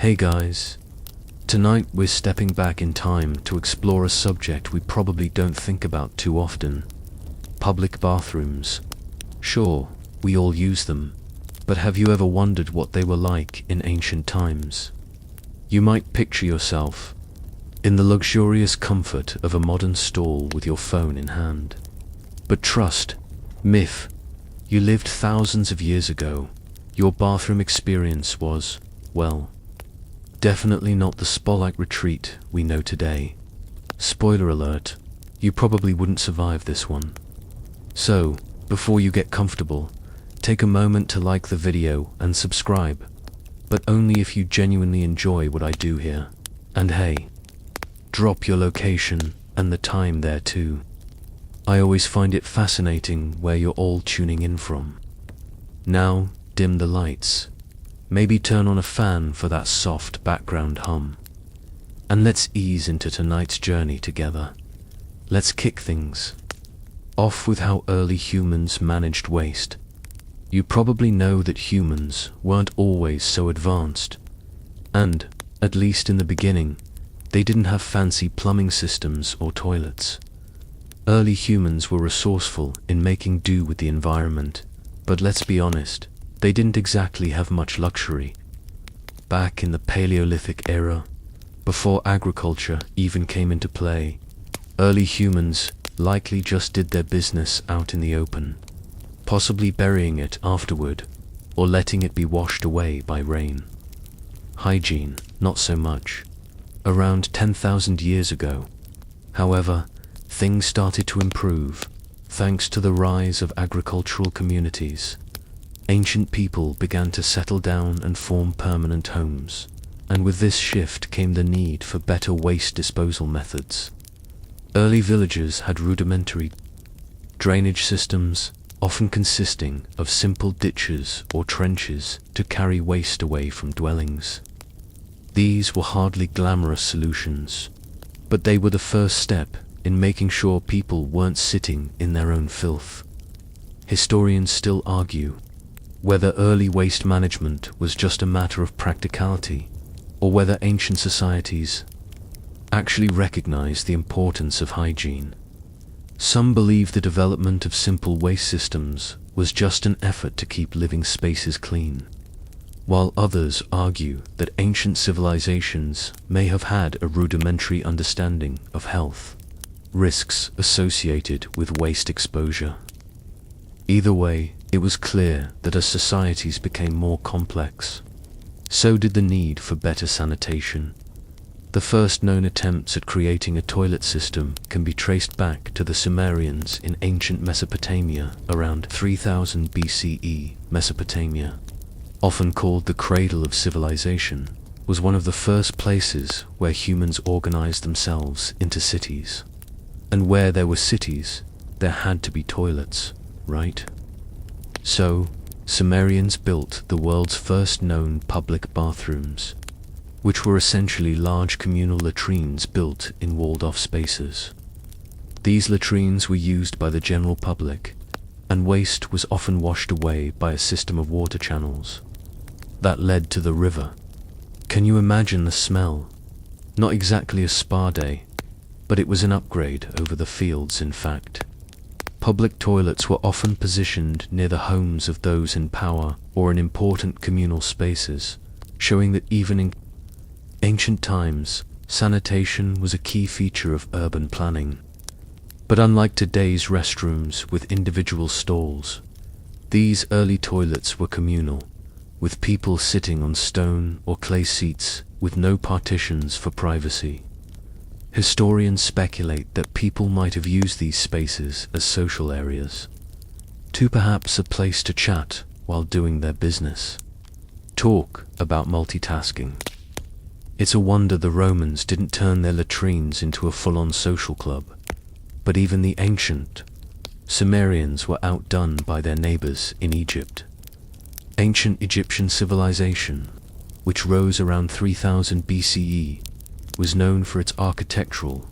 Hey guys, tonight we're stepping back in time to explore a subject we probably don't think about too often. Public bathrooms. Sure, we all use them, but have you ever wondered what they were like in ancient times? You might picture yourself in the luxurious comfort of a modern stall with your phone in hand. But trust, myth, you lived thousands of years ago. Your bathroom experience was, well, definitely not the spa-like retreat we know today. Spoiler alert, you probably wouldn't survive this one. So, before you get comfortable, take a moment to like the video and subscribe, but only if you genuinely enjoy what I do here. And hey, drop your location and the time there too. I always find it fascinating where you're all tuning in from. Now, dim the lights. Maybe turn on a fan for that soft background hum. And let's ease into tonight's journey together. Let's kick things off with how early humans managed waste. You probably know that humans weren't always so advanced. And, at least in the beginning, they didn't have fancy plumbing systems or toilets. Early humans were resourceful in making do with the environment, but let's be honest, they didn't exactly have much luxury. Back in the Paleolithic era, before agriculture even came into play, early humans likely just did their business out in the open, possibly burying it afterward, or letting it be washed away by rain. Hygiene, not so much. Around 10,000 years ago, however, things started to improve, thanks to the rise of agricultural communities. Ancient people began to settle down and form permanent homes, and with this shift came the need for better waste disposal methods. Early villages had rudimentary drainage systems, often consisting of simple ditches or trenches to carry waste away from dwellings. These were hardly glamorous solutions, but they were the first step in making sure people weren't sitting in their own filth. Historians still argue whether early waste management was just a matter of practicality, or whether ancient societies actually recognized the importance of hygiene. Some believe the development of simple waste systems was just an effort to keep living spaces clean, while others argue that ancient civilizations may have had a rudimentary understanding of health risks associated with waste exposure. Either way, it was clear that as societies became more complex, so did the need for better sanitation. The first known attempts at creating a toilet system can be traced back to the Sumerians in ancient Mesopotamia around 3000 BCE. Mesopotamia, often called the cradle of civilization, was one of the first places where humans organized themselves into cities. And where there were cities, there had to be toilets, right? So, Sumerians built the world's first known public bathrooms, which were essentially large communal latrines built in walled-off spaces. These latrines were used by the general public, and waste was often washed away by a system of water channels that led to the river. Can you imagine the smell? Not exactly a spa day, but it was an upgrade over the fields, in fact. Public toilets were often positioned near the homes of those in power or in important communal spaces, showing that even in ancient times, sanitation was a key feature of urban planning. But unlike today's restrooms with individual stalls, these early toilets were communal, with people sitting on stone or clay seats with no partitions for privacy. Historians speculate that people might have used these spaces as social areas, to perhaps a place to chat while doing their business. Talk about multitasking. It's a wonder the Romans didn't turn their latrines into a full-on social club, but even the ancient Sumerians were outdone by their neighbors in Egypt. Ancient Egyptian civilization, which rose around 3000 BCE, was known for its architectural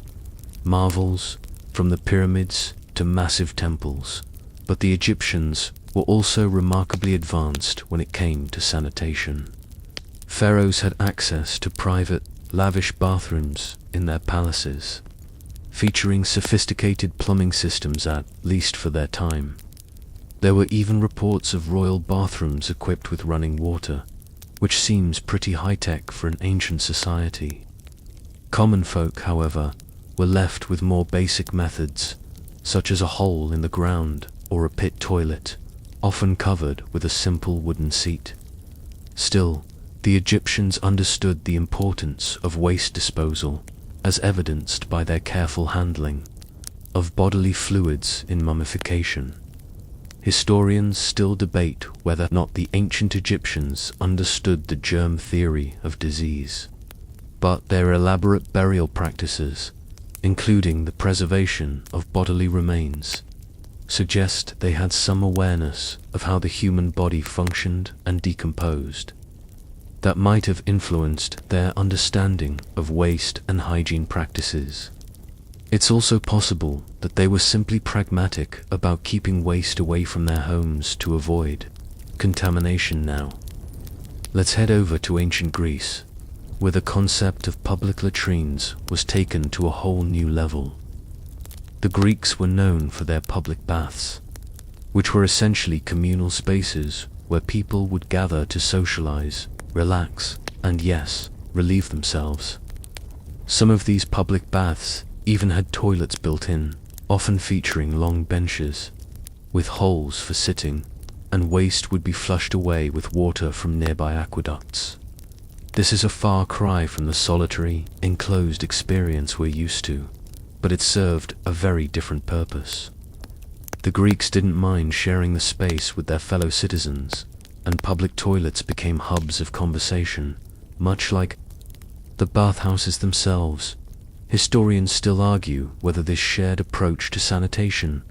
marvels, from the pyramids to massive temples, but the Egyptians were also remarkably advanced when it came to sanitation. Pharaohs had access to private, lavish bathrooms in their palaces, featuring sophisticated plumbing systems at least for their time. There were even reports of royal bathrooms equipped with running water, which seems pretty high-tech for an ancient society. Common folk, however, were left with more basic methods, such as a hole in the ground or a pit toilet, often covered with a simple wooden seat. Still, the Egyptians understood the importance of waste disposal, as evidenced by their careful handling of bodily fluids in mummification. Historians still debate whether or not the ancient Egyptians understood the germ theory of disease, but their elaborate burial practices, including the preservation of bodily remains, suggest they had some awareness of how the human body functioned and decomposed. That might have influenced their understanding of waste and hygiene practices. It's also possible that they were simply pragmatic about keeping waste away from their homes to avoid contamination now. Let's head over to ancient Greece, where the concept of public latrines was taken to a whole new level. The Greeks were known for their public baths, which were essentially communal spaces where people would gather to socialize, relax, and yes, relieve themselves. Some of these public baths even had toilets built in, often featuring long benches, with holes for sitting, and waste would be flushed away with water from nearby aqueducts. This is a far cry from the solitary, enclosed experience we're used to, but it served a very different purpose. The Greeks didn't mind sharing the space with their fellow citizens, and public toilets became hubs of conversation, much like the bathhouses themselves. Historians still argue whether this shared approach to sanitation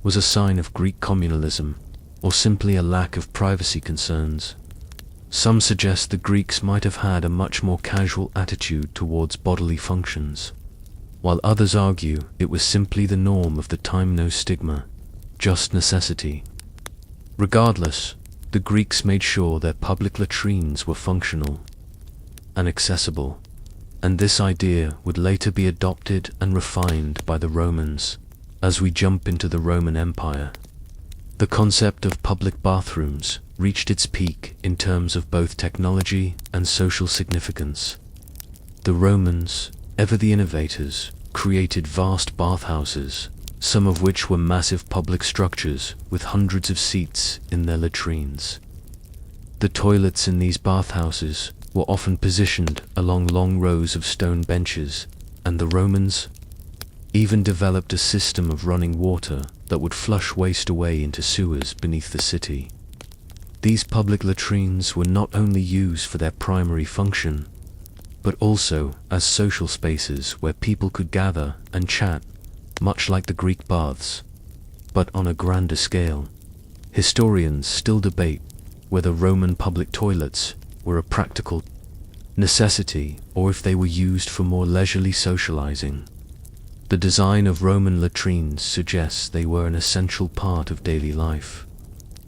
was a sign of Greek communalism or simply a lack of privacy concerns. Some suggest the Greeks might have had a much more casual attitude towards bodily functions, while others argue it was simply the norm of the time, no stigma, just necessity. Regardless, the Greeks made sure their public latrines were functional and accessible, and this idea would later be adopted and refined by the Romans. As we jump into the Roman Empire, the concept of public bathrooms reached its peak in terms of both technology and social significance. The Romans, ever the innovators, created vast bathhouses, some of which were massive public structures with hundreds of seats in their latrines. The toilets in these bathhouses were often positioned along long rows of stone benches, and the Romans even developed a system of running water that would flush waste away into sewers beneath the city. These public latrines were not only used for their primary function, but also as social spaces where people could gather and chat, much like the Greek baths, but on a grander scale. Historians still debate whether Roman public toilets were a practical necessity or if they were used for more leisurely socializing. The design of Roman latrines suggests they were an essential part of daily life.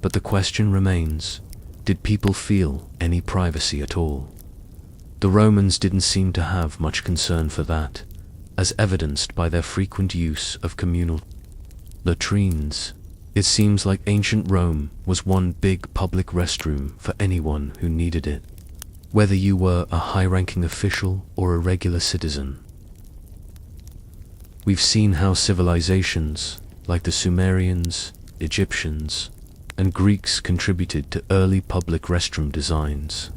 But the question remains, did people feel any privacy at all? The Romans didn't seem to have much concern for that, as evidenced by their frequent use of communal latrines. It seems like ancient Rome was one big public restroom for anyone who needed it, whether you were a high-ranking official or a regular citizen. We've seen how civilizations, like the Sumerians, Egyptians, and Greeks contributed to early public restroom designs.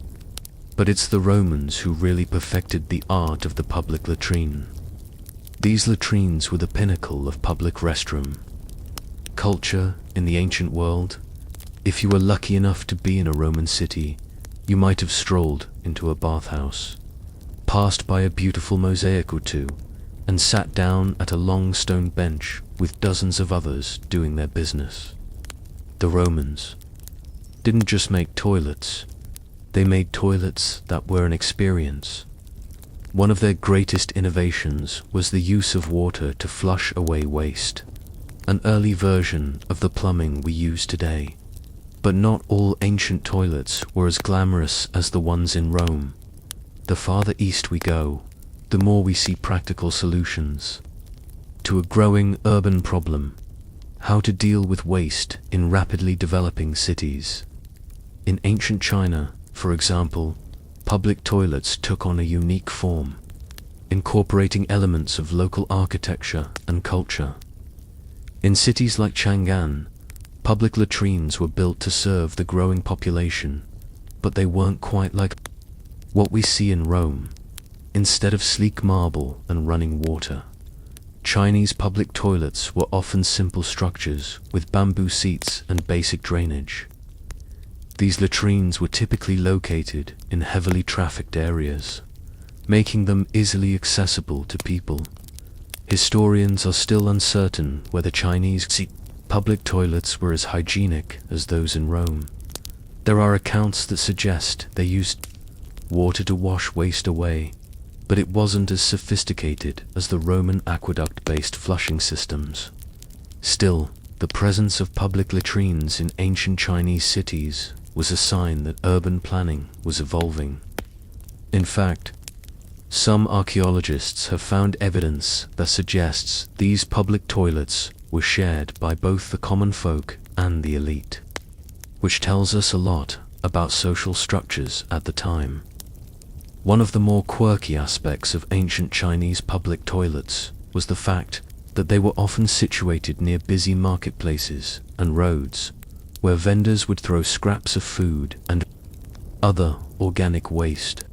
But it's the Romans who really perfected the art of the public latrine. These latrines were the pinnacle of public restroom culture in the ancient world. If you were lucky enough to be in a Roman city, you might have strolled into a bathhouse, passed by a beautiful mosaic or two, and sat down at a long stone bench with dozens of others doing their business. The Romans didn't just make toilets, they made toilets that were an experience. One of their greatest innovations was the use of water to flush away waste, an early version of the plumbing we use today. But not all ancient toilets were as glamorous as the ones in Rome. The farther east we go, the more we see practical solutions to a growing urban problem: how to deal with waste in rapidly developing cities. In ancient China, for example, public toilets took on a unique form, incorporating elements of local architecture and culture. In cities like Chang'an, public latrines were built to serve the growing population, but they weren't quite like what we see in Rome. Instead of sleek marble and running water, Chinese public toilets were often simple structures with bamboo seats and basic drainage. These latrines were typically located in heavily trafficked areas, making them easily accessible to people. Historians are still uncertain whether Chinese public toilets were as hygienic as those in Rome. There are accounts that suggest they used water to wash waste away, but it wasn't as sophisticated as the Roman aqueduct-based flushing systems. Still, the presence of public latrines in ancient Chinese cities was a sign that urban planning was evolving. In fact, some archaeologists have found evidence that suggests these public toilets were shared by both the common folk and the elite, which tells us a lot about social structures at the time. One of the more quirky aspects of ancient Chinese public toilets was the fact that they were often situated near busy marketplaces and roads, where vendors would throw scraps of food and other organic waste.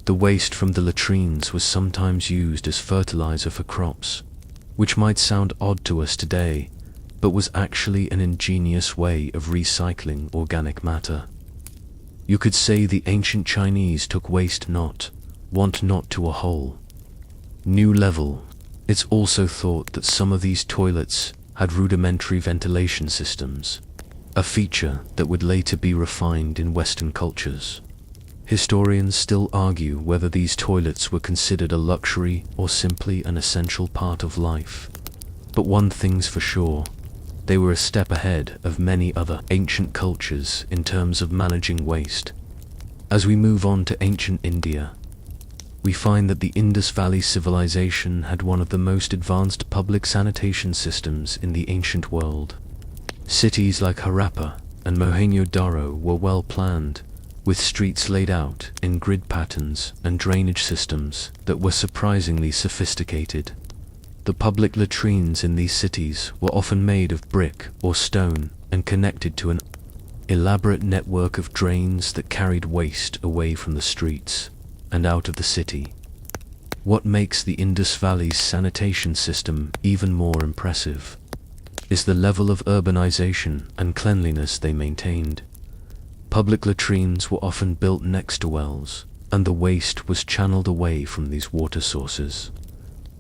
The waste from the latrines was sometimes used as fertilizer for crops, which might sound odd to us today, but was actually an ingenious way of recycling organic matter. You could say the ancient Chinese took waste not to a whole new level. It's also thought that some of these toilets had rudimentary ventilation systems, a feature that would later be refined in Western cultures. Historians still argue whether these toilets were considered a luxury or simply an essential part of life. But one thing's for sure: they were a step ahead of many other ancient cultures in terms of managing waste. As we move on to ancient India, we find that the Indus Valley civilization had one of the most advanced public sanitation systems in the ancient world. Cities like Harappa and Mohenjo-daro were well planned, with streets laid out in grid patterns and drainage systems that were surprisingly sophisticated. The public latrines in these cities were often made of brick or stone and connected to an elaborate network of drains that carried waste away from the streets and out of the city. What makes the Indus Valley's sanitation system even more impressive is the level of urbanization and cleanliness they maintained. Public latrines were often built next to wells, and the waste was channeled away from these water sources.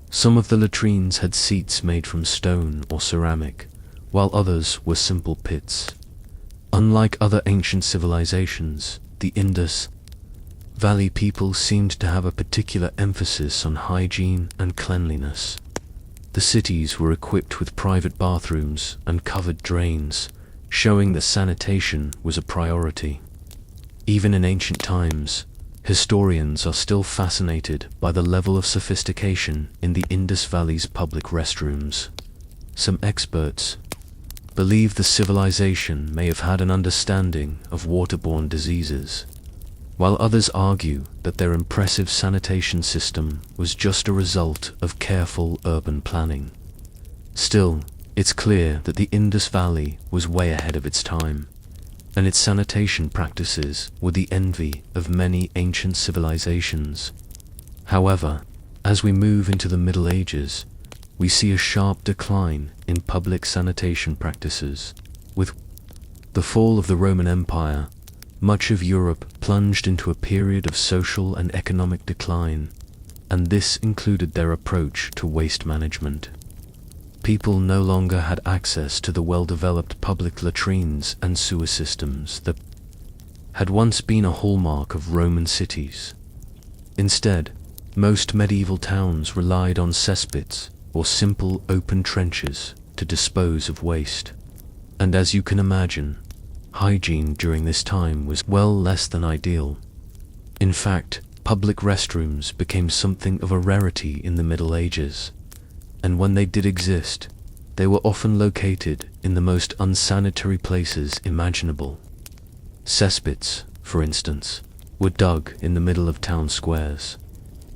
Some of the latrines had seats made from stone or ceramic, while others were simple pits. Unlike other ancient civilizations, the Indus Valley people seemed to have a particular emphasis on hygiene and cleanliness. The cities were equipped with private bathrooms and covered drains, showing that sanitation was a priority. Even in ancient times, historians are still fascinated by the level of sophistication in the Indus Valley's public restrooms. Some experts believe the civilization may have had an understanding of waterborne diseases, while others argue that their impressive sanitation system was just a result of careful urban planning. Still, it's clear that the Indus Valley was way ahead of its time, and its sanitation practices were the envy of many ancient civilizations. However, as we move into the Middle Ages, we see a sharp decline in public sanitation practices. With the fall of the Roman Empire, much of Europe plunged into a period of social and economic decline, and this included their approach to waste management. People no longer had access to the well-developed public latrines and sewer systems that had once been a hallmark of Roman cities. Instead, most medieval towns relied on cesspits or simple open trenches to dispose of waste. And as you can imagine, Hygiene during this time was well less than ideal. In fact, public restrooms became something of a rarity in the Middle Ages, and when they did exist, they were often located in the most unsanitary places imaginable. Cesspits, for instance, were dug in the middle of town squares,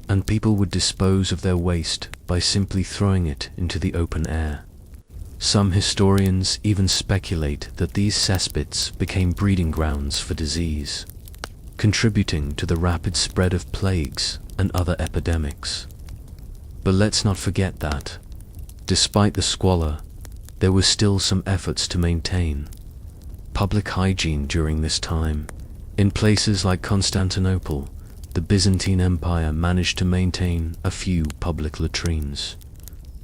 and people would dispose of their waste by simply throwing it into the open air. Some historians even speculate that these cesspits became breeding grounds for disease, contributing to the rapid spread of plagues and other epidemics. But let's not forget that, despite the squalor, there were still some efforts to maintain public hygiene during this time. In places like Constantinople, the Byzantine Empire managed to maintain a few public latrines,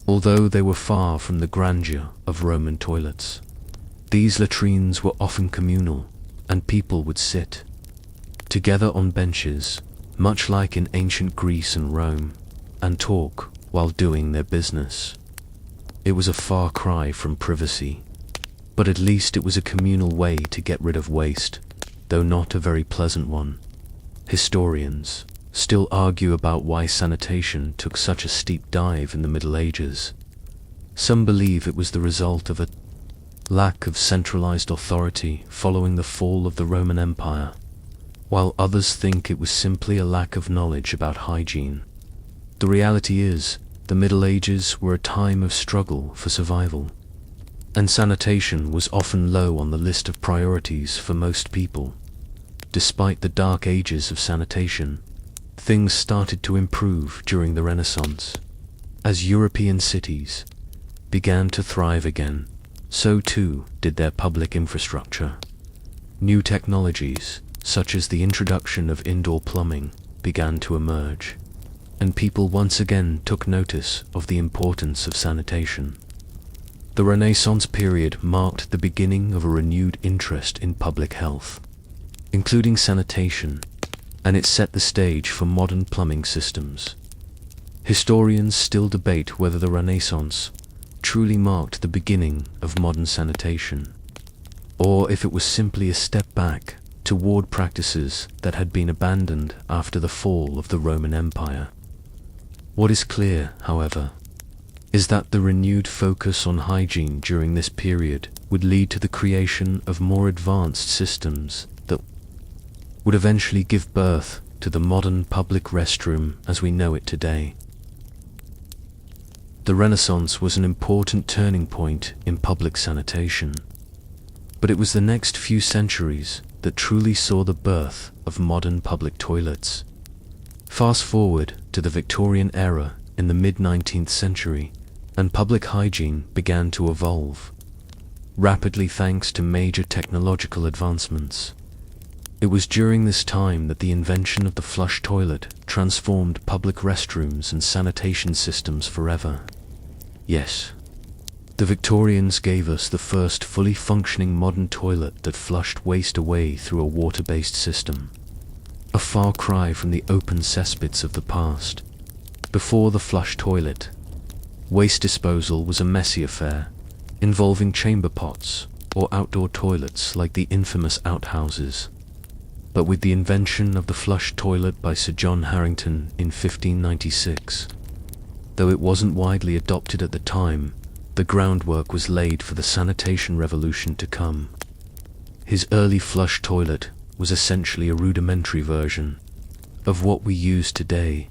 although they were far from the grandeur of Roman toilets. These latrines were often communal, and people would sit together on benches, much like in ancient Greece and Rome, and talk while doing their business. It was a far cry from privacy, but at least it was a communal way to get rid of waste, though not a very pleasant one. Historians still argue about why sanitation took such a steep dive in the Middle Ages. Some believe it was the result of a lack of centralized authority following the fall of the Roman Empire, while others think it was simply a lack of knowledge about hygiene. The reality is, the Middle Ages were a time of struggle for survival, and sanitation was often low on the list of priorities for most people. Despite the dark ages of sanitation, things started to improve during the Renaissance. As European cities began to thrive again, so too did their public infrastructure. New technologies, such as the introduction of indoor plumbing, began to emerge, and people once again took notice of the importance of sanitation. The Renaissance period marked the beginning of a renewed interest in public health, including sanitation, and it set the stage for modern plumbing systems. Historians still debate whether the Renaissance truly marked the beginning of modern sanitation, or if it was simply a step back toward practices that had been abandoned after the fall of the Roman Empire. What is clear, however, is that the renewed focus on hygiene during this period would lead to the creation of more advanced systems that would eventually give birth to the modern public restroom as we know it today. The Renaissance was an important turning point in public sanitation, but it was the next few centuries that truly saw the birth of modern public toilets. Fast forward to the Victorian era in the mid-19th century, and public hygiene began to evolve rapidly thanks to major technological advancements. It was during this time that the invention of the flush toilet transformed public restrooms and sanitation systems forever. Yes, the Victorians gave us the first fully functioning modern toilet that flushed waste away through a water-based system, a far cry from the open cesspits of the past. Before the flush toilet, waste disposal was a messy affair, involving chamber pots or outdoor toilets like the infamous outhouses. But with the invention of the flush toilet by Sir John Harington in 1596, though it wasn't widely adopted at the time, the groundwork was laid for the sanitation revolution to come. His early flush toilet was essentially a rudimentary version of what we use today,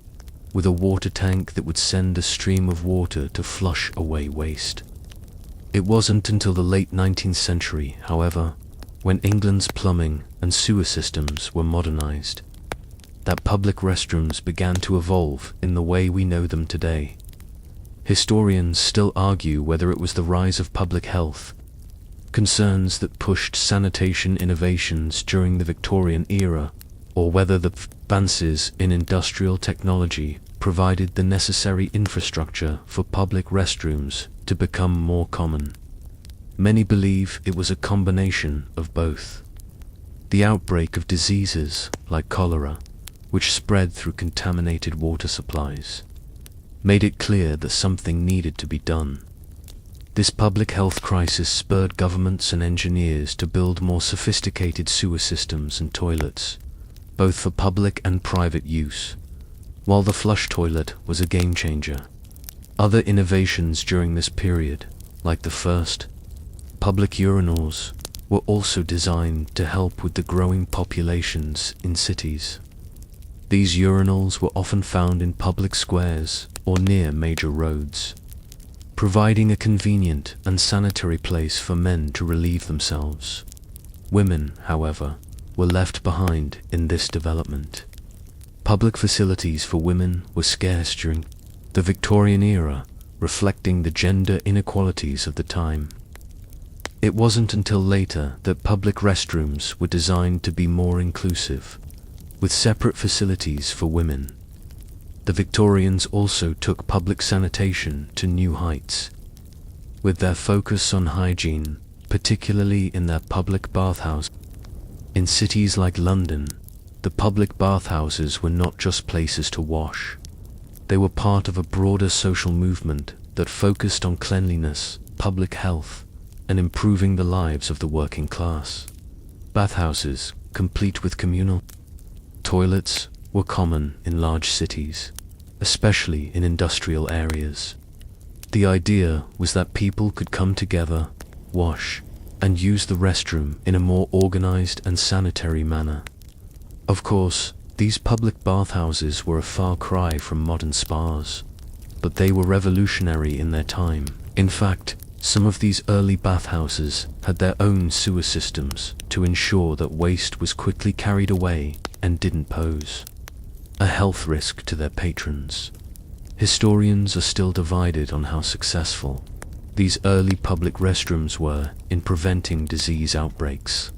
with a water tank that would send a stream of water to flush away waste. It wasn't until the late 19th century, however, when England's plumbing and sewer systems were modernized, that public restrooms began to evolve in the way we know them today. Historians still argue whether it was the rise of public health concerns that pushed sanitation innovations during the Victorian era, or whether the advances in industrial technology provided the necessary infrastructure for public restrooms to become more common. Many believe it was a combination of both. The outbreak of diseases like cholera, which spread through contaminated water supplies, made it clear that something needed to be done. This public health crisis spurred governments and engineers to build more sophisticated sewer systems and toilets, both for public and private use, while the flush toilet was a game changer. Other innovations during this period, like the first public urinals, were also designed to help with the growing populations in cities. These urinals were often found in public squares or near major roads, providing a convenient and sanitary place for men to relieve themselves. Women, however, were left behind in this development. Public facilities for women were scarce during the Victorian era, reflecting the gender inequalities of the time. It wasn't until later that public restrooms were designed to be more inclusive, with separate facilities for women. The Victorians also took public sanitation to new heights, with their focus on hygiene, particularly in their public bathhouses. In cities like London, the public bathhouses were not just places to wash. They were part of a broader social movement that focused on cleanliness, public health, and improving the lives of the working class. Bathhouses, complete with communal toilets, were common in large cities, especially in industrial areas. The idea was that people could come together, wash, and use the restroom in a more organized and sanitary manner. Of course, these public bathhouses were a far cry from modern spas, but they were revolutionary in their time. In fact, some of these early bathhouses had their own sewer systems to ensure that waste was quickly carried away and didn't pose a health risk to their patrons. Historians are still divided on how successful these early public restrooms were in preventing disease outbreaks.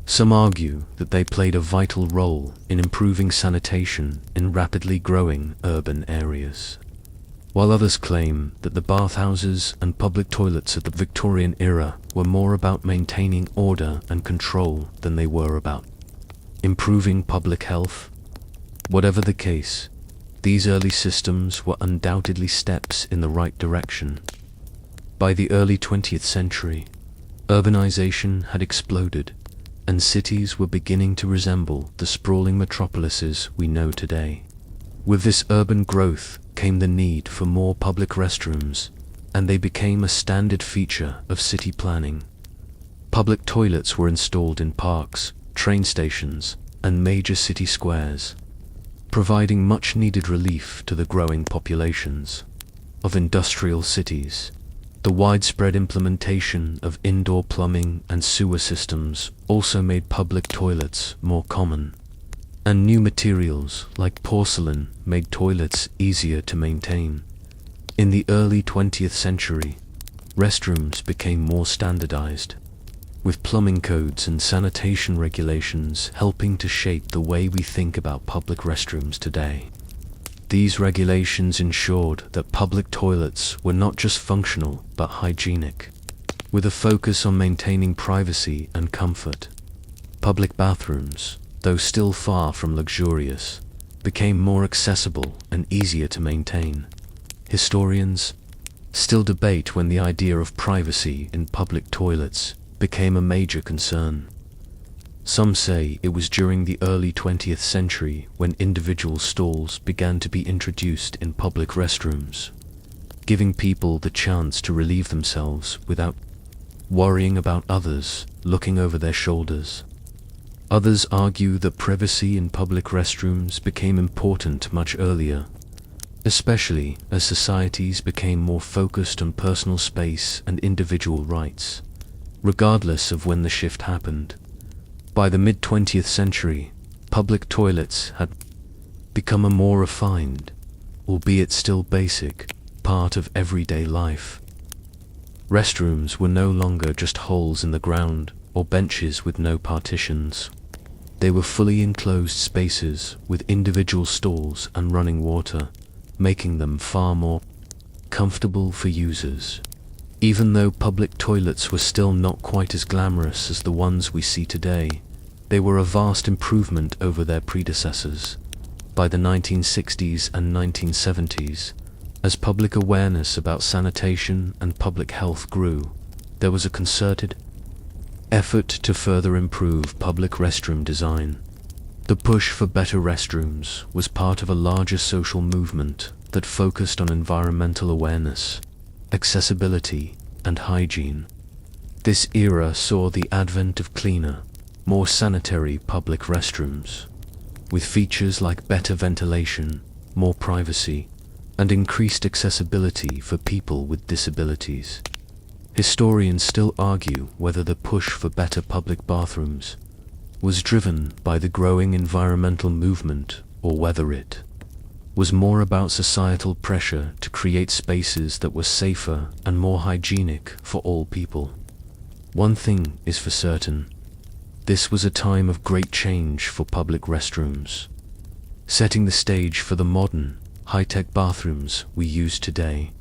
Some argue that they played a vital role in improving sanitation in rapidly growing urban areas, while others claim that the bathhouses and public toilets of the Victorian era were more about maintaining order and control than they were about improving public health. Whatever the case, these early systems were undoubtedly steps in the right direction. By the early 20th century, urbanization had exploded, and cities were beginning to resemble the sprawling metropolises we know today. With this urban growth came the need for more public restrooms, and they became a standard feature of city planning. Public toilets were installed in parks, train stations, and major city squares, providing much-needed relief to the growing populations of industrial cities. The widespread implementation of indoor plumbing and sewer systems also made public toilets more common, and new materials like porcelain made toilets easier to maintain. In the early 20th century, restrooms became more standardized, with plumbing codes and sanitation regulations helping to shape the way we think about public restrooms today. These regulations ensured that public toilets were not just functional but hygienic, with a focus on maintaining privacy and comfort. Public bathrooms, though still far from luxurious, became more accessible and easier to maintain. Historians still debate when the idea of privacy in public toilets became a major concern. Some say it was during the early 20th century when individual stalls began to be introduced in public restrooms, giving people the chance to relieve themselves without worrying about others looking over their shoulders. Others argue that privacy in public restrooms became important much earlier, especially as societies became more focused on personal space and individual rights, regardless of when the shift happened. By the mid-20th century, public toilets had become a more refined, albeit still basic, part of everyday life. Restrooms were no longer just holes in the ground or benches with no partitions. They were fully enclosed spaces with individual stalls and running water, making them far more comfortable for users. Even though public toilets were still not quite as glamorous as the ones we see today, they were a vast improvement over their predecessors. By the 1960s and 1970s, As public awareness about sanitation and public health grew, there was a concerted effort to further improve public restroom design. The push for better restrooms was part of a larger social movement that focused on environmental awareness, accessibility, and hygiene. This era saw the advent of cleaner, more sanitary public restrooms, with features like better ventilation, more privacy, and increased accessibility for people with disabilities. Historians still argue whether the push for better public bathrooms was driven by the growing environmental movement or whether it was more about societal pressure to create spaces that were safer and more hygienic for all people. One thing is for certain: this was a time of great change for public restrooms, setting the stage for the modern, high-tech bathrooms we use today.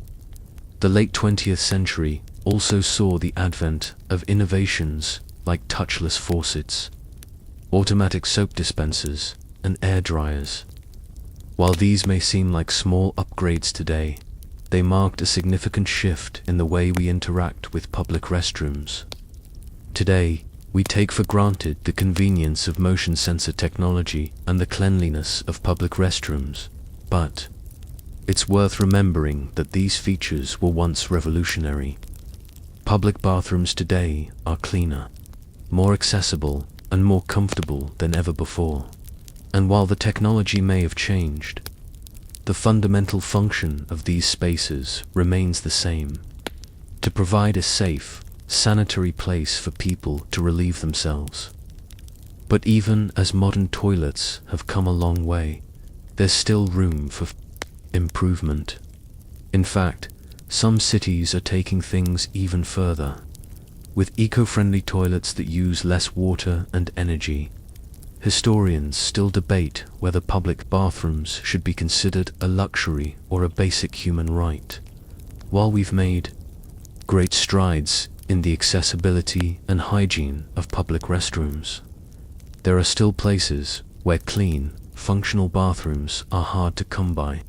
The late 20th century also saw the advent of innovations like touchless faucets, automatic soap dispensers, and air dryers. While these may seem like small upgrades today, they marked a significant shift in the way we interact with public restrooms. Today, we take for granted the convenience of motion sensor technology and the cleanliness of public restrooms, but it's worth remembering that these features were once revolutionary. Public bathrooms today are cleaner, more accessible, and more comfortable than ever before. And while the technology may have changed, the fundamental function of these spaces remains the same: to provide a safe, sanitary place for people to relieve themselves. But even as modern toilets have come a long way, there's still room for improvement. In fact, some cities are taking things even further, with eco-friendly toilets that use less water and energy. Historians still debate whether public bathrooms should be considered a luxury or a basic human right. While we've made great strides in the accessibility and hygiene of public restrooms, there are still places where clean, functional bathrooms are hard to come by.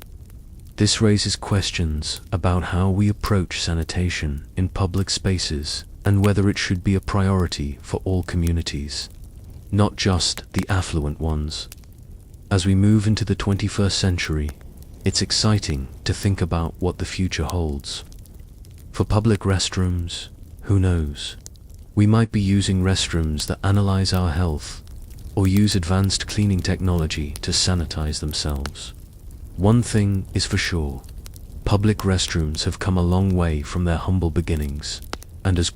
This raises questions about how we approach sanitation in public spaces and whether it should be a priority for all communities, not just the affluent ones. As we move into the 21st century, it's exciting to think about what the future holds. For public restrooms, who knows? We might be using restrooms that analyze our health, or use advanced cleaning technology to sanitize themselves. One thing is for sure: public restrooms have come a long way from their humble beginnings, and as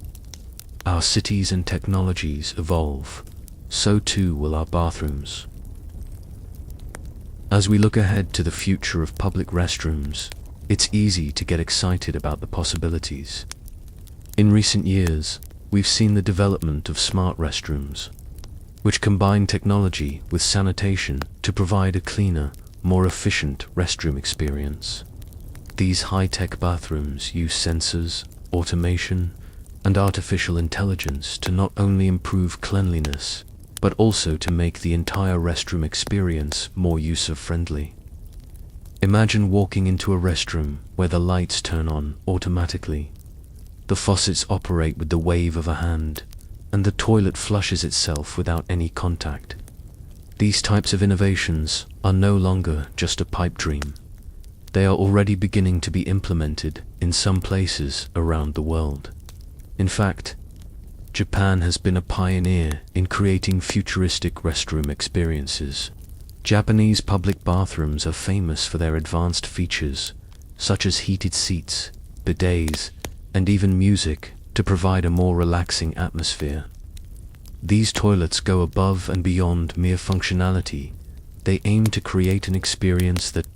our cities and technologies evolve, so too will our bathrooms. As we look ahead to the future of public restrooms, it's easy to get excited about the possibilities. In recent years, we've seen the development of smart restrooms, which combine technology with sanitation to provide a cleaner, more efficient restroom experience. These high-tech bathrooms use sensors, automation, and artificial intelligence to not only improve cleanliness, but also to make the entire restroom experience more user-friendly. Imagine walking into a restroom where the lights turn on automatically, the faucets operate with the wave of a hand, and the toilet flushes itself without any contact. These types of innovations are no longer just a pipe dream. They are already beginning to be implemented in some places around the world. In fact, Japan has been a pioneer in creating futuristic restroom experiences. Japanese public bathrooms are famous for their advanced features, such as heated seats, bidets, and even music to provide a more relaxing atmosphere. These toilets go above and beyond mere functionality. They aim to create an experience that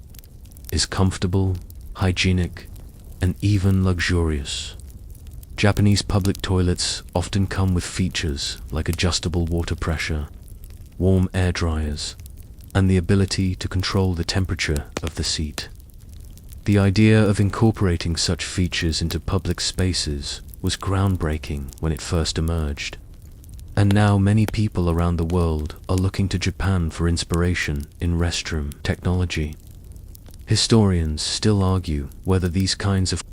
is comfortable, hygienic, and even luxurious. Japanese public toilets often come with features like adjustable water pressure, warm air dryers, and the ability to control the temperature of the seat. The idea of incorporating such features into public spaces was groundbreaking when it first emerged. And now many people around the world are looking to Japan for inspiration in restroom technology. Historians still argue whether these kinds of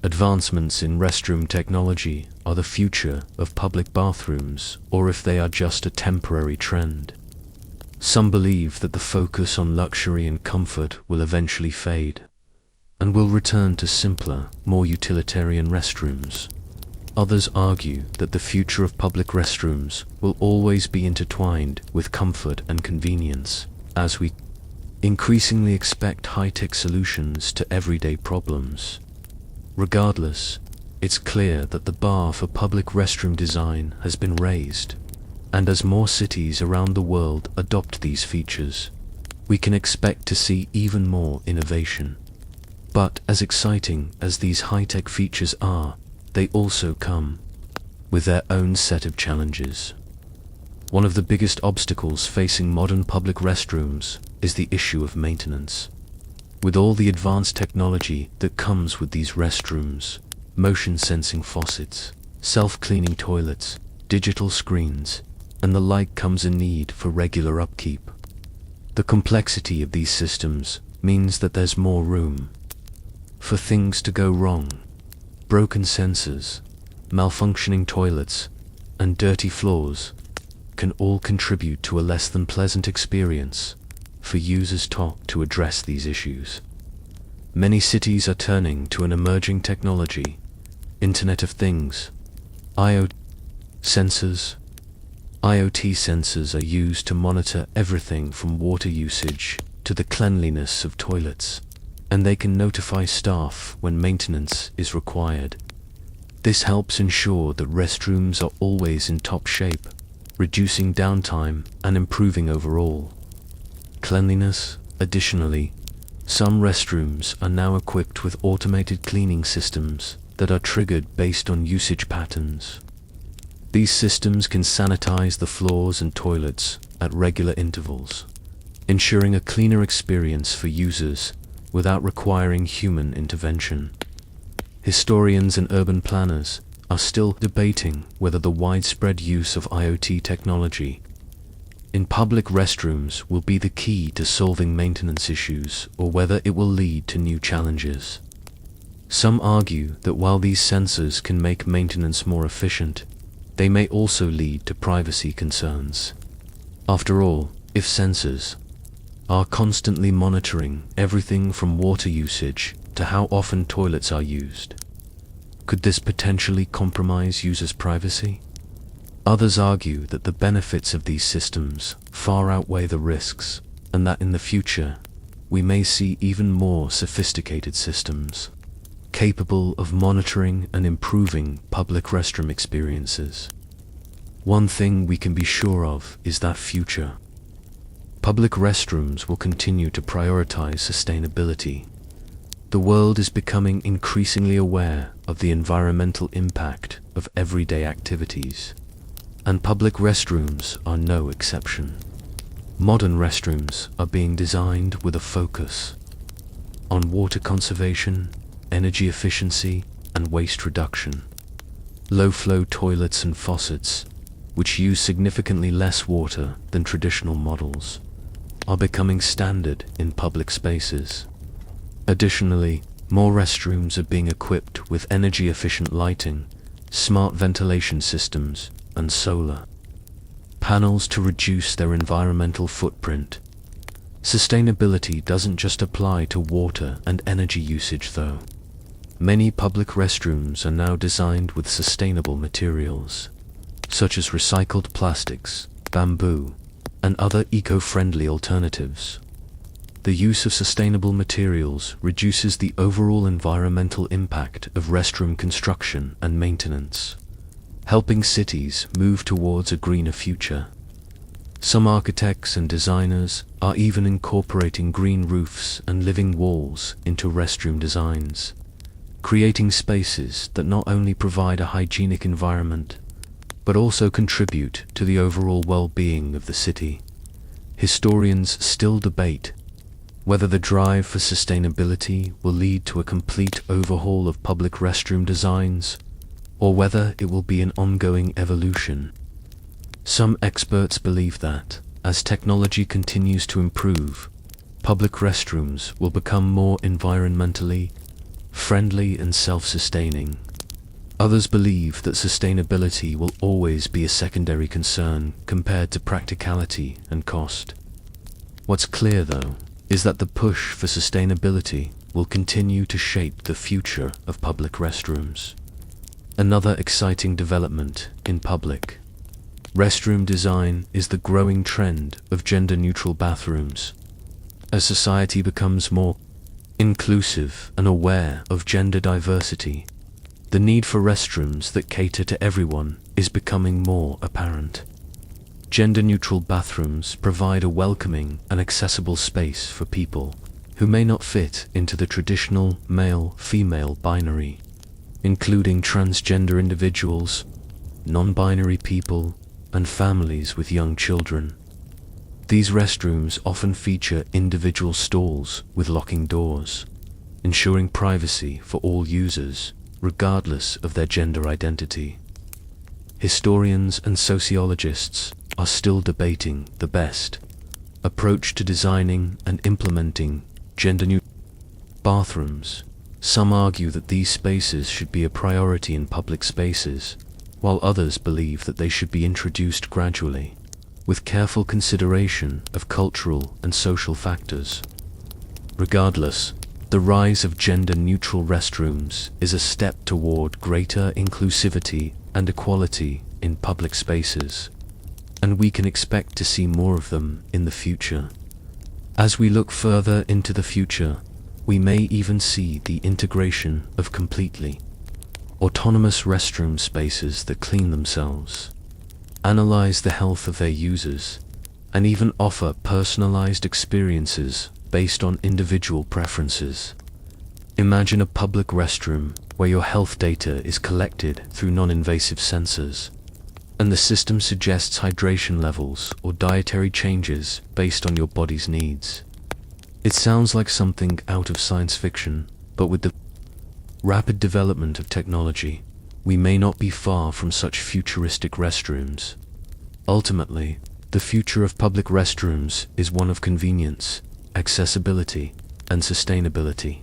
advancements in restroom technology are the future of public bathrooms or if they are just a temporary trend. Some believe that the focus on luxury and comfort will eventually fade and will return to simpler, more utilitarian restrooms. Others argue that the future of public restrooms will always be intertwined with comfort and convenience, as we increasingly expect high-tech solutions to everyday problems. Regardless, it's clear that the bar for public restroom design has been raised, and as more cities around the world adopt these features, we can expect to see even more innovation. But as exciting as these high-tech features are, they also come with their own set of challenges. One of the biggest obstacles facing modern public restrooms is the issue of maintenance. With all the advanced technology that comes with these restrooms, motion sensing faucets, self-cleaning toilets, digital screens, and the like comes a need for regular upkeep. The complexity of these systems means that there's more room for things to go wrong. Broken sensors, malfunctioning toilets, and dirty floors can all contribute to a less than pleasant experience for users to address these issues. Many cities are turning to an emerging technology, Internet of Things, IoT sensors. IoT sensors are used to monitor everything from water usage to the cleanliness of toilets, and they can notify staff when maintenance is required. This helps ensure that restrooms are always in top shape, reducing downtime and improving overall cleanliness. Additionally, some restrooms are now equipped with automated cleaning systems that are triggered based on usage patterns. These systems can sanitize the floors and toilets at regular intervals, ensuring a cleaner experience for users without requiring human intervention. Historians and urban planners are still debating whether the widespread use of IoT technology in public restrooms will be the key to solving maintenance issues or whether it will lead to new challenges. Some argue that while these sensors can make maintenance more efficient, they may also lead to privacy concerns. After all, if sensors are constantly monitoring everything from water usage to how often toilets are used, could this potentially compromise users' privacy? Others argue that the benefits of these systems far outweigh the risks, and that in the future, we may see even more sophisticated systems capable of monitoring and improving public restroom experiences. One thing we can be sure of is that future public restrooms will continue to prioritize sustainability. The world is becoming increasingly aware of the environmental impact of everyday activities, and public restrooms are no exception. Modern restrooms are being designed with a focus on water conservation, energy efficiency, and waste reduction. Low-flow toilets and faucets, which use significantly less water than traditional models, are becoming standard in public spaces. Additionally, more restrooms are being equipped with energy-efficient lighting, smart ventilation systems, and solar panels to reduce their environmental footprint. Sustainability doesn't just apply to water and energy usage, though. Many public restrooms are now designed with sustainable materials, such as recycled plastics, bamboo, and other eco-friendly alternatives. The use of sustainable materials reduces the overall environmental impact of restroom construction and maintenance, helping cities move towards a greener future. Some architects and designers are even incorporating green roofs and living walls into restroom designs, creating spaces that not only provide a hygienic environment, but also contribute to the overall well-being of the city. Historians still debate whether the drive for sustainability will lead to a complete overhaul of public restroom designs, or whether it will be an ongoing evolution. Some experts believe that, as technology continues to improve, public restrooms will become more environmentally friendly and self-sustaining. Others believe that sustainability will always be a secondary concern compared to practicality and cost. What's clear, though, is that the push for sustainability will continue to shape the future of public restrooms. Another exciting development in public restroom design is the growing trend of gender-neutral bathrooms. As society becomes more inclusive and aware of gender diversity, the need for restrooms that cater to everyone is becoming more apparent. Gender-neutral bathrooms provide a welcoming and accessible space for people who may not fit into the traditional male-female binary, including transgender individuals, non-binary people, and families with young children. These restrooms often feature individual stalls with locking doors, ensuring privacy for all users, regardless of their gender identity. Historians and sociologists are still debating the best approach to designing and implementing gender-neutral bathrooms. Some argue that these spaces should be a priority in public spaces, while others believe that they should be introduced gradually, with careful consideration of cultural and social factors. Regardless, the rise of gender-neutral restrooms is a step toward greater inclusivity and equality in public spaces, and we can expect to see more of them in the future. As we look further into the future, we may even see the integration of completely autonomous restroom spaces that clean themselves, analyze the health of their users, and even offer personalized experiences based on individual preferences. Imagine a public restroom where your health data is collected through non-invasive sensors, and the system suggests hydration levels or dietary changes based on your body's needs. It sounds like something out of science fiction, but with the rapid development of technology, we may not be far from such futuristic restrooms. Ultimately, the future of public restrooms is one of convenience, accessibility, and sustainability.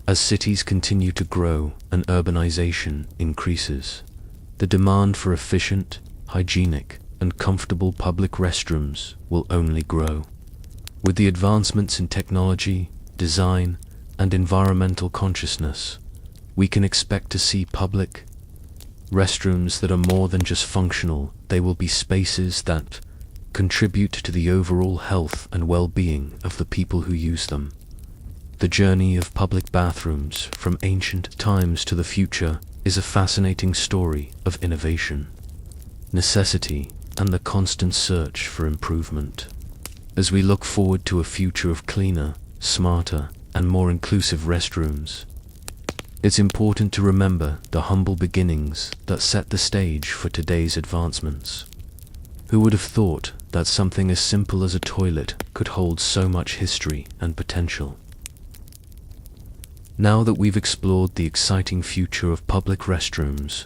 As cities continue to grow and urbanization increases, the demand for efficient, hygienic, and comfortable public restrooms will only grow. With the advancements in technology, design, and environmental consciousness, we can expect to see public restrooms that are more than just functional. They will be spaces that contribute to the overall health and well-being of the people who use them. The journey of public bathrooms from ancient times to the future is a fascinating story of innovation, necessity, and the constant search for improvement. As we look forward to a future of cleaner, smarter, and more inclusive restrooms, it's important to remember the humble beginnings that set the stage for today's advancements. Who would have thought that something as simple as a toilet could hold so much history and potential? Now that we've explored the exciting future of public restrooms,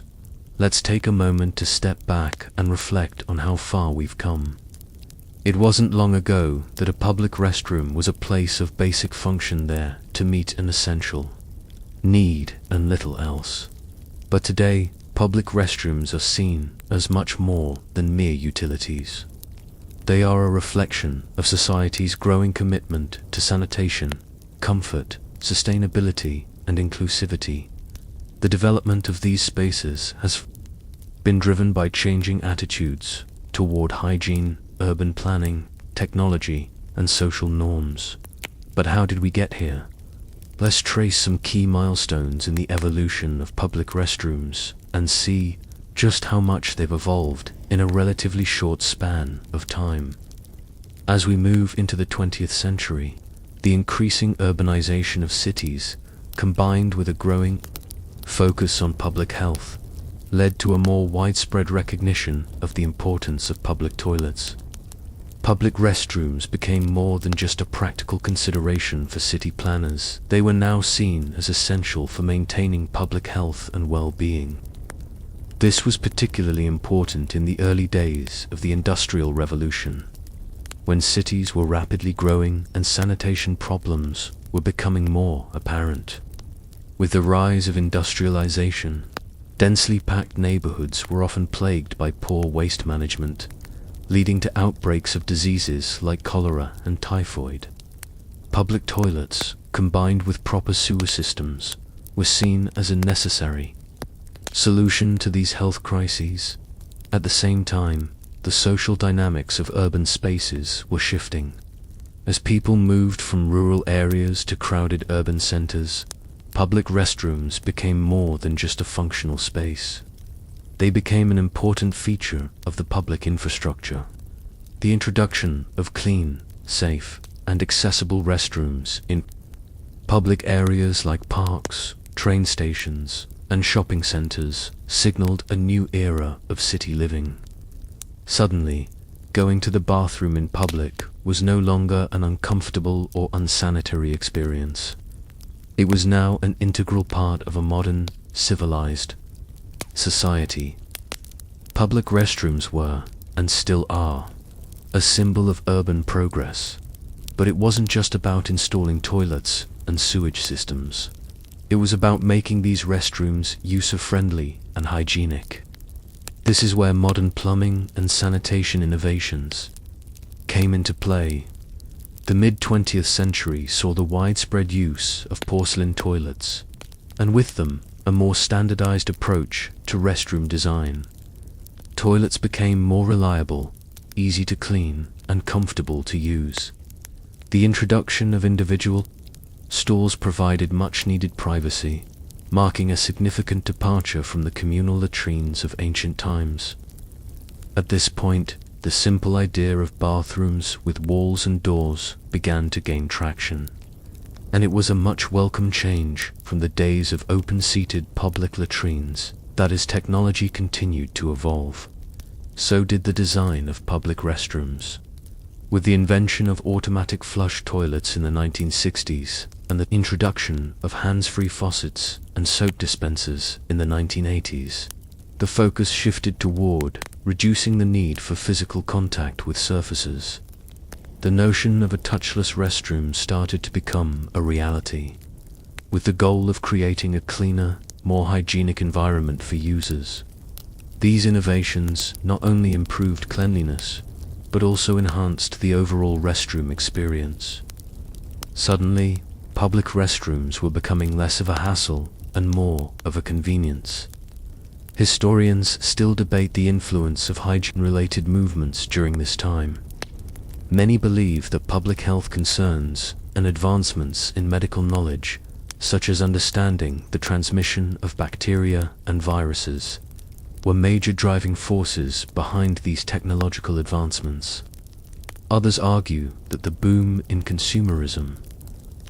let's take a moment to step back and reflect on how far we've come. It wasn't long ago that a public restroom was a place of basic function there to meet an essential need and little else. But today, public restrooms are seen as much more than mere utilities. They are a reflection of society's growing commitment to sanitation, comfort, sustainability, and inclusivity. The development of these spaces has been driven by changing attitudes toward hygiene, urban planning, technology, and social norms. But how did we get here? Let's trace some key milestones in the evolution of public restrooms and see just how much they've evolved in a relatively short span of time. As we move into the 20th century, the increasing urbanization of cities, combined with a growing focus on public health, led to a more widespread recognition of the importance of public toilets. Public restrooms became more than just a practical consideration for city planners. They were now seen as essential for maintaining public health and well-being. This was particularly important in the early days of the Industrial Revolution. when cities were rapidly growing and sanitation problems were becoming more apparent. With the rise of industrialization, densely packed neighborhoods were often plagued by poor waste management, leading to outbreaks of diseases like cholera and typhoid. Public toilets, combined with proper sewer systems, were seen as a necessary solution to these health crises. At the same time, the social dynamics of urban spaces were shifting. As people moved from rural areas to crowded urban centers, public restrooms became more than just a functional space. They became an important feature of the public infrastructure. The introduction of clean, safe, and accessible restrooms in public areas like parks, train stations, and shopping centers signaled a new era of city living. Suddenly, going to the bathroom in public was no longer an uncomfortable or unsanitary experience. It was now an integral part of a modern, civilized society. Public restrooms were, and still are, a symbol of urban progress. But it wasn't just about installing toilets and sewage systems. It was about making these restrooms user-friendly and hygienic. This is where modern plumbing and sanitation innovations came into play. The mid-20th century saw the widespread use of porcelain toilets, and with them, a more standardized approach to restroom design. Toilets became more reliable, easy to clean, and comfortable to use. The introduction of individual stalls provided much-needed privacy, marking a significant departure from the communal latrines of ancient times. At this point, the simple idea of bathrooms with walls and doors began to gain traction, and it was a much welcome change from the days of open-seated public latrines. That as technology continued to evolve, so did the design of public restrooms. With the invention of automatic flush toilets in the 1960s and the introduction of hands-free faucets and soap dispensers in the 1980s, the focus shifted toward reducing the need for physical contact with surfaces. The notion of a touchless restroom started to become a reality, with the goal of creating a cleaner, more hygienic environment for users. These innovations not only improved cleanliness, but also enhanced the overall restroom experience. Suddenly, public restrooms were becoming less of a hassle and more of a convenience. Historians still debate the influence of hygiene-related movements during this time. Many believe that public health concerns and advancements in medical knowledge, such as understanding the transmission of bacteria and viruses, were major driving forces behind these technological advancements. Others argue that the boom in consumerism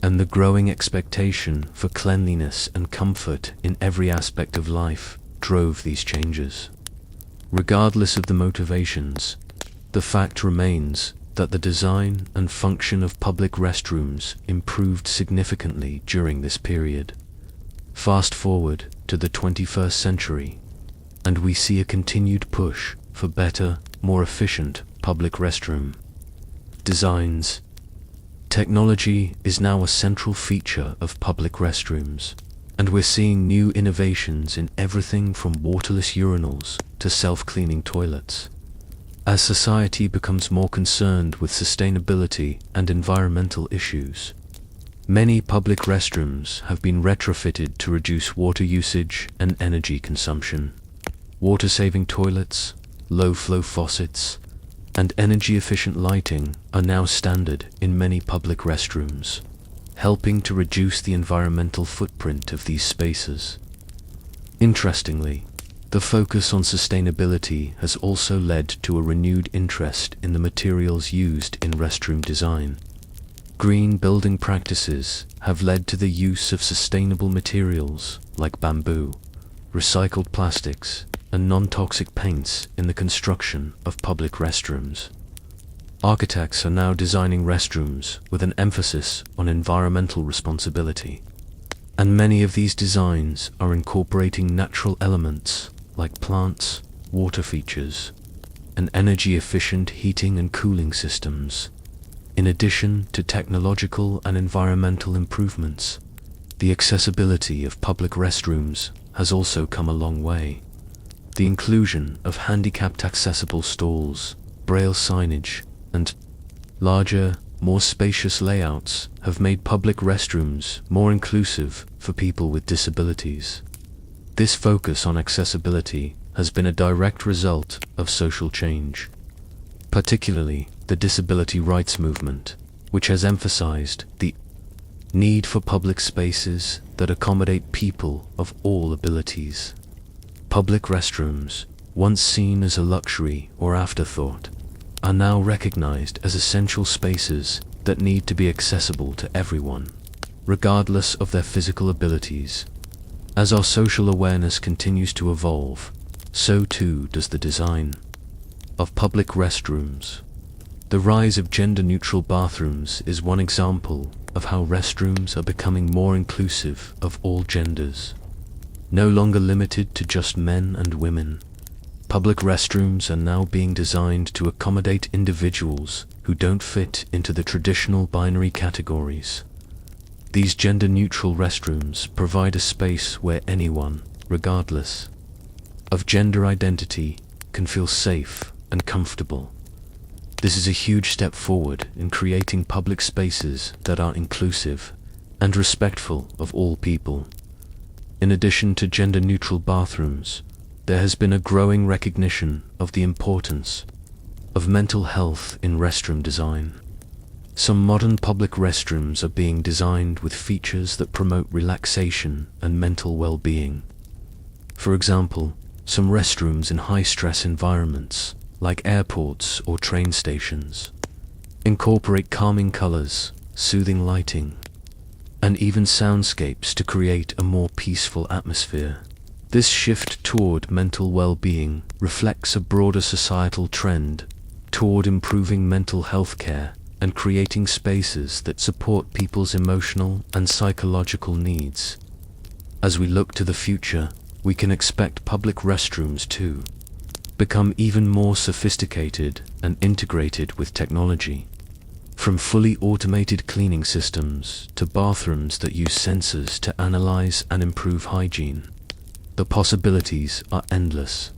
and the growing expectation for cleanliness and comfort in every aspect of life drove these changes. Regardless of the motivations, the fact remains that the design and function of public restrooms improved significantly during this period. Fast forward to the 21st century, and we see a continued push for better, more efficient public restroom designs. Technology is now a central feature of public restrooms, and we're seeing new innovations in everything from waterless urinals to self-cleaning toilets. As society becomes more concerned with sustainability and environmental issues, many public restrooms have been retrofitted to reduce water usage and energy consumption. Water-saving toilets, low-flow faucets, and energy-efficient lighting are now standard in many public restrooms, helping to reduce the environmental footprint of these spaces. Interestingly, the focus on sustainability has also led to a renewed interest in the materials used in restroom design. Green building practices have led to the use of sustainable materials like bamboo, recycled plastics, and non-toxic paints in the construction of public restrooms. Architects are now designing restrooms with an emphasis on environmental responsibility, and many of these designs are incorporating natural elements like plants, water features, and energy-efficient heating and cooling systems. In addition to technological and environmental improvements, the accessibility of public restrooms has also come a long way. The inclusion of handicapped accessible stalls, braille signage, and larger, more spacious layouts have made public restrooms more inclusive for people with disabilities. This focus on accessibility has been a direct result of social change, particularly the disability rights movement, which has emphasized the need for public spaces that accommodate people of all abilities. Public restrooms, once seen as a luxury or afterthought, are now recognized as essential spaces that need to be accessible to everyone, regardless of their physical abilities. As our social awareness continues to evolve, so too does the design of public restrooms. The rise of gender-neutral bathrooms is one example of how restrooms are becoming more inclusive of all genders. No longer limited to just men and women, public restrooms are now being designed to accommodate individuals who don't fit into the traditional binary categories. These gender-neutral restrooms provide a space where anyone, regardless of gender identity, can feel safe and comfortable. This is a huge step forward in creating public spaces that are inclusive and respectful of all people. In addition to gender-neutral bathrooms, there has been a growing recognition of the importance of mental health in restroom design. Some modern public restrooms are being designed with features that promote relaxation and mental well-being. For example, some restrooms in high-stress environments, like airports or train stations, incorporate calming colors, soothing lighting, and even soundscapes to create a more peaceful atmosphere. This shift toward mental well-being reflects a broader societal trend toward improving mental health care and creating spaces that support people's emotional and psychological needs. As we look to the future, we can expect public restrooms to become even more sophisticated and integrated with technology. From fully automated cleaning systems to bathrooms that use sensors to analyze and improve hygiene, the possibilities are endless.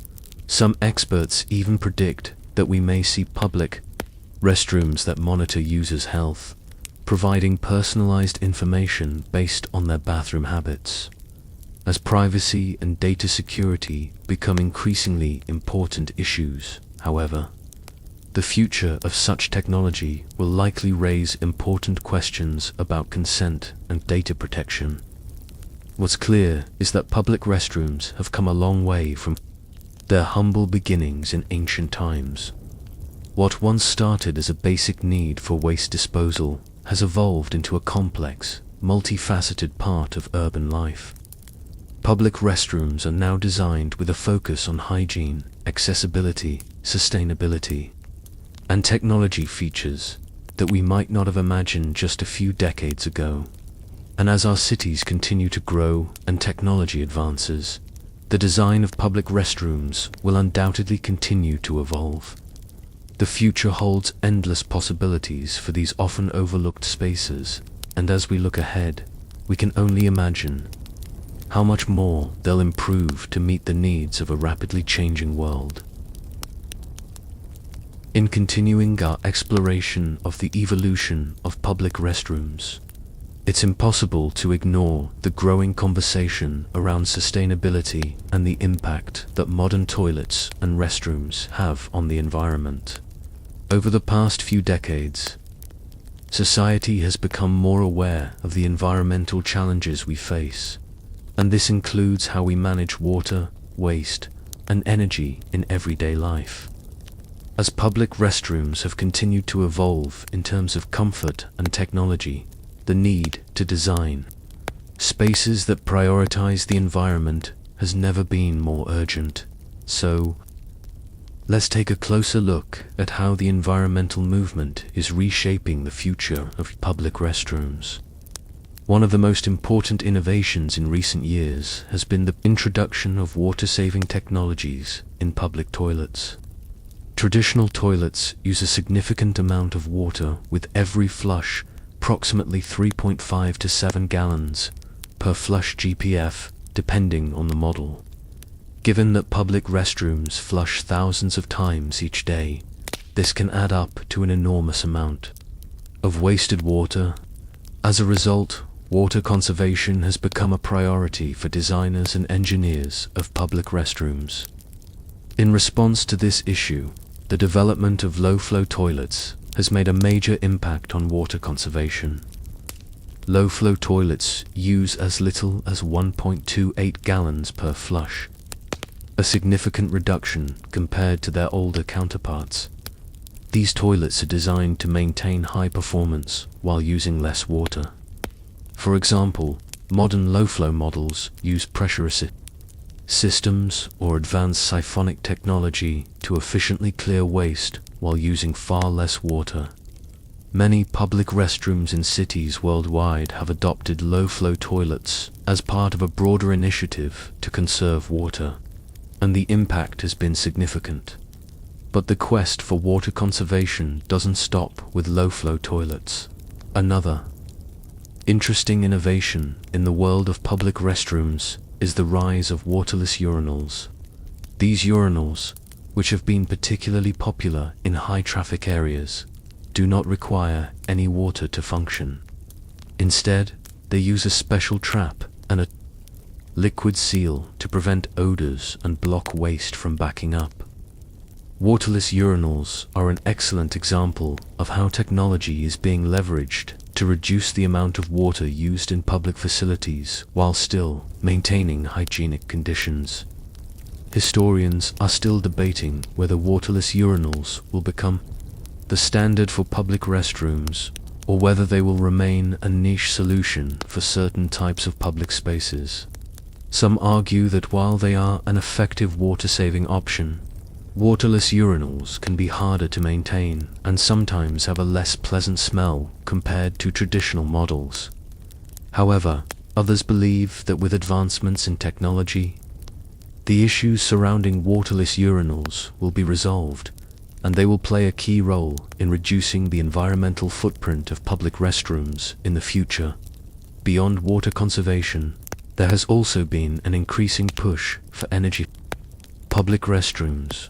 Some experts even predict that we may see public restrooms that monitor users' health, providing personalized information based on their bathroom habits. As privacy and data security become increasingly important issues, however, the future of such technology will likely raise important questions about consent and data protection. What's clear is that public restrooms have come a long way from their humble beginnings in ancient times. What once started as a basic need for waste disposal has evolved into a complex, multifaceted part of urban life. Public restrooms are now designed with a focus on hygiene, accessibility, sustainability, and technology features that we might not have imagined just a few decades ago. And as our cities continue to grow and technology advances, the design of public restrooms will undoubtedly continue to evolve. The future holds endless possibilities for these often overlooked spaces, and as we look ahead, we can only imagine how much more they'll improve to meet the needs of a rapidly changing world. In continuing our exploration of the evolution of public restrooms, it's impossible to ignore the growing conversation around sustainability and the impact that modern toilets and restrooms have on the environment. Over the past few decades, society has become more aware of the environmental challenges we face, and this includes how we manage water, waste, and energy in everyday life. As public restrooms have continued to evolve in terms of comfort and technology, the need to design spaces that prioritize the environment has never been more urgent. So, let's take a closer look at how the environmental movement is reshaping the future of public restrooms. One of the most important innovations in recent years has been the introduction of water-saving technologies in public toilets. Traditional toilets use a significant amount of water with every flush, approximately 3.5 to 7 gallons per flush GPF, depending on the model. Given that public restrooms flush thousands of times each day, this can add up to an enormous amount of wasted water. As a result, water conservation has become a priority for designers and engineers of public restrooms. In response to this issue, the development of low-flow toilets has made a major impact on water conservation. Low-flow toilets use as little as 1.28 gallons per flush, a significant reduction compared to their older counterparts. These toilets are designed to maintain high performance while using less water. For example, modern low-flow models use pressure assist systems or advanced siphonic technology to efficiently clear waste while using far less water. Many public restrooms in cities worldwide have adopted low-flow toilets as part of a broader initiative to conserve water, and the impact has been significant. But the quest for water conservation doesn't stop with low-flow toilets. Another interesting innovation in the world of public restrooms is the rise of waterless urinals. These urinals, which have been particularly popular in high-traffic areas, do not require any water to function. Instead, they use a special trap and a liquid seal to prevent odors and block waste from backing up. Waterless urinals are an excellent example of how technology is being leveraged to reduce the amount of water used in public facilities while still maintaining hygienic conditions. Historians are still debating whether waterless urinals will become the standard for public restrooms or whether they will remain a niche solution for certain types of public spaces. Some argue that while they are an effective water-saving option, waterless urinals can be harder to maintain and sometimes have a less pleasant smell compared to traditional models. However, others believe that with advancements in technology, the issues surrounding waterless urinals will be resolved, and they will play a key role in reducing the environmental footprint of public restrooms in the future. Beyond water conservation, there has also been an increasing push for energy. Public restrooms,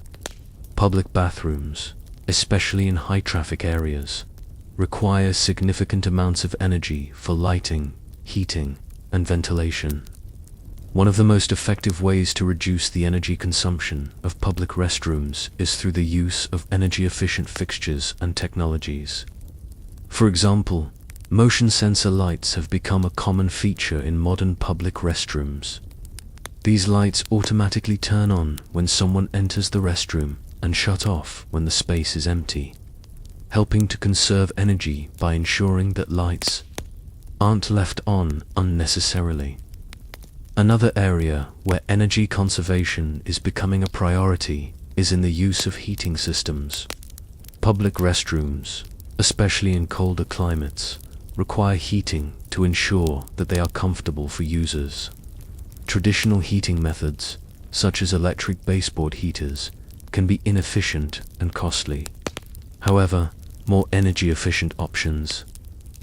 public bathrooms, especially in high-traffic areas, require significant amounts of energy for lighting, heating, and ventilation. One of the most effective ways to reduce the energy consumption of public restrooms is through the use of energy-efficient fixtures and technologies. For example, motion sensor lights have become a common feature in modern public restrooms. These lights automatically turn on when someone enters the restroom and shut off when the space is empty, helping to conserve energy by ensuring that lights aren't left on unnecessarily. Another area where energy conservation is becoming a priority is in the use of heating systems. Public restrooms, especially in colder climates, require heating to ensure that they are comfortable for users. Traditional heating methods, such as electric baseboard heaters, can be inefficient and costly. However, more energy-efficient options,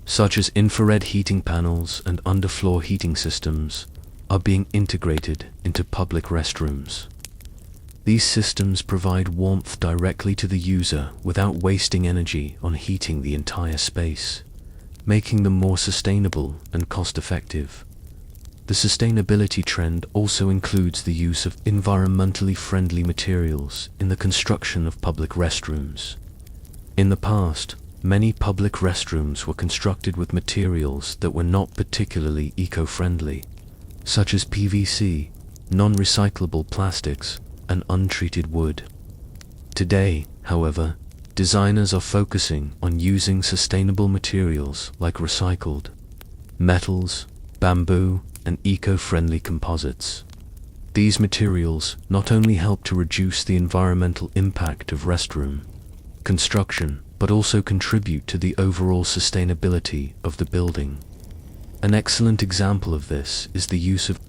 such as infrared heating panels and underfloor heating systems, are being integrated into public restrooms. These systems provide warmth directly to the user without wasting energy on heating the entire space, making them more sustainable and cost-effective. The sustainability trend also includes the use of environmentally friendly materials in the construction of public restrooms. In the past, many public restrooms were constructed with materials that were not particularly eco-friendly, such as PVC, non-recyclable plastics, and untreated wood. Today, however, designers are focusing on using sustainable materials like recycled metals, bamboo, and eco-friendly composites. These materials not only help to reduce the environmental impact of restroom construction, but also contribute to the overall sustainability of the building. An excellent example of this is the use of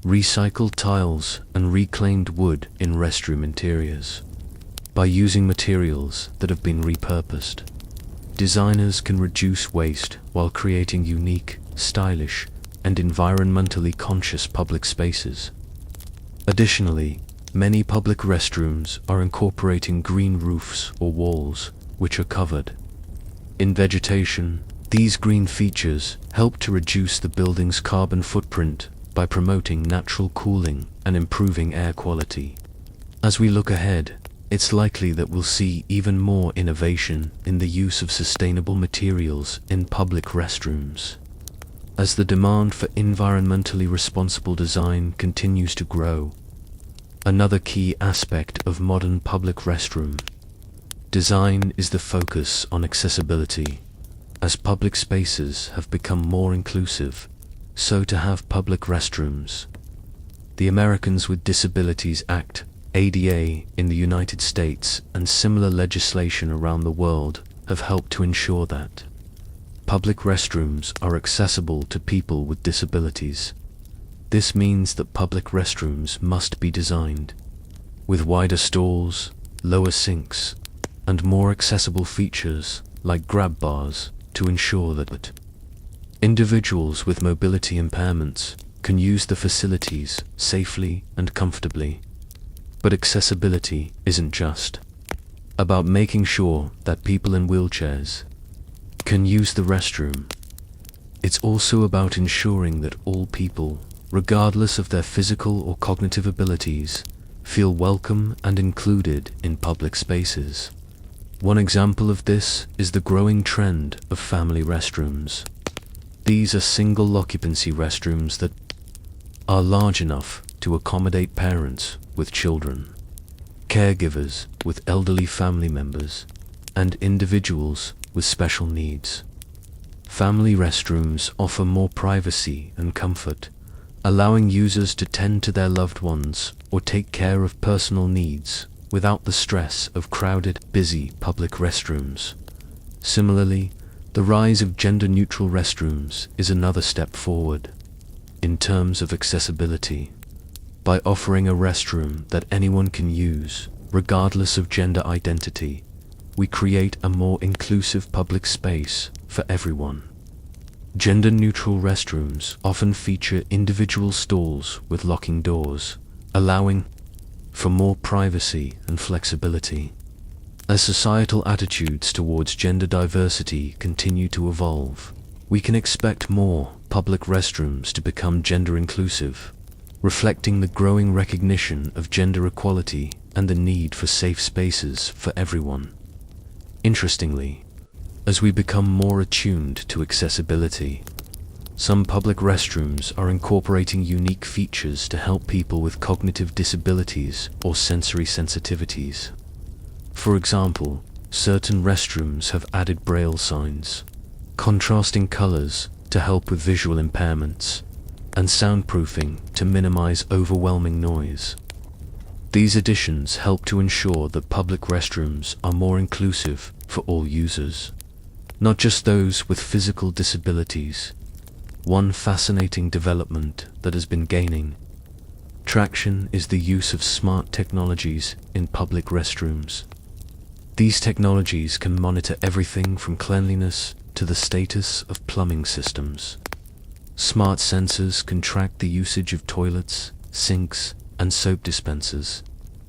recycled tiles and reclaimed wood in restroom interiors. By using materials that have been repurposed, designers can reduce waste while creating unique, stylish, and environmentally conscious public spaces. Additionally, many public restrooms are incorporating green roofs or walls, which are covered in vegetation. These green features help to reduce the building's carbon footprint by promoting natural cooling and improving air quality. As we look ahead, it's likely that we'll see even more innovation in the use of sustainable materials in public restrooms. As the demand for environmentally responsible design continues to grow, another key aspect of modern public restroom design is the focus on accessibility. As public spaces have become more inclusive, so to have public restrooms. The Americans with Disabilities Act, ADA, in the United States and similar legislation around the world have helped to ensure that public restrooms are accessible to people with disabilities. This means that public restrooms must be designed with wider stalls, lower sinks, and more accessible features like grab bars to ensure that individuals with mobility impairments can use the facilities safely and comfortably. But accessibility isn't just about making sure that people in wheelchairs can use the restroom. It's also about ensuring that all people, regardless of their physical or cognitive abilities, feel welcome and included in public spaces. One example of this is the growing trend of family restrooms. These are single-occupancy restrooms that are large enough to accommodate parents with children, caregivers with elderly family members, and individuals with special needs. Family restrooms offer more privacy and comfort, allowing users to tend to their loved ones or take care of personal needs without the stress of crowded, busy public restrooms. Similarly, the rise of gender-neutral restrooms is another step forward in terms of accessibility. By offering a restroom that anyone can use, regardless of gender identity, we create a more inclusive public space for everyone. Gender-neutral restrooms often feature individual stalls with locking doors, allowing for more privacy and flexibility. As societal attitudes towards gender diversity continue to evolve, we can expect more public restrooms to become gender-inclusive, reflecting the growing recognition of gender equality and the need for safe spaces for everyone. Interestingly, as we become more attuned to accessibility, some public restrooms are incorporating unique features to help people with cognitive disabilities or sensory sensitivities. For example, certain restrooms have added braille signs, contrasting colors to help with visual impairments, and soundproofing to minimize overwhelming noise. These additions help to ensure that public restrooms are more inclusive for all users, not just those with physical disabilities. One fascinating development that has been gaining traction is the use of smart technologies in public restrooms. These technologies can monitor everything from cleanliness to the status of plumbing systems. Smart sensors can track the usage of toilets, sinks, and soap dispensers,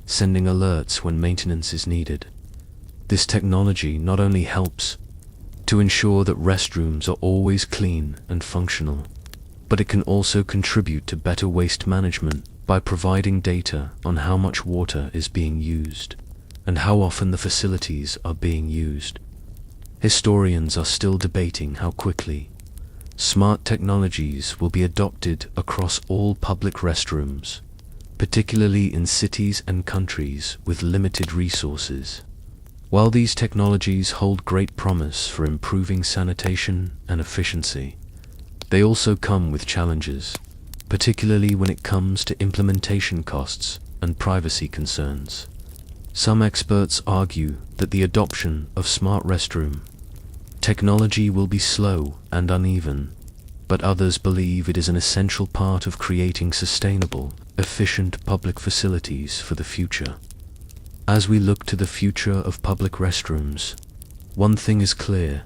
sending alerts when maintenance is needed. This technology not only helps to ensure that restrooms are always clean and functional, but it can also contribute to better waste management by providing data on how much water is being used and how often the facilities are being used. Historians are still debating how quickly smart technologies will be adopted across all public restrooms, particularly in cities and countries with limited resources. While these technologies hold great promise for improving sanitation and efficiency, they also come with challenges, particularly when it comes to implementation costs and privacy concerns. Some experts argue that the adoption of smart restroom technology will be slow and uneven, but others believe it is an essential part of creating sustainable, efficient public facilities for the future. As we look to the future of public restrooms, one thing is clear: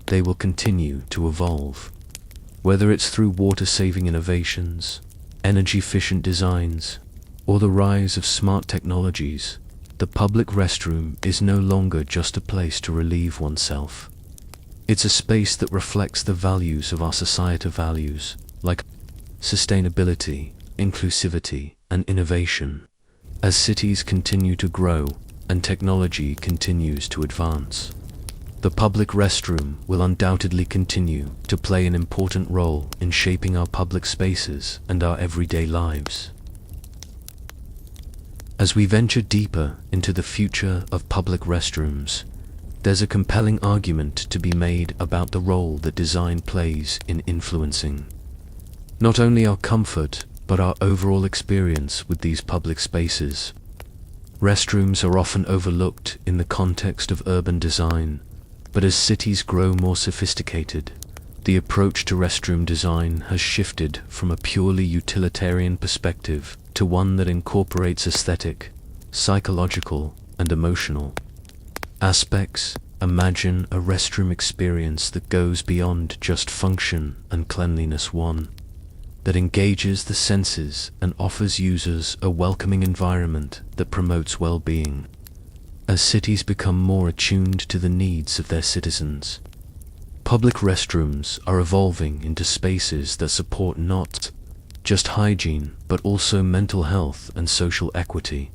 they will continue to evolve. Whether it's through water-saving innovations, energy-efficient designs, or the rise of smart technologies, the public restroom is no longer just a place to relieve oneself. It's a space that reflects the values of our society values, like sustainability, inclusivity, and innovation. As cities continue to grow and technology continues to advance, the public restroom will undoubtedly continue to play an important role in shaping our public spaces and our everyday lives. As we venture deeper into the future of public restrooms, there's a compelling argument to be made about the role that design plays in influencing not only our comfort, but our overall experience with these public spaces. Restrooms are often overlooked in the context of urban design, but as cities grow more sophisticated, the approach to restroom design has shifted from a purely utilitarian perspective to one that incorporates aesthetic, psychological, and emotional aspects. Imagine a restroom experience that goes beyond just function and cleanliness, one that engages the senses and offers users a welcoming environment that promotes well-being. As cities become more attuned to the needs of their citizens, public restrooms are evolving into spaces that support not just hygiene, but also mental health and social equity.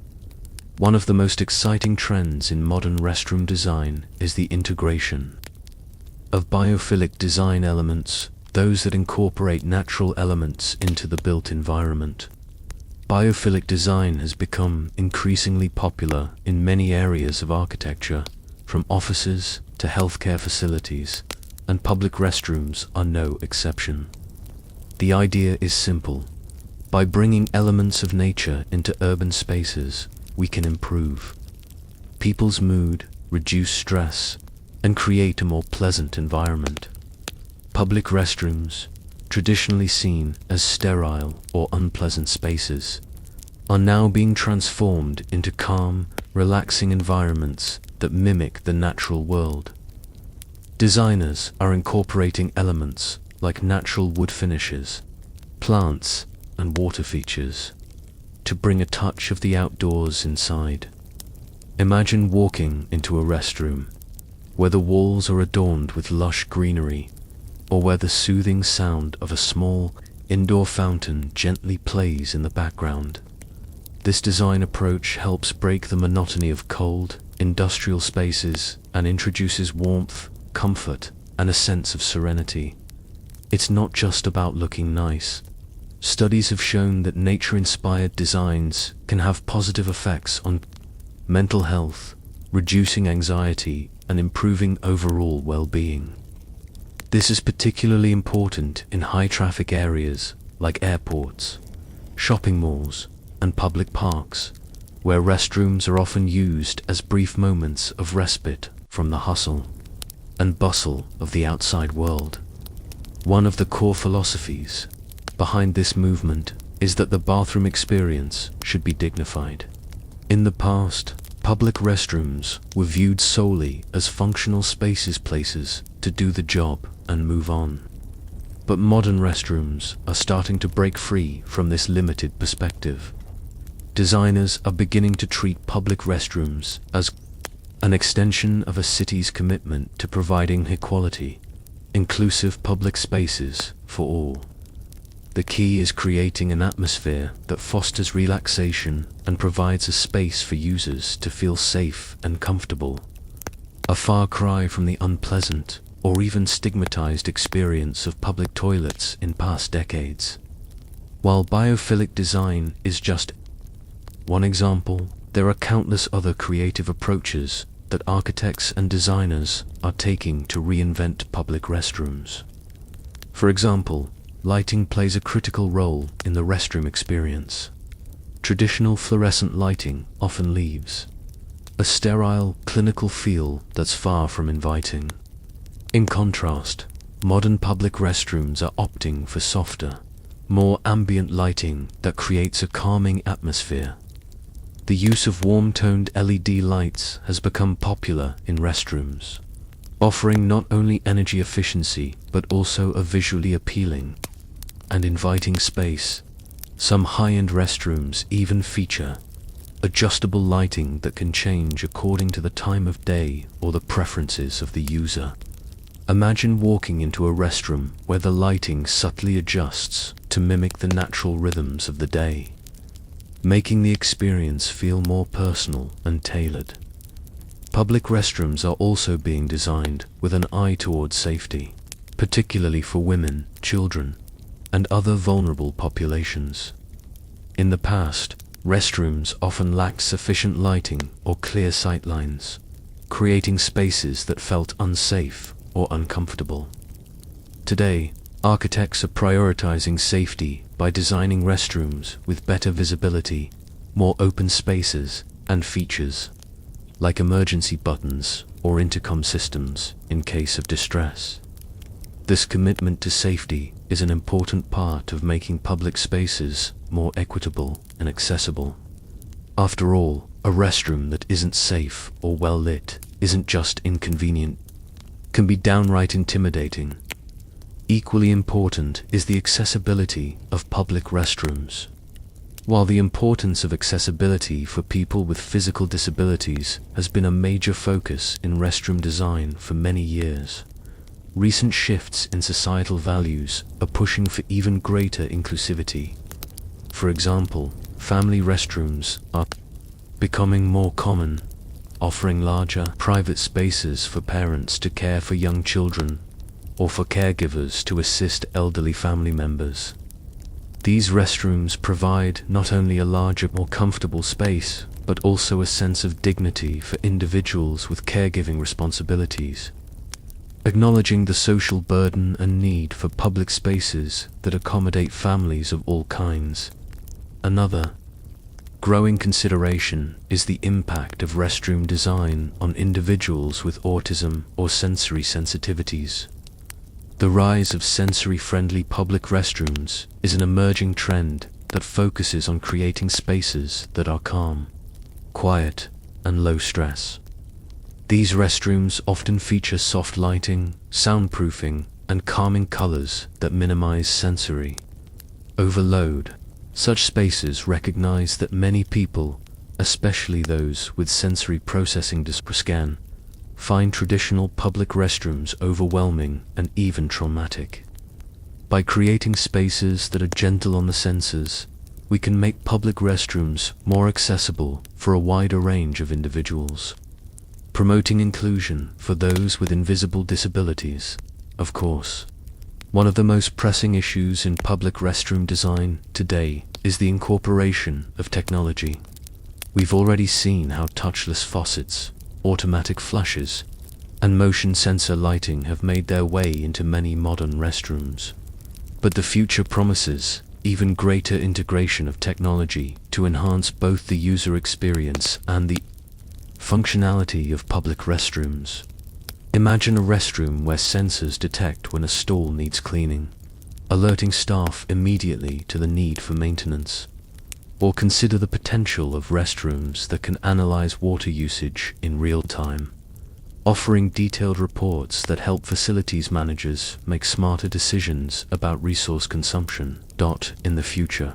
One of the most exciting trends in modern restroom design is the integration of biophilic design elements, those that incorporate natural elements into the built environment. Biophilic design has become increasingly popular in many areas of architecture, from offices to healthcare facilities, and public restrooms are no exception. The idea is simple: by bringing elements of nature into urban spaces, we can improve people's mood, reduce stress, and create a more pleasant environment. Public restrooms, traditionally seen as sterile or unpleasant spaces, are now being transformed into calm, relaxing environments that mimic the natural world. Designers are incorporating elements like natural wood finishes, plants, and water features to bring a touch of the outdoors inside. Imagine walking into a restroom where the walls are adorned with lush greenery, or where the soothing sound of a small indoor fountain gently plays in the background. This design approach helps break the monotony of cold, industrial spaces and introduces warmth, comfort, and a sense of serenity. It's not just about looking nice. Studies have shown that nature-inspired designs can have positive effects on mental health, reducing anxiety, and improving overall well-being. This is particularly important in high-traffic areas like airports, shopping malls, and public parks, where restrooms are often used as brief moments of respite from the hustle and bustle of the outside world. One of the core philosophies behind this movement is that the bathroom experience should be dignified. In the past, public restrooms were viewed solely as functional spaces, places to do the job and move on. But modern restrooms are starting to break free from this limited perspective. Designers are beginning to treat public restrooms as an extension of a city's commitment to providing high-quality, inclusive public spaces for all. The key is creating an atmosphere that fosters relaxation and provides a space for users to feel safe and comfortable. A far cry from the unpleasant or even stigmatized experience of public toilets in past decades. While biophilic design is just one example, there are countless other creative approaches that architects and designers are taking to reinvent public restrooms. For example, lighting plays a critical role in the restroom experience. Traditional fluorescent lighting often leaves a sterile, clinical feel that's far from inviting. In contrast, modern public restrooms are opting for softer, more ambient lighting that creates a calming atmosphere. The use of warm-toned LED lights has become popular in restrooms, offering not only energy efficiency but also a visually appealing and inviting space. Some high-end restrooms even feature adjustable lighting that can change according to the time of day or the preferences of the user. Imagine walking into a restroom where the lighting subtly adjusts to mimic the natural rhythms of the day, making the experience feel more personal and tailored. Public restrooms are also being designed with an eye towards safety, particularly for women, children, and other vulnerable populations. In the past, restrooms often lacked sufficient lighting or clear sightlines, creating spaces that felt unsafe or uncomfortable. Today, architects are prioritizing safety by designing restrooms with better visibility, more open spaces, and features like emergency buttons or intercom systems in case of distress. This commitment to safety is an important part of making public spaces more equitable and accessible. After all, a restroom that isn't safe or well lit isn't just inconvenient, it can be downright intimidating. Equally important is the accessibility of public restrooms. While the importance of accessibility for people with physical disabilities has been a major focus in restroom design for many years, recent shifts in societal values are pushing for even greater inclusivity. For example, family restrooms are becoming more common, offering larger private spaces for parents to care for young children or for caregivers to assist elderly family members. These restrooms provide not only a larger, more comfortable space, but also a sense of dignity for individuals with caregiving responsibilities, acknowledging the social burden and need for public spaces that accommodate families of all kinds. Another growing consideration is the impact of restroom design on individuals with autism or sensory sensitivities. The rise of sensory-friendly public restrooms is an emerging trend that focuses on creating spaces that are calm, quiet, and low stress. These restrooms often feature soft lighting, soundproofing, and calming colors that minimize sensory overload. Such spaces recognize that many people, especially those with sensory processing disorder, find traditional public restrooms overwhelming and even traumatic. By creating spaces that are gentle on the senses, we can make public restrooms more accessible for a wider range of individuals, promoting inclusion for those with invisible disabilities. Of course, one of the most pressing issues in public restroom design today is the incorporation of technology. We've already seen how touchless faucets, automatic flushes, and motion sensor lighting have made their way into many modern restrooms. But the future promises even greater integration of technology to enhance both the user experience and the functionality of public restrooms. Imagine a restroom where sensors detect when a stall needs cleaning, alerting staff immediately to the need for maintenance. Or consider the potential of restrooms that can analyze water usage in real time, offering detailed reports that help facilities managers make smarter decisions about resource consumption. In the future,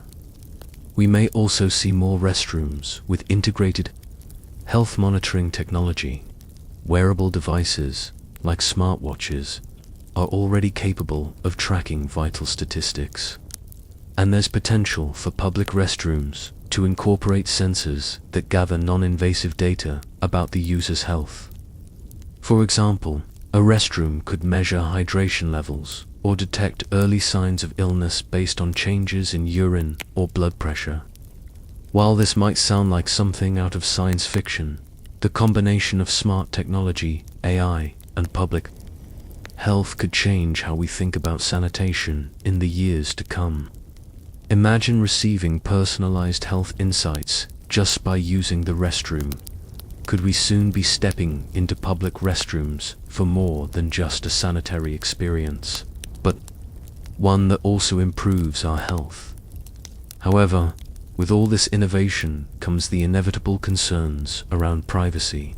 we may also see more restrooms with integrated health monitoring technology. Wearable devices, like smartwatches, are already capable of tracking vital statistics. And there's potential for public restrooms to incorporate sensors that gather non-invasive data about the user's health. For example, a restroom could measure hydration levels or detect early signs of illness based on changes in urine or blood pressure. While this might sound like something out of science fiction, the combination of smart technology, AI, and public health could change how we think about sanitation in the years to come. Imagine receiving personalized health insights just by using the restroom. Could we soon be stepping into public restrooms for more than just a sanitary experience, but one that also improves our health? However, With all this innovation comes the inevitable concerns around privacy.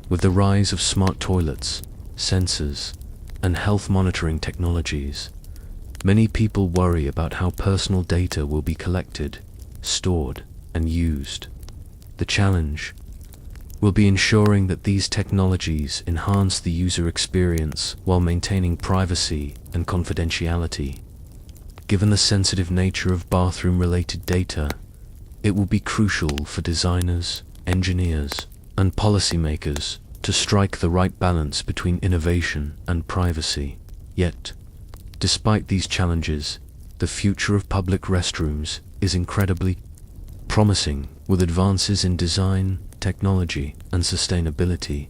With the rise of smart toilets, sensors, and health monitoring technologies, many people worry about how personal data will be collected, stored, and used. The challenge will be ensuring that these technologies enhance the user experience while maintaining privacy and confidentiality. Given the sensitive nature of bathroom-related data, it will be crucial for designers, engineers, and policymakers to strike the right balance between innovation and privacy. Yet, despite these challenges, the future of public restrooms is incredibly promising. With advances in design, technology, and sustainability,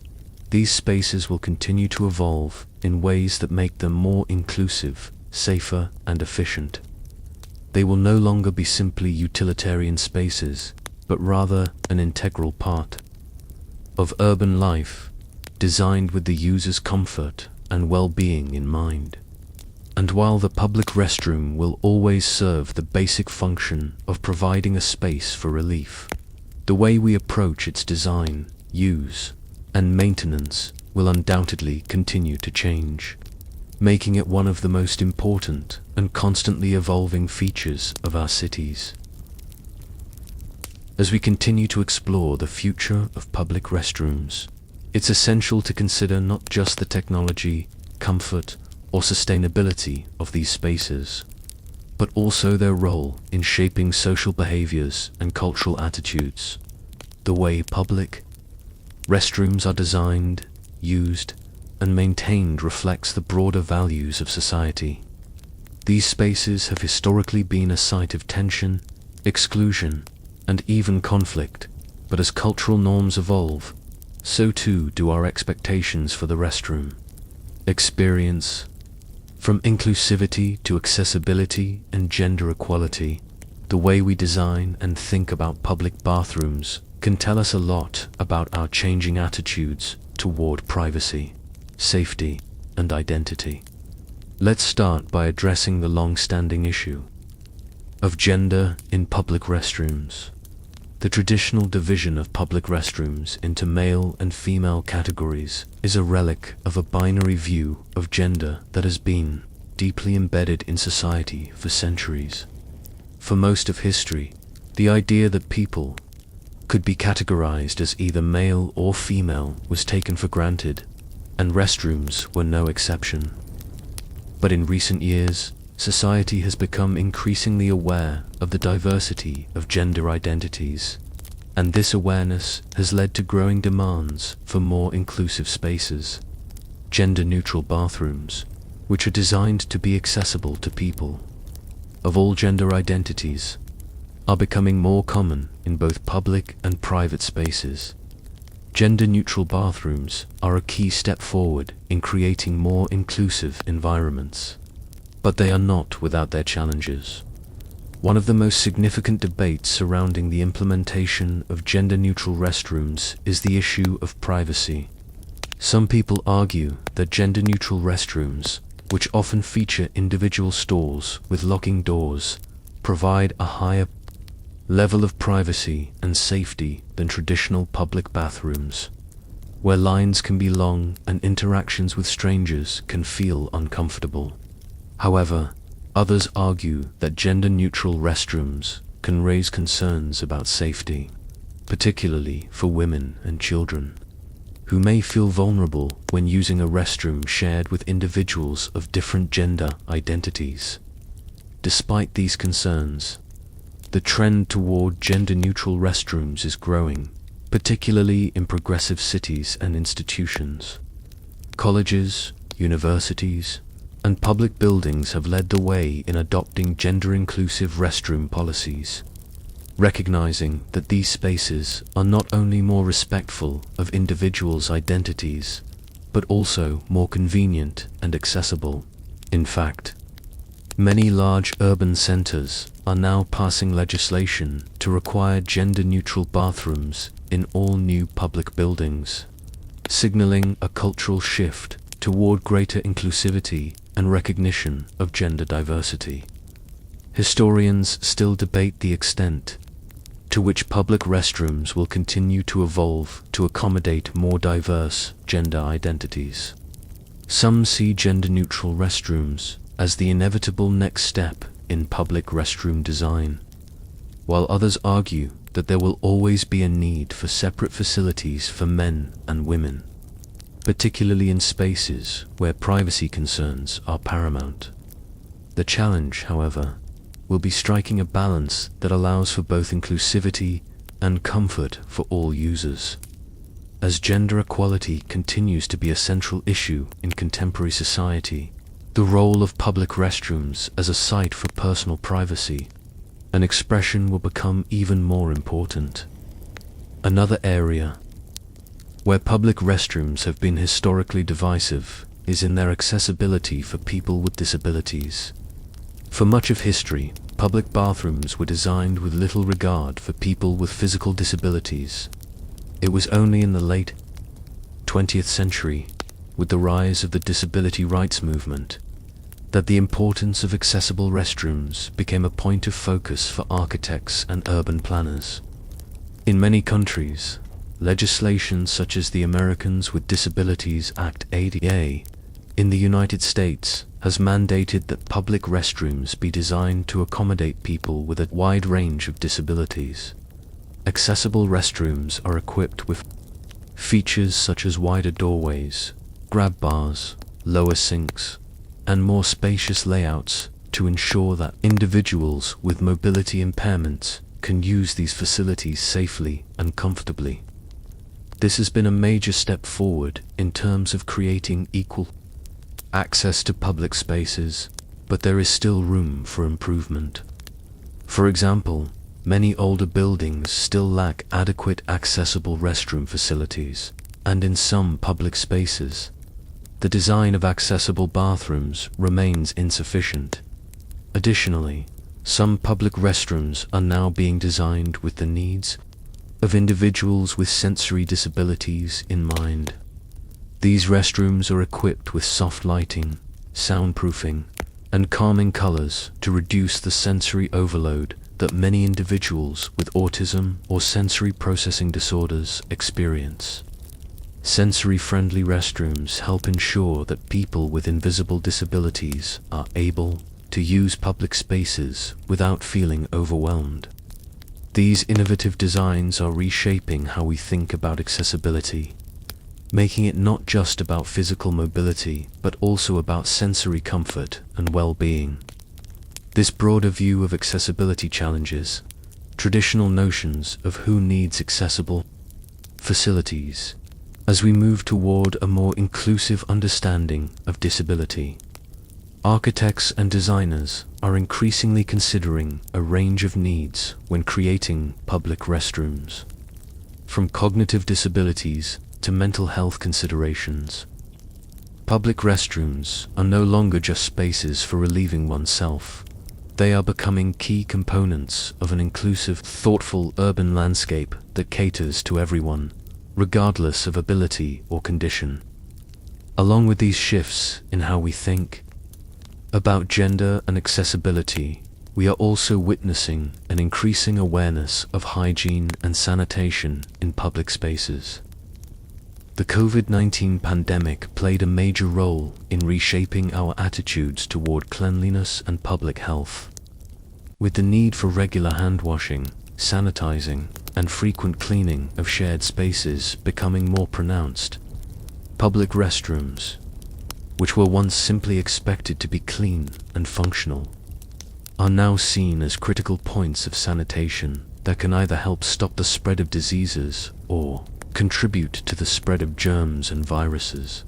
these spaces will continue to evolve in ways that make them more inclusive, safer, and efficient. They will no longer be simply utilitarian spaces, but rather an integral part of urban life, designed with the user's comfort and well-being in mind. And while the public restroom will always serve the basic function of providing a space for relief, the way we approach its design, use, and maintenance will undoubtedly continue to change, making it one of the most important and constantly evolving features of our cities. As we continue to explore the future of public restrooms, it's essential to consider not just the technology, comfort, or sustainability of these spaces, but also their role in shaping social behaviors and cultural attitudes. The way public restrooms are designed, used, and maintained reflects the broader values of society. These spaces have historically been a site of tension, exclusion, and even conflict, but as cultural norms evolve, so too do our expectations for the restroom experience. From inclusivity to accessibility and gender equality, the way we design and think about public bathrooms can tell us a lot about our changing attitudes toward privacy, safety, and identity. Let's start by addressing the long-standing issue of gender in public restrooms. The traditional division of public restrooms into male and female categories is a relic of a binary view of gender that has been deeply embedded in society for centuries. For most of history, the idea that people could be categorized as either male or female was taken for granted, and restrooms were no exception. But in recent years, society has become increasingly aware of the diversity of gender identities, and this awareness has led to growing demands for more inclusive spaces. Gender-neutral bathrooms, which are designed to be accessible to people of all gender identities, are becoming more common in both public and private spaces. Gender-neutral bathrooms are a key step forward in creating more inclusive environments. But they are not without their challenges. One of the most significant debates surrounding the implementation of gender-neutral restrooms is the issue of privacy. Some people argue that gender-neutral restrooms, which often feature individual stalls with locking doors, provide a higher level of privacy and safety than traditional public bathrooms, where lines can be long and interactions with strangers can feel uncomfortable. However, others argue that gender-neutral restrooms can raise concerns about safety, particularly for women and children, who may feel vulnerable when using a restroom shared with individuals of different gender identities. Despite these concerns, the trend toward gender-neutral restrooms is growing, particularly in progressive cities and institutions. Colleges, universities, and public buildings have led the way in adopting gender-inclusive restroom policies, recognizing that these spaces are not only more respectful of individuals' identities, but also more convenient and accessible. In fact, many large urban centers are now passing legislation to require gender-neutral bathrooms in all new public buildings, signaling a cultural shift toward greater inclusivity and recognition of gender diversity. Historians still debate the extent to which public restrooms will continue to evolve to accommodate more diverse gender identities. Some see gender-neutral restrooms as the inevitable next step in public restroom design, while others argue that there will always be a need for separate facilities for men and women, particularly in spaces where privacy concerns are paramount. The challenge, however, will be striking a balance that allows for both inclusivity and comfort for all users. As gender equality continues to be a central issue in contemporary society, the role of public restrooms as a site for personal privacy and expression will become even more important. Another area where public restrooms have been historically divisive is in their accessibility for people with disabilities. For much of history, public bathrooms were designed with little regard for people with physical disabilities. It was only in the late 20th century, with the rise of the disability rights movement, that the importance of accessible restrooms became a point of focus for architects and urban planners. In many countries, legislation such as the Americans with Disabilities Act ADA in the United States has mandated that public restrooms be designed to accommodate people with a wide range of disabilities. Accessible restrooms are equipped with features such as wider doorways, grab bars, lower sinks, and more spacious layouts to ensure that individuals with mobility impairments can use these facilities safely and comfortably. This has been a major step forward in terms of creating equal access to public spaces, but there is still room for improvement. For example, many older buildings still lack adequate accessible restroom facilities, and in some public spaces, the design of accessible bathrooms remains insufficient. Additionally, some public restrooms are now being designed with the needs of individuals with sensory disabilities in mind. These restrooms are equipped with soft lighting, soundproofing, and calming colors to reduce the sensory overload that many individuals with autism or sensory processing disorders experience. Sensory-friendly restrooms help ensure that people with invisible disabilities are able to use public spaces without feeling overwhelmed. These innovative designs are reshaping how we think about accessibility, making it not just about physical mobility, but also about sensory comfort and well-being. This broader view of accessibility challenges traditional notions of who needs accessible facilities as we move toward a more inclusive understanding of disability. Architects and designers are increasingly considering a range of needs when creating public restrooms, from cognitive disabilities to mental health considerations. Public restrooms are no longer just spaces for relieving oneself. They are becoming key components of an inclusive, thoughtful urban landscape that caters to everyone, regardless of ability or condition. Along with these shifts in how we think about gender and accessibility, we are also witnessing an increasing awareness of hygiene and sanitation in public spaces. The COVID-19 pandemic played a major role in reshaping our attitudes toward cleanliness and public health. With the need for regular hand washing, sanitizing, and frequent cleaning of shared spaces becoming more pronounced, public restrooms, which were once simply expected to be clean and functional, are now seen as critical points of sanitation that can either help stop the spread of diseases or contribute to the spread of germs and viruses.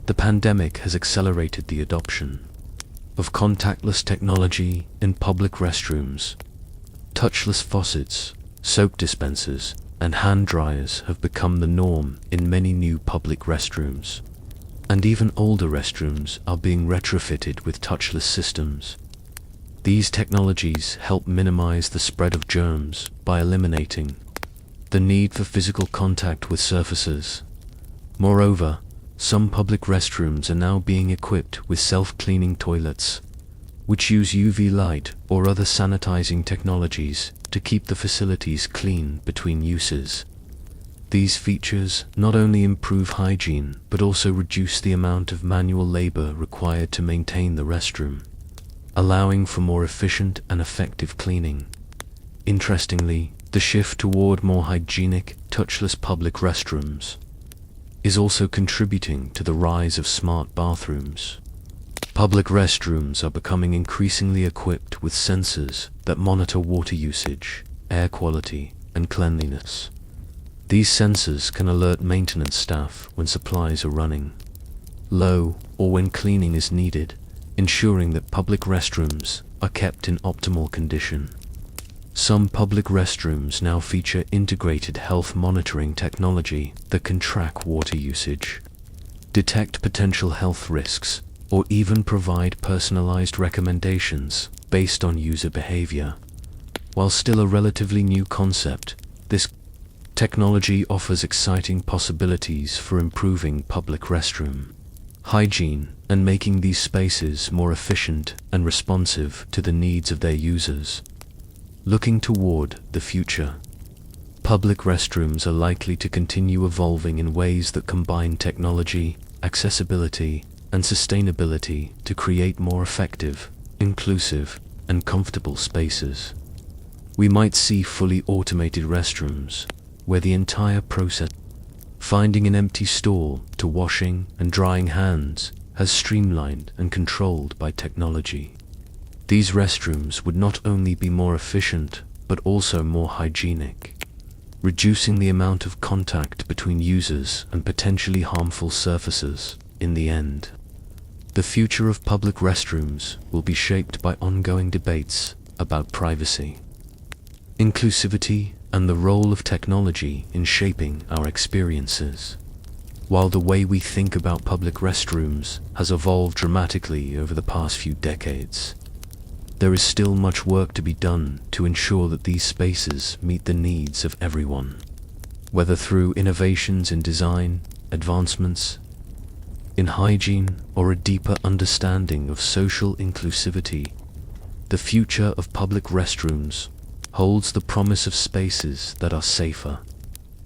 The pandemic has accelerated the adoption of contactless technology in public restrooms. Touchless faucets, soap dispensers, and hand dryers have become the norm in many new public restrooms, and even older restrooms are being retrofitted with touchless systems. These technologies help minimize the spread of germs by eliminating the need for physical contact with surfaces. Moreover, some public restrooms are now being equipped with self-cleaning toilets, which use UV light or other sanitizing technologies to keep the facilities clean between uses. These features not only improve hygiene, but also reduce the amount of manual labor required to maintain the restroom, allowing for more efficient and effective cleaning. Interestingly, the shift toward more hygienic, touchless public restrooms is also contributing to the rise of smart bathrooms. Public restrooms are becoming increasingly equipped with sensors that monitor water usage, air quality, and cleanliness. These sensors can alert maintenance staff when supplies are running low or when cleaning is needed, ensuring that public restrooms are kept in optimal condition. Some public restrooms now feature integrated health monitoring technology that can track water usage, detect potential health risks, or even provide personalized recommendations based on user behavior. While still a relatively new concept, this technology offers exciting possibilities for improving public restroom hygiene and making these spaces more efficient and responsive to the needs of their users. Looking toward the future, public restrooms are likely to continue evolving in ways that combine technology, accessibility, and sustainability to create more effective, inclusive, and comfortable spaces. We might see fully automated restrooms, where the entire process, finding an empty stall to washing and drying hands, has streamlined and controlled by technology. These restrooms would not only be more efficient, but also more hygienic, reducing the amount of contact between users and potentially harmful surfaces. In the end, the future of public restrooms will be shaped by ongoing debates about privacy, inclusivity, and the role of technology in shaping our experiences. While the way we think about public restrooms has evolved dramatically over the past few decades, there is still much work to be done to ensure that these spaces meet the needs of everyone. Whether through innovations in design, advancements in hygiene, or a deeper understanding of social inclusivity, the future of public restrooms holds the promise of spaces that are safer,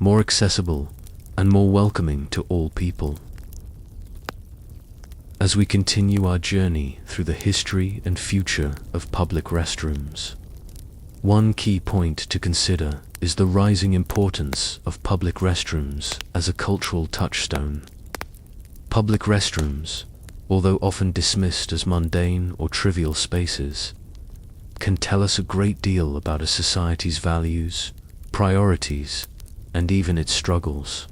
more accessible, and more welcoming to all people. As we continue our journey through the history and future of public restrooms, one key point to consider is the rising importance of public restrooms as a cultural touchstone. Public restrooms, although often dismissed as mundane or trivial spaces, can tell us a great deal about a society's values, priorities, and even its struggles.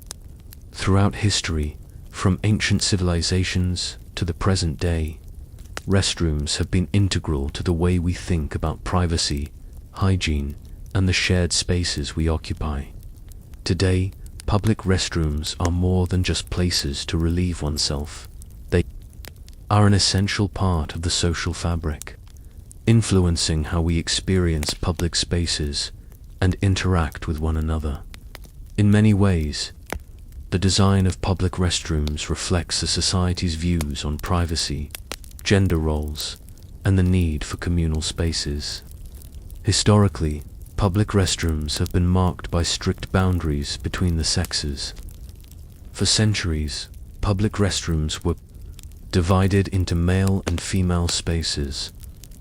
Throughout history, from ancient civilizations to the present day, restrooms have been integral to the way we think about privacy, hygiene, and the shared spaces we occupy. Today, public restrooms are more than just places to relieve oneself. They are an essential part of the social fabric, influencing how we experience public spaces and interact with one another. In many ways, the design of public restrooms reflects a society's views on privacy, gender roles, and the need for communal spaces. Historically, public restrooms have been marked by strict boundaries between the sexes. For centuries, public restrooms were divided into male and female spaces,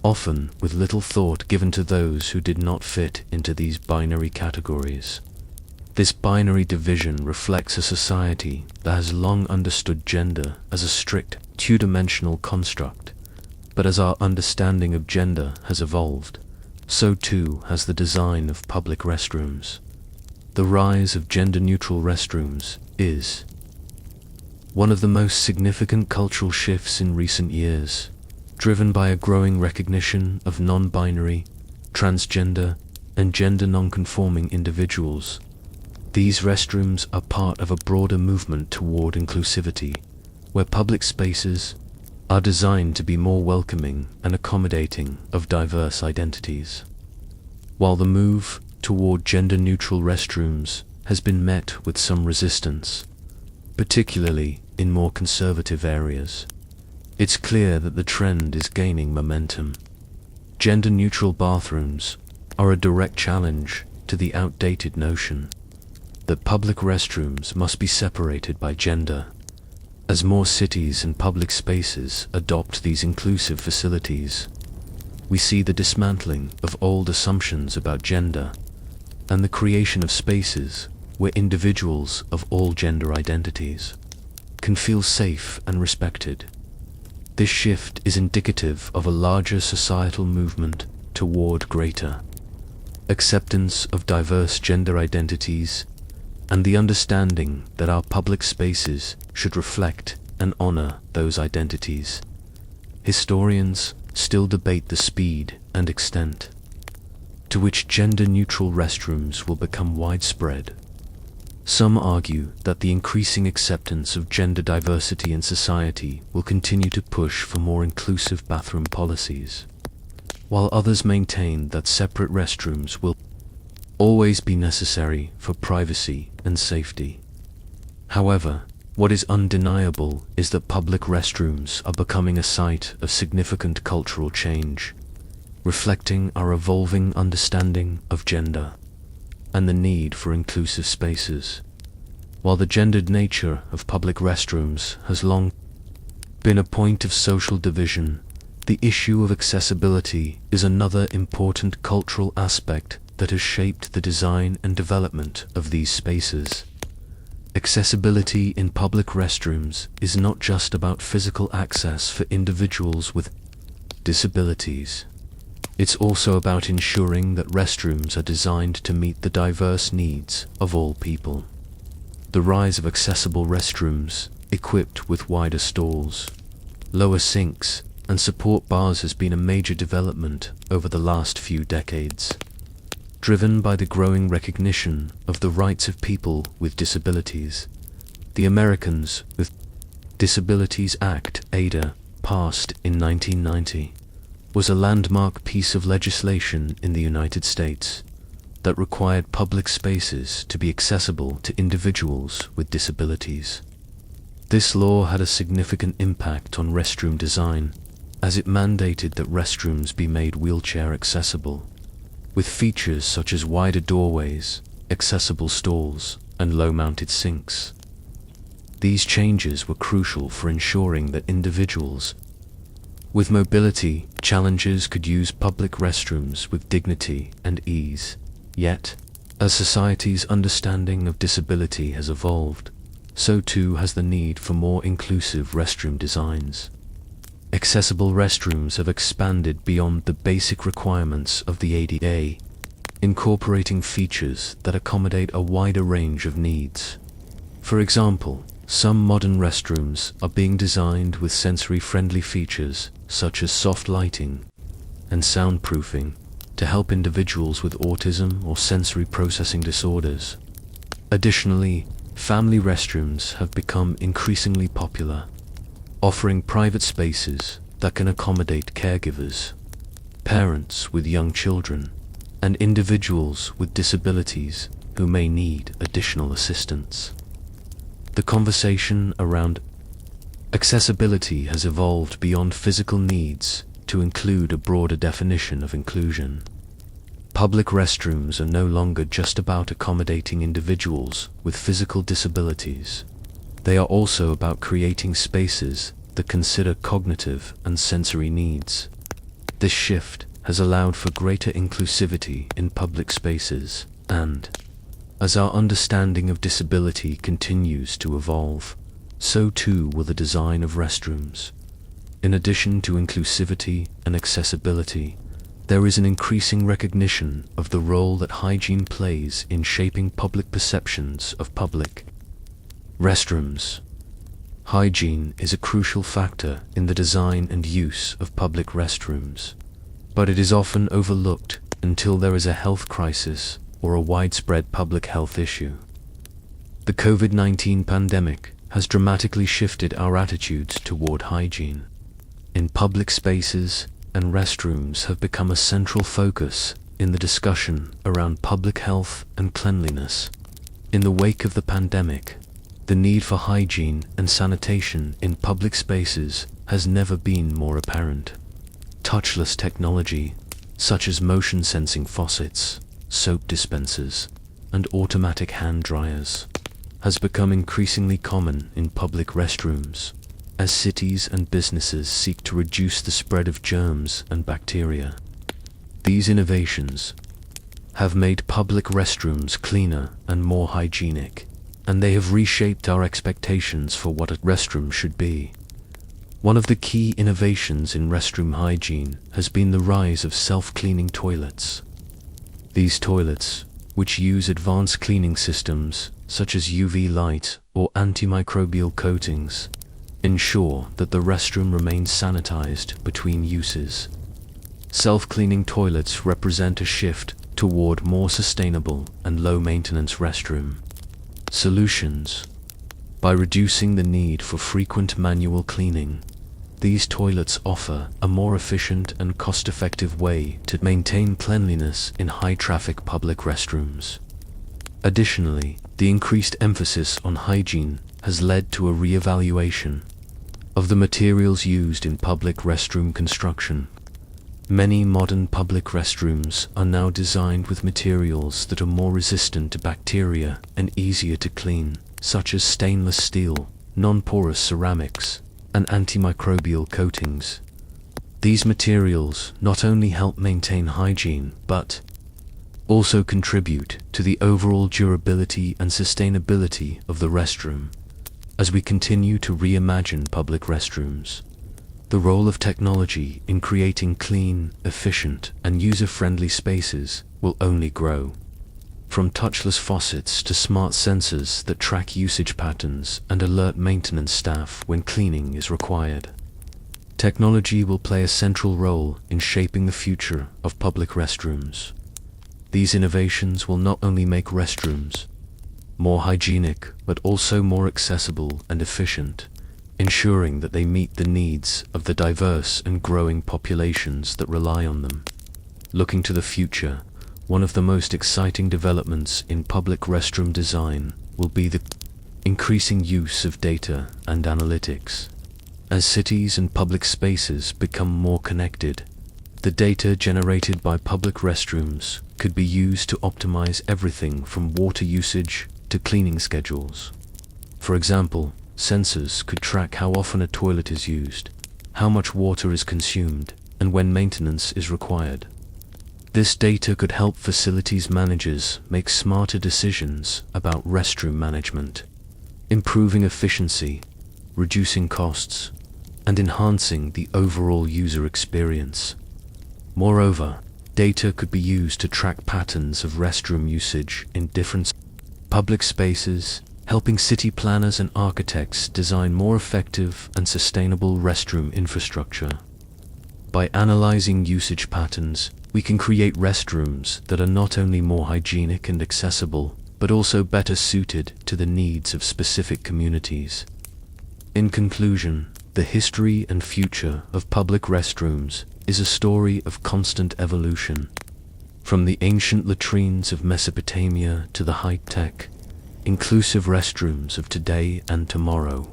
often with little thought given to those who did not fit into these binary categories. This binary division reflects a society that has long understood gender as a strict, two-dimensional construct, but as our understanding of gender has evolved, so too has the design of public restrooms. The rise of gender-neutral restrooms is one of the most significant cultural shifts in recent years, driven by a growing recognition of non-binary, transgender, and gender non-conforming individuals. These restrooms are part of a broader movement toward inclusivity, where public spaces are designed to be more welcoming and accommodating of diverse identities. While the move toward gender-neutral restrooms has been met with some resistance, particularly in more conservative areas, It's clear that the trend is gaining momentum. Gender-neutral bathrooms are a direct challenge to the outdated notion that public restrooms must be separated by gender. As more cities and public spaces adopt these inclusive facilities, we see the dismantling of old assumptions about gender and the creation of spaces where individuals of all gender identities can feel safe and respected. This shift is indicative of a larger societal movement toward greater acceptance of diverse gender identities and the understanding that our public spaces should reflect and honor those identities. Historians still debate the speed and extent to which gender-neutral restrooms will become widespread. Some argue that the increasing acceptance of gender diversity in society will continue to push for more inclusive bathroom policies, while others maintain that separate restrooms will always be necessary for privacy and safety. However, what is undeniable is that public restrooms are becoming a site of significant cultural change, reflecting our evolving understanding of gender and the need for inclusive spaces. While the gendered nature of public restrooms has long been a point of social division, the issue of accessibility is another important cultural aspect that has shaped the design and development of these spaces. Accessibility in public restrooms is not just about physical access for individuals with disabilities. It's also about ensuring that restrooms are designed to meet the diverse needs of all people. The rise of accessible restrooms, equipped with wider stalls, lower sinks, and support bars has been a major development over the last few decades, driven by the growing recognition of the rights of people with disabilities. The Americans with Disabilities Act, ADA, passed in 1990, was a landmark piece of legislation in the United States that required public spaces to be accessible to individuals with disabilities. This law had a significant impact on restroom design, as it mandated that restrooms be made wheelchair accessible, with features such as wider doorways, accessible stalls, and low-mounted sinks. These changes were crucial for ensuring that individuals with mobility challenges could use public restrooms with dignity and ease. Yet, as society's understanding of disability has evolved, so too has the need for more inclusive restroom designs. Accessible restrooms have expanded beyond the basic requirements of the ADA, incorporating features that accommodate a wider range of needs. For example, some modern restrooms are being designed with sensory-friendly features such as soft lighting and soundproofing to help individuals with autism or sensory processing disorders. Additionally, family restrooms have become increasingly popular, offering private spaces that can accommodate caregivers, parents with young children, and individuals with disabilities who may need additional assistance. The conversation around accessibility has evolved beyond physical needs to include a broader definition of inclusion. Public restrooms are no longer just about accommodating individuals with physical disabilities. They are also about creating spaces that consider cognitive and sensory needs. This shift has allowed for greater inclusivity in public spaces, and as our understanding of disability continues to evolve, so too will the design of restrooms. In addition to inclusivity and accessibility, there is an increasing recognition of the role that hygiene plays in shaping public perceptions of public restrooms. Hygiene is a crucial factor in the design and use of public restrooms, but it is often overlooked until there is a health crisis or a widespread public health issue. The COVID-19 pandemic has dramatically shifted our attitudes toward hygiene. In public spaces, and restrooms have become a central focus in the discussion around public health and cleanliness. In the wake of the pandemic, The need for hygiene and sanitation in public spaces has never been more apparent. Touchless technology, such as motion-sensing faucets, soap dispensers, and automatic hand dryers, has become increasingly common in public restrooms, as cities and businesses seek to reduce the spread of germs and bacteria. These innovations have made public restrooms cleaner and more hygienic, and they have reshaped our expectations for what a restroom should be. One of the key innovations in restroom hygiene has been the rise of self-cleaning toilets. These toilets, which use advanced cleaning systems such as UV light or antimicrobial coatings, ensure that the restroom remains sanitized between uses. Self-cleaning toilets represent a shift toward more sustainable and low-maintenance restroom solutions. By reducing the need for frequent manual cleaning, these toilets offer a more efficient and cost-effective way to maintain cleanliness in high-traffic public restrooms. Additionally, the increased emphasis on hygiene has led to a re-evaluation of the materials used in public restroom construction. Many modern public restrooms are now designed with materials that are more resistant to bacteria and easier to clean, such as stainless steel, non-porous ceramics, and antimicrobial coatings. These materials not only help maintain hygiene, but also contribute to the overall durability and sustainability of the restroom. As we continue to reimagine public restrooms, the role of technology in creating clean, efficient, and user-friendly spaces will only grow. From touchless faucets to smart sensors that track usage patterns and alert maintenance staff when cleaning is required, technology will play a central role in shaping the future of public restrooms. These innovations will not only make restrooms more hygienic, but also more accessible and efficient, ensuring that they meet the needs of the diverse and growing populations that rely on them. Looking to the future, one of the most exciting developments in public restroom design will be the increasing use of data and analytics. As cities and public spaces become more connected, the data generated by public restrooms could be used to optimize everything from water usage to cleaning schedules. For example, sensors could track how often a toilet is used, how much water is consumed, and when maintenance is required. This data could help facilities managers make smarter decisions about restroom management, improving efficiency, reducing costs, and enhancing the overall user experience. Moreover, data could be used to track patterns of restroom usage in different public spaces, helping city planners and architects design more effective and sustainable restroom infrastructure. By analyzing usage patterns, we can create restrooms that are not only more hygienic and accessible, but also better suited to the needs of specific communities. In conclusion, the history and future of public restrooms is a story of constant evolution. From the ancient latrines of Mesopotamia to the high-tech, inclusive restrooms of today and tomorrow,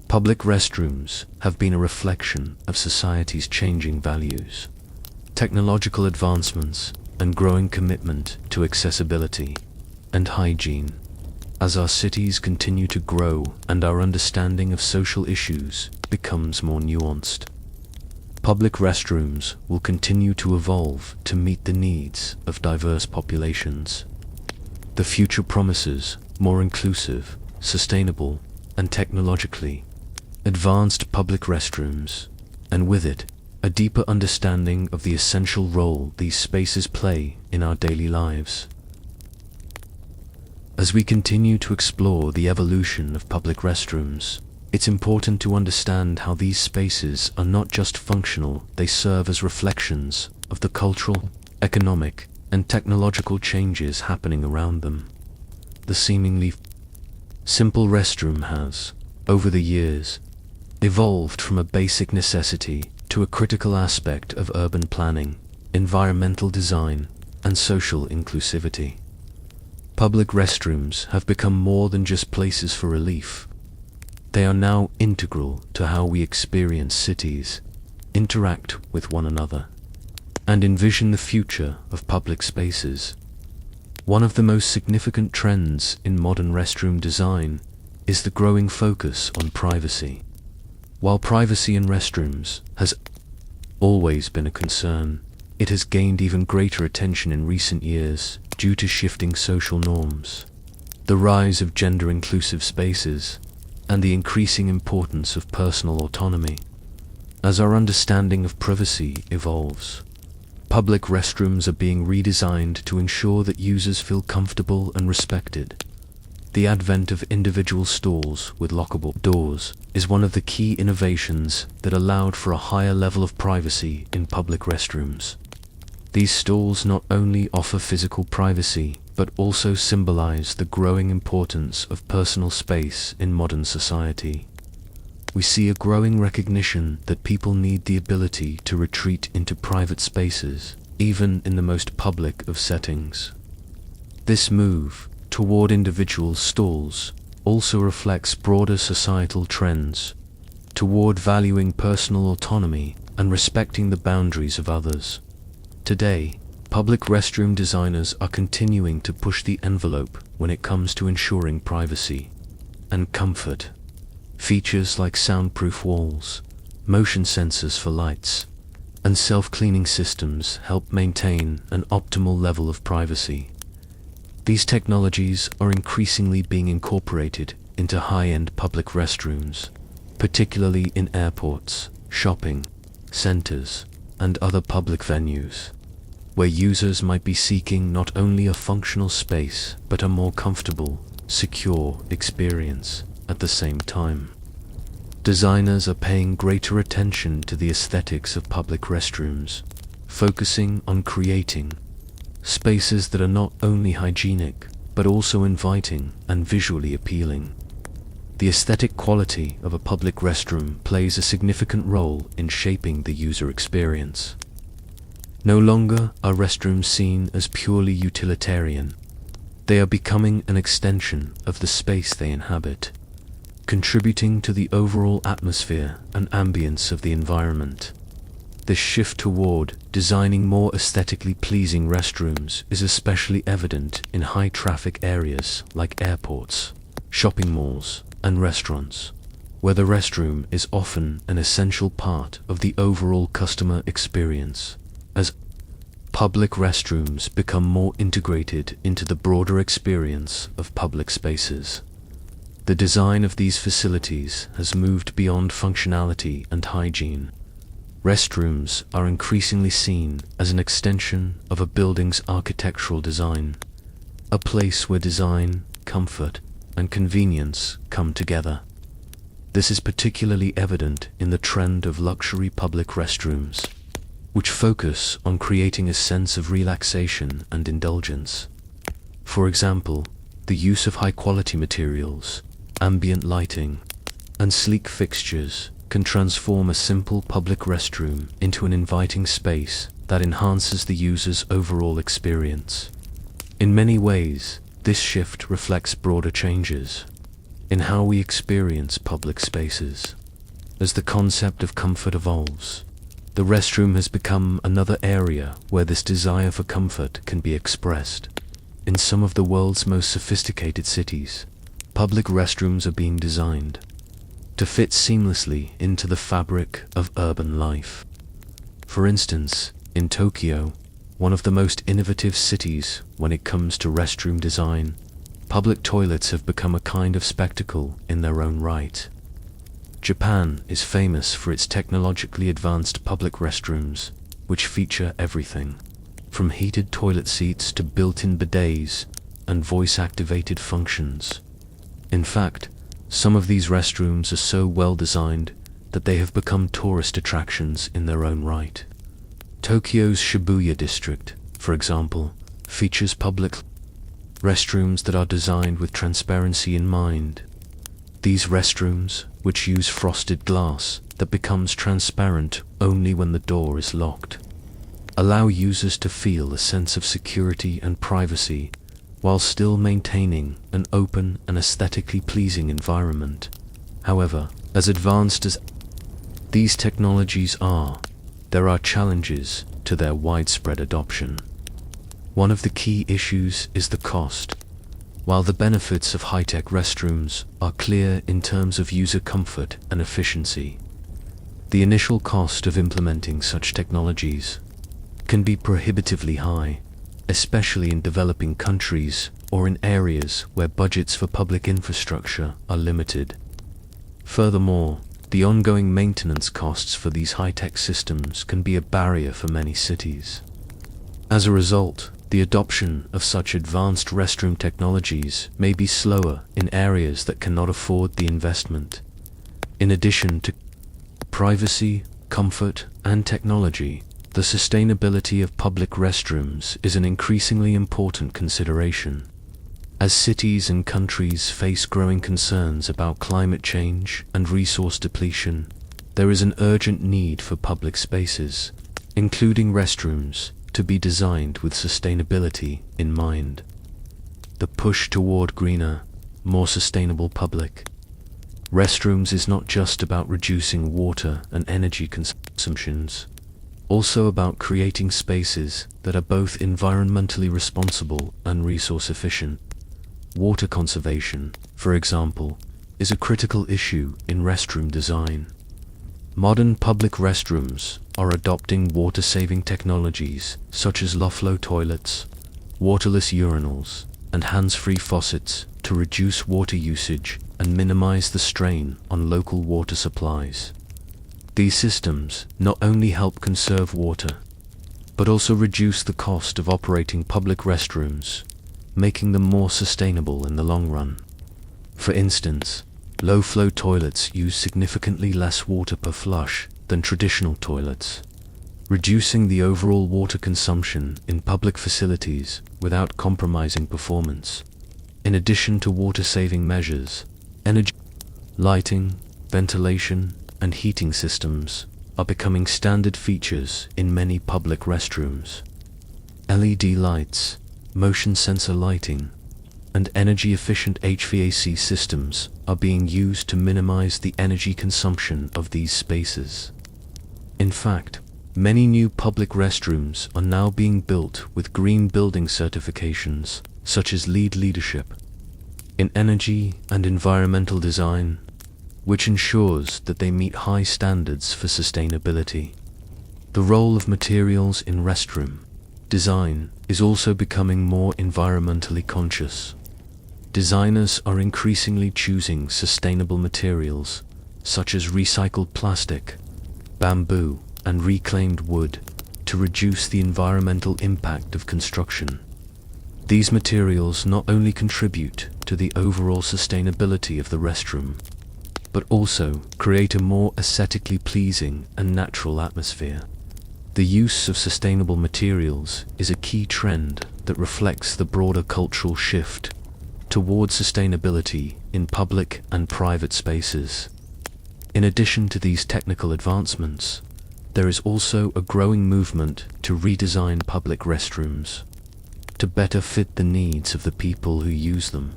public restrooms have been a reflection of society's changing values, technological advancements, and growing commitment to accessibility and hygiene. As our cities continue to grow and our understanding of social issues becomes more nuanced, public restrooms will continue to evolve to meet the needs of diverse populations. The future promises more inclusive, sustainable, and technologically advanced public restrooms, and with it, a deeper understanding of the essential role these spaces play in our daily lives. As we continue to explore the evolution of public restrooms, it's important to understand how these spaces are not just functional, they serve as reflections of the cultural, economic, and technological changes happening around them. The seemingly simple restroom has, over the years, evolved from a basic necessity to a critical aspect of urban planning, environmental design, and social inclusivity. Public restrooms have become more than just places for relief. They are now integral to how we experience cities, interact with one another, and envision the future of public spaces. One of the most significant trends in modern restroom design is the growing focus on privacy. While privacy in restrooms has always been a concern, it has gained even greater attention in recent years due to shifting social norms, the rise of gender-inclusive spaces, and the increasing importance of personal autonomy. As our understanding of privacy evolves, public restrooms are being redesigned to ensure that users feel comfortable and respected. The advent of individual stalls with lockable doors is one of the key innovations that allowed for a higher level of privacy in public restrooms. These stalls not only offer physical privacy, but also symbolize the growing importance of personal space in modern society. We see a growing recognition that people need the ability to retreat into private spaces, even in the most public of settings. This move toward individual stalls also reflects broader societal trends toward valuing personal autonomy and respecting the boundaries of others. Today, public restroom designers are continuing to push the envelope when it comes to ensuring privacy and comfort. Features like soundproof walls, motion sensors for lights, and self-cleaning systems help maintain an optimal level of privacy. These technologies are increasingly being incorporated into high-end public restrooms, particularly in airports, shopping centers, and other public venues, where users might be seeking not only a functional space but a more comfortable, secure experience at the same time. Designers are paying greater attention to the aesthetics of public restrooms, focusing on creating spaces that are not only hygienic but also inviting and visually appealing. The aesthetic quality of a public restroom plays a significant role in shaping the user experience. No longer are restrooms seen as purely utilitarian. They are becoming an extension of the space they inhabit, contributing to the overall atmosphere and ambience of the environment. This shift toward designing more aesthetically pleasing restrooms is especially evident in high-traffic areas like airports, shopping malls, and restaurants, where the restroom is often an essential part of the overall customer experience. As public restrooms become more integrated into the broader experience of public spaces, the design of these facilities has moved beyond functionality and hygiene. Restrooms are increasingly seen as an extension of a building's architectural design, a place where design, comfort, and convenience come together. This is particularly evident in the trend of luxury public restrooms, which focus on creating a sense of relaxation and indulgence. For example, the use of high-quality materials, ambient lighting, and sleek fixtures can transform a simple public restroom into an inviting space that enhances the user's overall experience. In many ways, this shift reflects broader changes in how we experience public spaces. As the concept of comfort evolves, the restroom has become another area where this desire for comfort can be expressed. In some of the world's most sophisticated cities, public restrooms are being designed to fit seamlessly into the fabric of urban life. For instance, in Tokyo, one of the most innovative cities when it comes to restroom design, public toilets have become a kind of spectacle in their own right. Japan is famous for its technologically advanced public restrooms, which feature everything from heated toilet seats to built-in bidets and voice-activated functions. In fact, some of these restrooms are so well designed that they have become tourist attractions in their own right. Tokyo's Shibuya district, for example, features public restrooms that are designed with transparency in mind. These restrooms, which use frosted glass that becomes transparent only when the door is locked, allow users to feel a sense of security and privacy while still maintaining an open and aesthetically pleasing environment. However, as advanced as these technologies are, there are challenges to their widespread adoption. One of the key issues is the cost. While the benefits of high-tech restrooms are clear in terms of user comfort and efficiency, the initial cost of implementing such technologies can be prohibitively high, especially in developing countries or in areas where budgets for public infrastructure are limited. Furthermore, the ongoing maintenance costs for these high-tech systems can be a barrier for many cities. As a result, the adoption of such advanced restroom technologies may be slower in areas that cannot afford the investment. In addition to privacy, comfort, and technology, the sustainability of public restrooms is an increasingly important consideration. As cities and countries face growing concerns about climate change and resource depletion, there is an urgent need for public spaces, including restrooms, to be designed with sustainability in mind. The push toward greener, more sustainable public restrooms is not just about reducing water and energy consumptions, also about creating spaces that are both environmentally responsible and resource efficient. Water conservation, for example, is a critical issue in restroom design. Modern public restrooms are adopting water-saving technologies such as low-flow toilets, waterless urinals, and hands-free faucets to reduce water usage and minimize the strain on local water supplies. These systems not only help conserve water, but also reduce the cost of operating public restrooms, making them more sustainable in the long run. For instance, low-flow toilets use significantly less water per flush than traditional toilets, reducing the overall water consumption in public facilities without compromising performance. In addition to water-saving measures, energy, lighting, ventilation, and heating systems are becoming standard features in many public restrooms. LED lights, motion sensor lighting, and energy-efficient HVAC systems are being used to minimize the energy consumption of these spaces. In fact, many new public restrooms are now being built with green building certifications, such as LEED leadership in energy and environmental design, which ensures that they meet high standards for sustainability. The role of materials in restroom design is also becoming more environmentally conscious. Designers are increasingly choosing sustainable materials, such as recycled plastic, bamboo, and reclaimed wood, to reduce the environmental impact of construction. These materials not only contribute to the overall sustainability of the restroom, but also create a more aesthetically pleasing and natural atmosphere. The use of sustainable materials is a key trend that reflects the broader cultural shift toward sustainability in public and private spaces. In addition to these technical advancements, there is also a growing movement to redesign public restrooms to better fit the needs of the people who use them.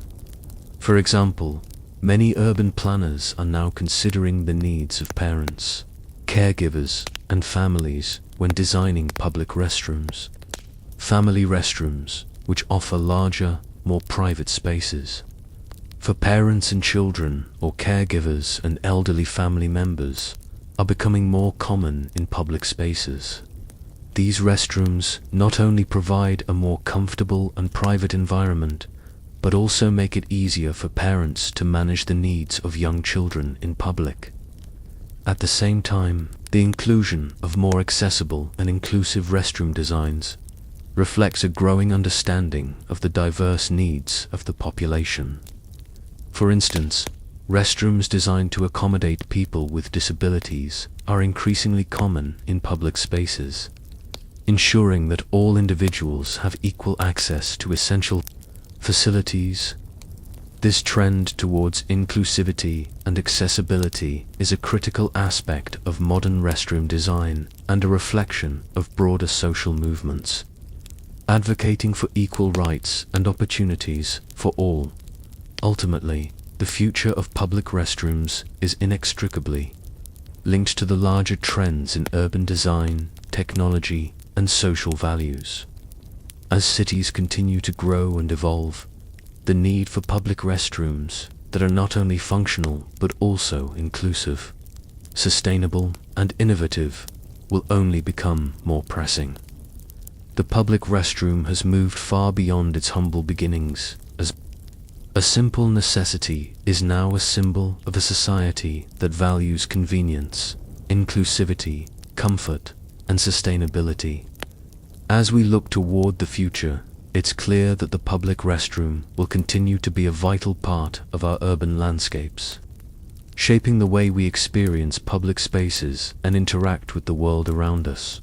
For example, many urban planners are now considering the needs of parents, caregivers, and families when designing public restrooms. Family restrooms, which offer larger, more private spaces for parents and children or caregivers and elderly family members, are becoming more common in public spaces. These restrooms not only provide a more comfortable and private environment, but also make it easier for parents to manage the needs of young children in public. At the same time, the inclusion of more accessible and inclusive restroom designs reflects a growing understanding of the diverse needs of the population. For instance, restrooms designed to accommodate people with disabilities are increasingly common in public spaces, ensuring that all individuals have equal access to essential facilities. This trend towards inclusivity and accessibility is a critical aspect of modern restroom design and a reflection of broader social movements. advocating for equal rights and opportunities for all. Ultimately, the future of public restrooms is inextricably linked to the larger trends in urban design, technology, and social values. As cities continue to grow and evolve, the need for public restrooms that are not only functional but also inclusive, sustainable, and innovative will only become more pressing. The public restroom has moved far beyond its humble beginnings, as a simple necessity is now a symbol of a society that values convenience, inclusivity, comfort, and sustainability. As we look toward the future, it's clear that the public restroom will continue to be a vital part of our urban landscapes, shaping the way we experience public spaces and interact with the world around us.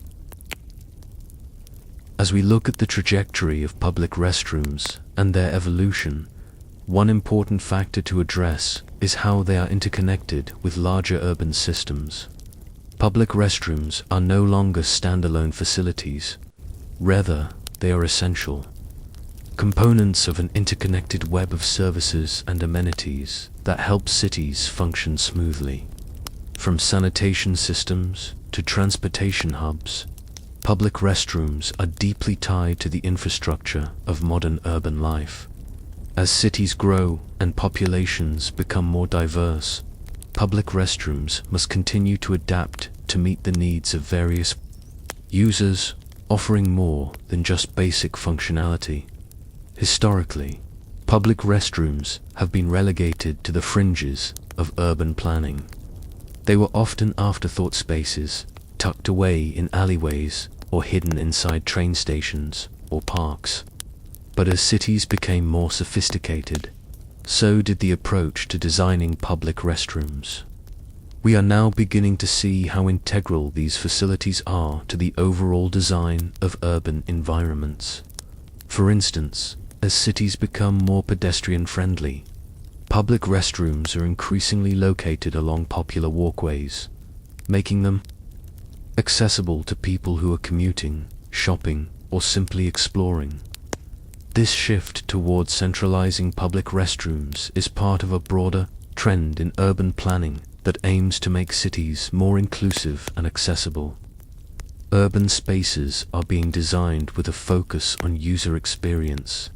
As we look at the trajectory of public restrooms and their evolution, one important factor to address is how they are interconnected with larger urban systems. Public restrooms are no longer standalone facilities. Rather, they are essential components of an interconnected web of services and amenities that help cities function smoothly. From sanitation systems to transportation hubs, public restrooms are deeply tied to the infrastructure of modern urban life. As cities grow and populations become more diverse, public restrooms must continue to adapt to meet the needs of various users, offering more than just basic functionality. Historically, public restrooms have been relegated to the fringes of urban planning. They were often afterthought spaces, tucked away in alleyways or hidden inside train stations or parks. But as cities became more sophisticated, so did the approach to designing public restrooms. We are now beginning to see how integral these facilities are to the overall design of urban environments. For instance, as cities become more pedestrian-friendly, public restrooms are increasingly located along popular walkways, making them accessible to people who are commuting, shopping, or simply exploring. This shift towards centralizing public restrooms is part of a broader trend in urban planning that aims to make cities more inclusive and accessible. Urban spaces are being designed with a focus on user experience,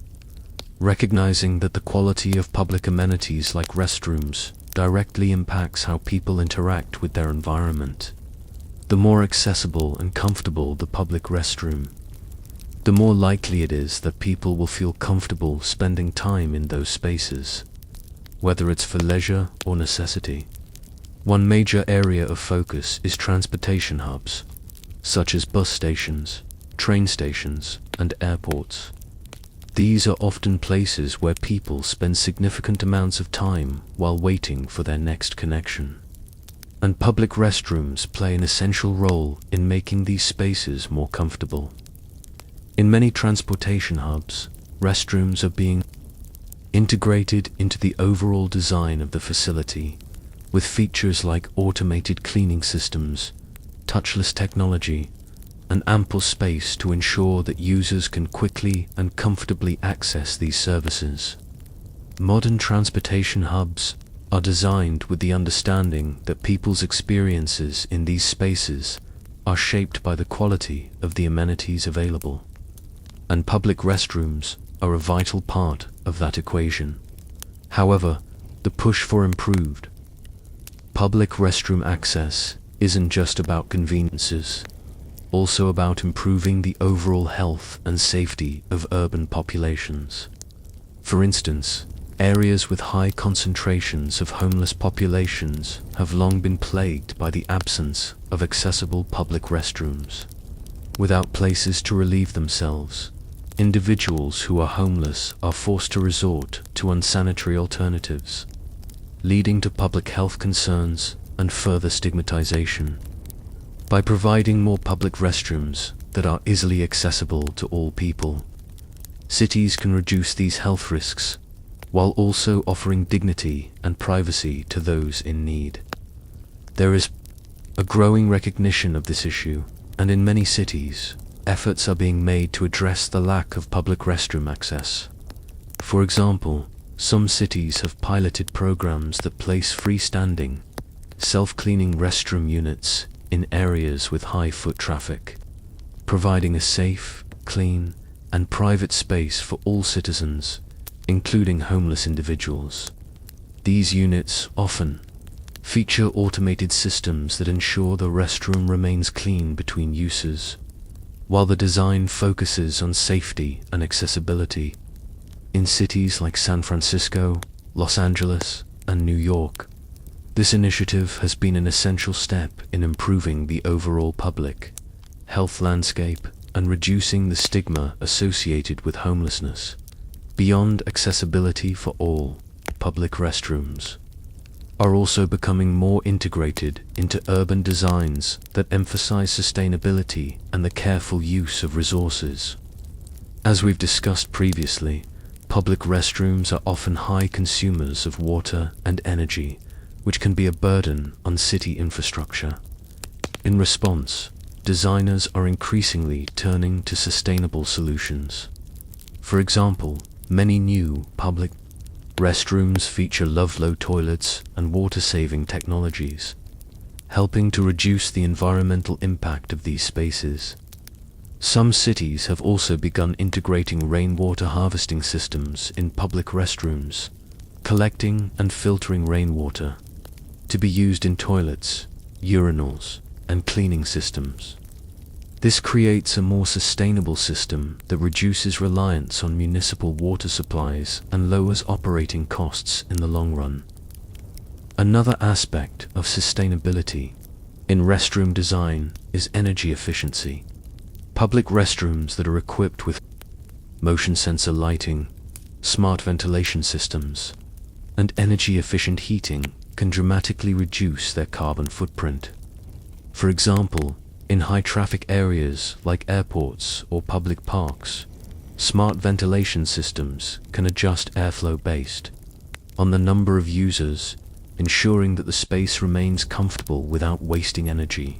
recognizing that the quality of public amenities like restrooms directly impacts how people interact with their environment. The more accessible and comfortable the public restroom, the more likely it is that people will feel comfortable spending time in those spaces, whether it's for leisure or necessity. One major area of focus is transportation hubs, such as bus stations, train stations, and airports. These are often places where people spend significant amounts of time while waiting for their next connection. And public restrooms play an essential role in making these spaces more comfortable. In many transportation hubs, restrooms are being integrated into the overall design of the facility, with features like automated cleaning systems, touchless technology, and ample space to ensure that users can quickly and comfortably access these services. Modern transportation hubs are designed with the understanding that people's experiences in these spaces are shaped by the quality of the amenities available, and public restrooms are a vital part of that equation. However, the push for improved public restroom access isn't just about conveniences, also about improving the overall health and safety of urban populations. For instance, areas with high concentrations of homeless populations have long been plagued by the absence of accessible public restrooms. Without places to relieve themselves, individuals who are homeless are forced to resort to unsanitary alternatives, leading to public health concerns and further stigmatization. By providing more public restrooms that are easily accessible to all people, cities can reduce these health risks while also offering dignity and privacy to those in need. There is a growing recognition of this issue, and in many cities, efforts are being made to address the lack of public restroom access. For example, some cities have piloted programs that place freestanding, self-cleaning restroom units in areas with high foot traffic, providing a safe, clean, and private space for all citizens, including homeless individuals. These units often feature automated systems that ensure the restroom remains clean between uses, while the design focuses on safety and accessibility. In cities like San Francisco, Los Angeles, and New York, this initiative has been an essential step in improving the overall public health landscape and reducing the stigma associated with homelessness. Beyond accessibility for all, public restrooms are also becoming more integrated into urban designs that emphasize sustainability and the careful use of resources. As we've discussed previously, public restrooms are often high consumers of water and energy, which can be a burden on city infrastructure. In response, designers are increasingly turning to sustainable solutions. For example, many new public restrooms feature low-flow toilets and water-saving technologies, helping to reduce the environmental impact of these spaces. Some cities have also begun integrating rainwater harvesting systems in public restrooms, collecting and filtering rainwater to be used in toilets, urinals, and cleaning systems. This creates a more sustainable system that reduces reliance on municipal water supplies and lowers operating costs in the long run. Another aspect of sustainability in restroom design is energy efficiency. Public restrooms that are equipped with motion sensor lighting, smart ventilation systems, and energy-efficient heating can dramatically reduce their carbon footprint. For example, in high-traffic areas like airports or public parks, smart ventilation systems can adjust airflow based on the number of users, ensuring that the space remains comfortable without wasting energy.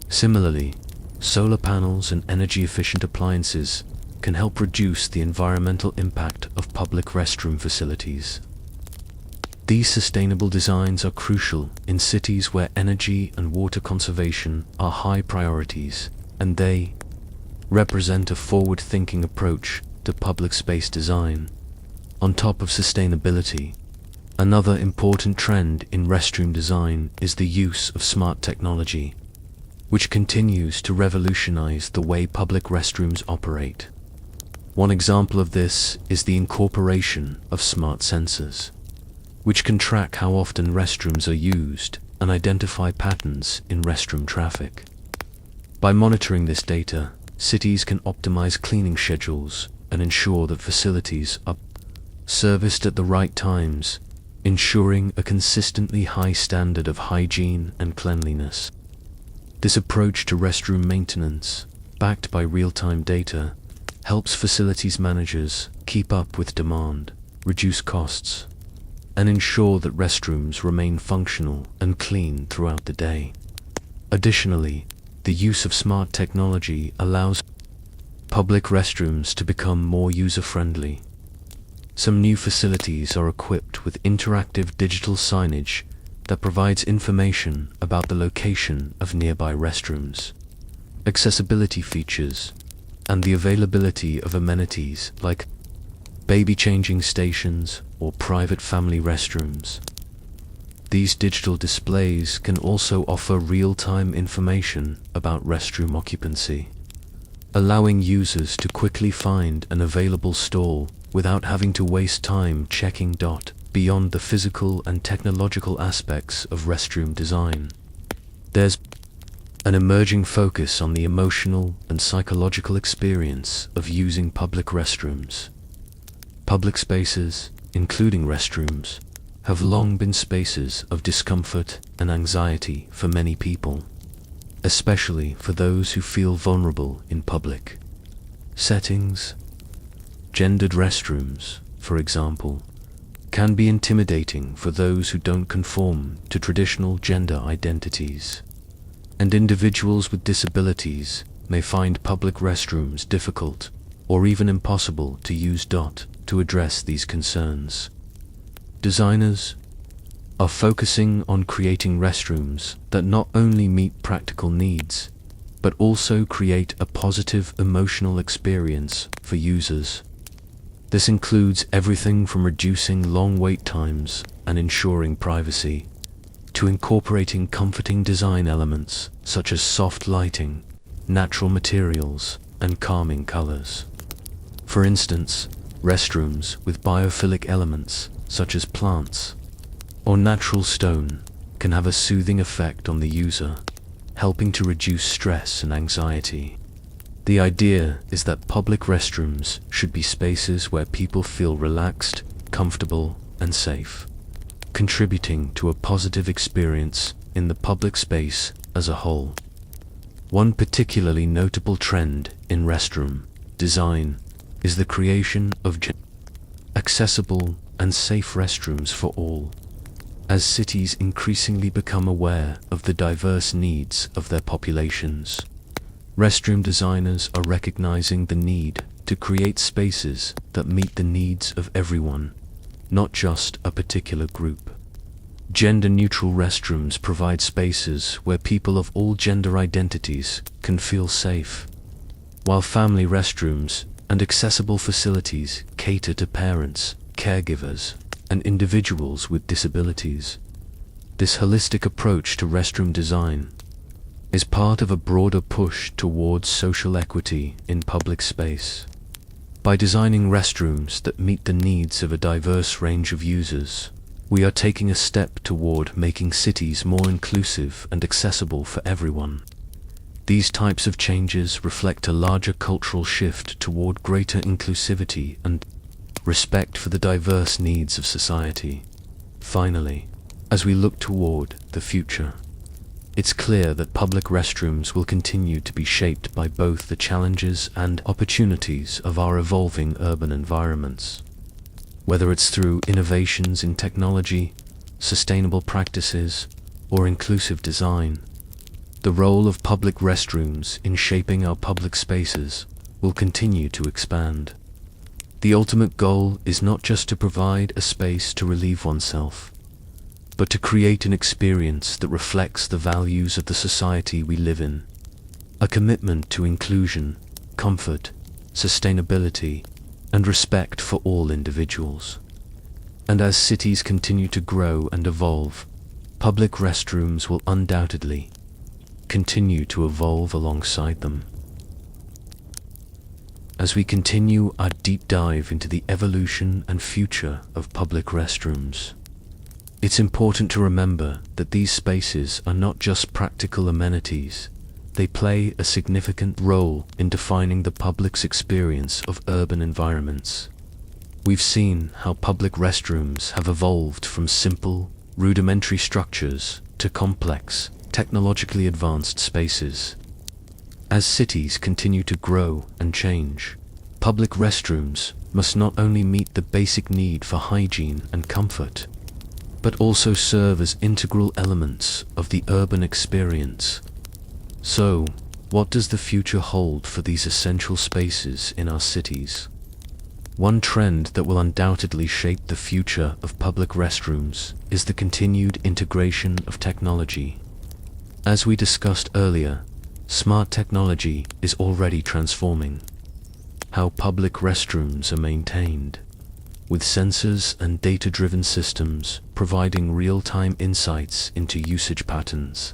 Similarly, solar panels and energy-efficient appliances can help reduce the environmental impact of public restroom facilities. These sustainable designs are crucial in cities where energy and water conservation are high priorities, and they represent a forward-thinking approach to public space design. On top of sustainability, another important trend in restroom design is the use of smart technology, which continues to revolutionize the way public restrooms operate. One example of this is the incorporation of smart sensors, which can track how often restrooms are used and identify patterns in restroom traffic. By monitoring this data, cities can optimize cleaning schedules and ensure that facilities are serviced at the right times, ensuring a consistently high standard of hygiene and cleanliness. This approach to restroom maintenance, backed by real-time data, helps facilities managers keep up with demand, reduce costs, and ensure that restrooms remain functional and clean throughout the day. Additionally, the use of smart technology allows public restrooms to become more user-friendly. Some new facilities are equipped with interactive digital signage that provides information about the location of nearby restrooms, accessibility features, and the availability of amenities like baby changing stations or private family restrooms. These digital displays can also offer real-time information about restroom occupancy, allowing users to quickly find an available stall without having to waste time checking. Beyond the physical and technological aspects of restroom design, there's an emerging focus on the emotional and psychological experience of using public restrooms. Public spaces, including restrooms, have long been spaces of discomfort and anxiety for many people, especially for those who feel vulnerable in public settings. Gendered restrooms, for example, can be intimidating for those who don't conform to traditional gender identities, and individuals with disabilities may find public restrooms difficult or even impossible to use. To address these concerns, designers are focusing on creating restrooms that not only meet practical needs, but also create a positive emotional experience for users. This includes everything from reducing long wait times and ensuring privacy, to incorporating comforting design elements such as soft lighting, natural materials, and calming colors. For instance, restrooms with biophilic elements such as plants or natural stone can have a soothing effect on the user, helping to reduce stress and anxiety. The idea is that public restrooms should be spaces where people feel relaxed, comfortable, and safe, contributing to a positive experience in the public space as a whole. One particularly notable trend in restroom design is the creation of accessible and safe restrooms for all. As cities increasingly become aware of the diverse needs of their populations, restroom designers are recognizing the need to create spaces that meet the needs of everyone, not just a particular group. Gender-neutral restrooms provide spaces where people of all gender identities can feel safe, while family restrooms and accessible facilities cater to parents, caregivers, and individuals with disabilities. This holistic approach to restroom design is part of a broader push towards social equity in public space. By designing restrooms that meet the needs of a diverse range of users, we are taking a step toward making cities more inclusive and accessible for everyone. These types of changes reflect a larger cultural shift toward greater inclusivity and respect for the diverse needs of society. Finally, as we look toward the future, it's clear that public restrooms will continue to be shaped by both the challenges and opportunities of our evolving urban environments. Whether it's through innovations in technology, sustainable practices, or inclusive design, the role of public restrooms in shaping our public spaces will continue to expand. The ultimate goal is not just to provide a space to relieve oneself, but to create an experience that reflects the values of the society we live in, a commitment to inclusion, comfort, sustainability, and respect for all individuals. And as cities continue to grow and evolve, public restrooms will undoubtedly continue to evolve alongside them. As we continue our deep dive into the evolution and future of public restrooms, it's important to remember that these spaces are not just practical amenities. They play a significant role in defining the public's experience of urban environments. We've seen how public restrooms have evolved from simple, rudimentary structures to complex, technologically advanced spaces. As cities continue to grow and change, public restrooms must not only meet the basic need for hygiene and comfort, but also serve as integral elements of the urban experience. So, what does the future hold for these essential spaces in our cities? One trend that will undoubtedly shape the future of public restrooms is the continued integration of technology. As we discussed earlier, smart technology is already transforming how public restrooms are maintained, with sensors and data-driven systems providing real-time insights into usage patterns,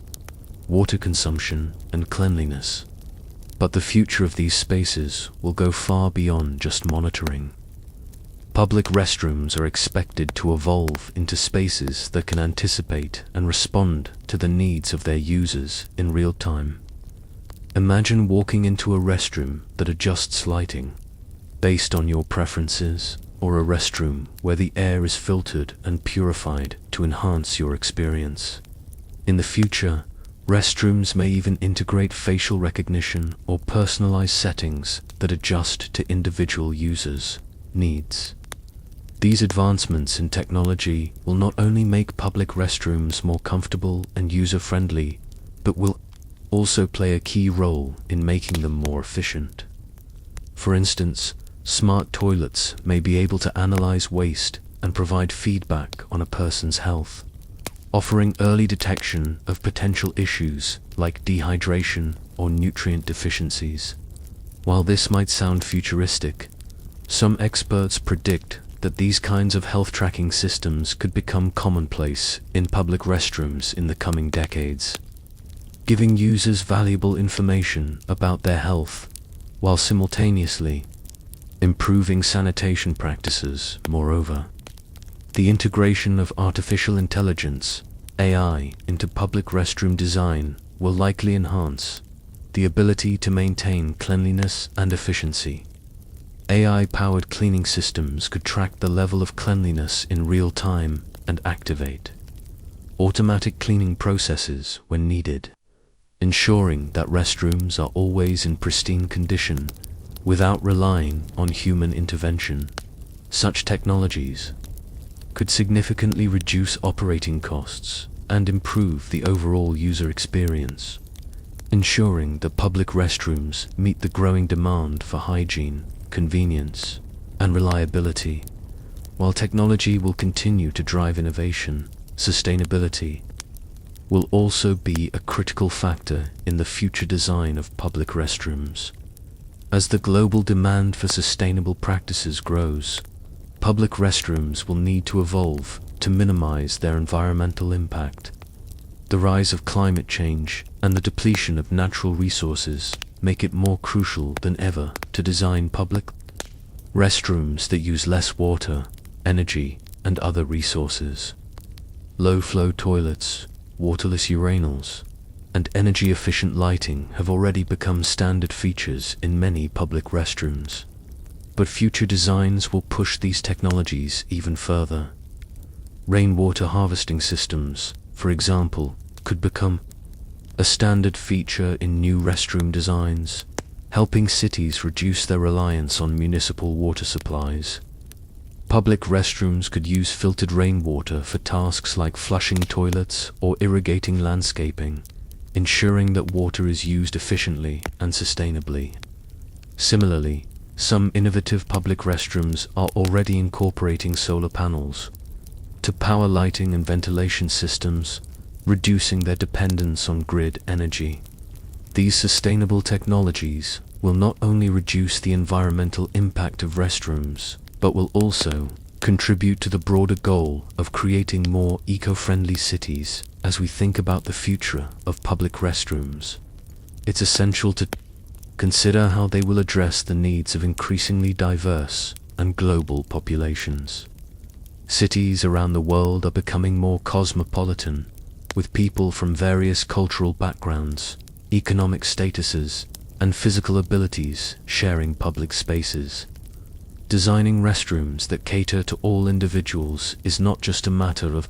water consumption, and cleanliness. But the future of these spaces will go far beyond just monitoring. Public restrooms are expected to evolve into spaces that can anticipate and respond to the needs of their users in real time. Imagine walking into a restroom that adjusts lighting based on your preferences, or a restroom where the air is filtered and purified to enhance your experience. In the future, restrooms may even integrate facial recognition or personalized settings that adjust to individual users' needs. These advancements in technology will not only make public restrooms more comfortable and user-friendly, but will also play a key role in making them more efficient. For instance, smart toilets may be able to analyze waste and provide feedback on a person's health, offering early detection of potential issues like dehydration or nutrient deficiencies. While this might sound futuristic, some experts predict that these kinds of health tracking systems could become commonplace in public restrooms in the coming decades, giving users valuable information about their health while simultaneously improving sanitation practices. Moreover, the integration of artificial intelligence, AI, into public restroom design will likely enhance the ability to maintain cleanliness and efficiency. AI-powered cleaning systems could track the level of cleanliness in real time and activate automatic cleaning processes when needed, ensuring that restrooms are always in pristine condition without relying on human intervention. Such technologies could significantly reduce operating costs and improve the overall user experience, ensuring that public restrooms meet the growing demand for hygiene, convenience, and reliability. While technology will continue to drive innovation, sustainability will also be a critical factor in the future design of public restrooms. As the global demand for sustainable practices grows, public restrooms will need to evolve to minimize their environmental impact. The rise of climate change and the depletion of natural resources make it more crucial than ever to design public restrooms that use less water, energy, and other resources. Low-flow toilets, waterless urinals, and energy-efficient lighting have already become standard features in many public restrooms. But future designs will push these technologies even further. Rainwater harvesting systems, for example, could become a standard feature in new restroom designs, helping cities reduce their reliance on municipal water supplies. Public restrooms could use filtered rainwater for tasks like flushing toilets or irrigating landscaping, ensuring that water is used efficiently and sustainably. Similarly, some innovative public restrooms are already incorporating solar panels to power lighting and ventilation systems, reducing their dependence on grid energy. These sustainable technologies will not only reduce the environmental impact of restrooms, but will also contribute to the broader goal of creating more eco-friendly cities. As we think about the future of public restrooms, it's essential to consider how they will address the needs of increasingly diverse and global populations. Cities around the world are becoming more cosmopolitan, with people from various cultural backgrounds, economic statuses, and physical abilities sharing public spaces. Designing restrooms that cater to all individuals is not just a matter of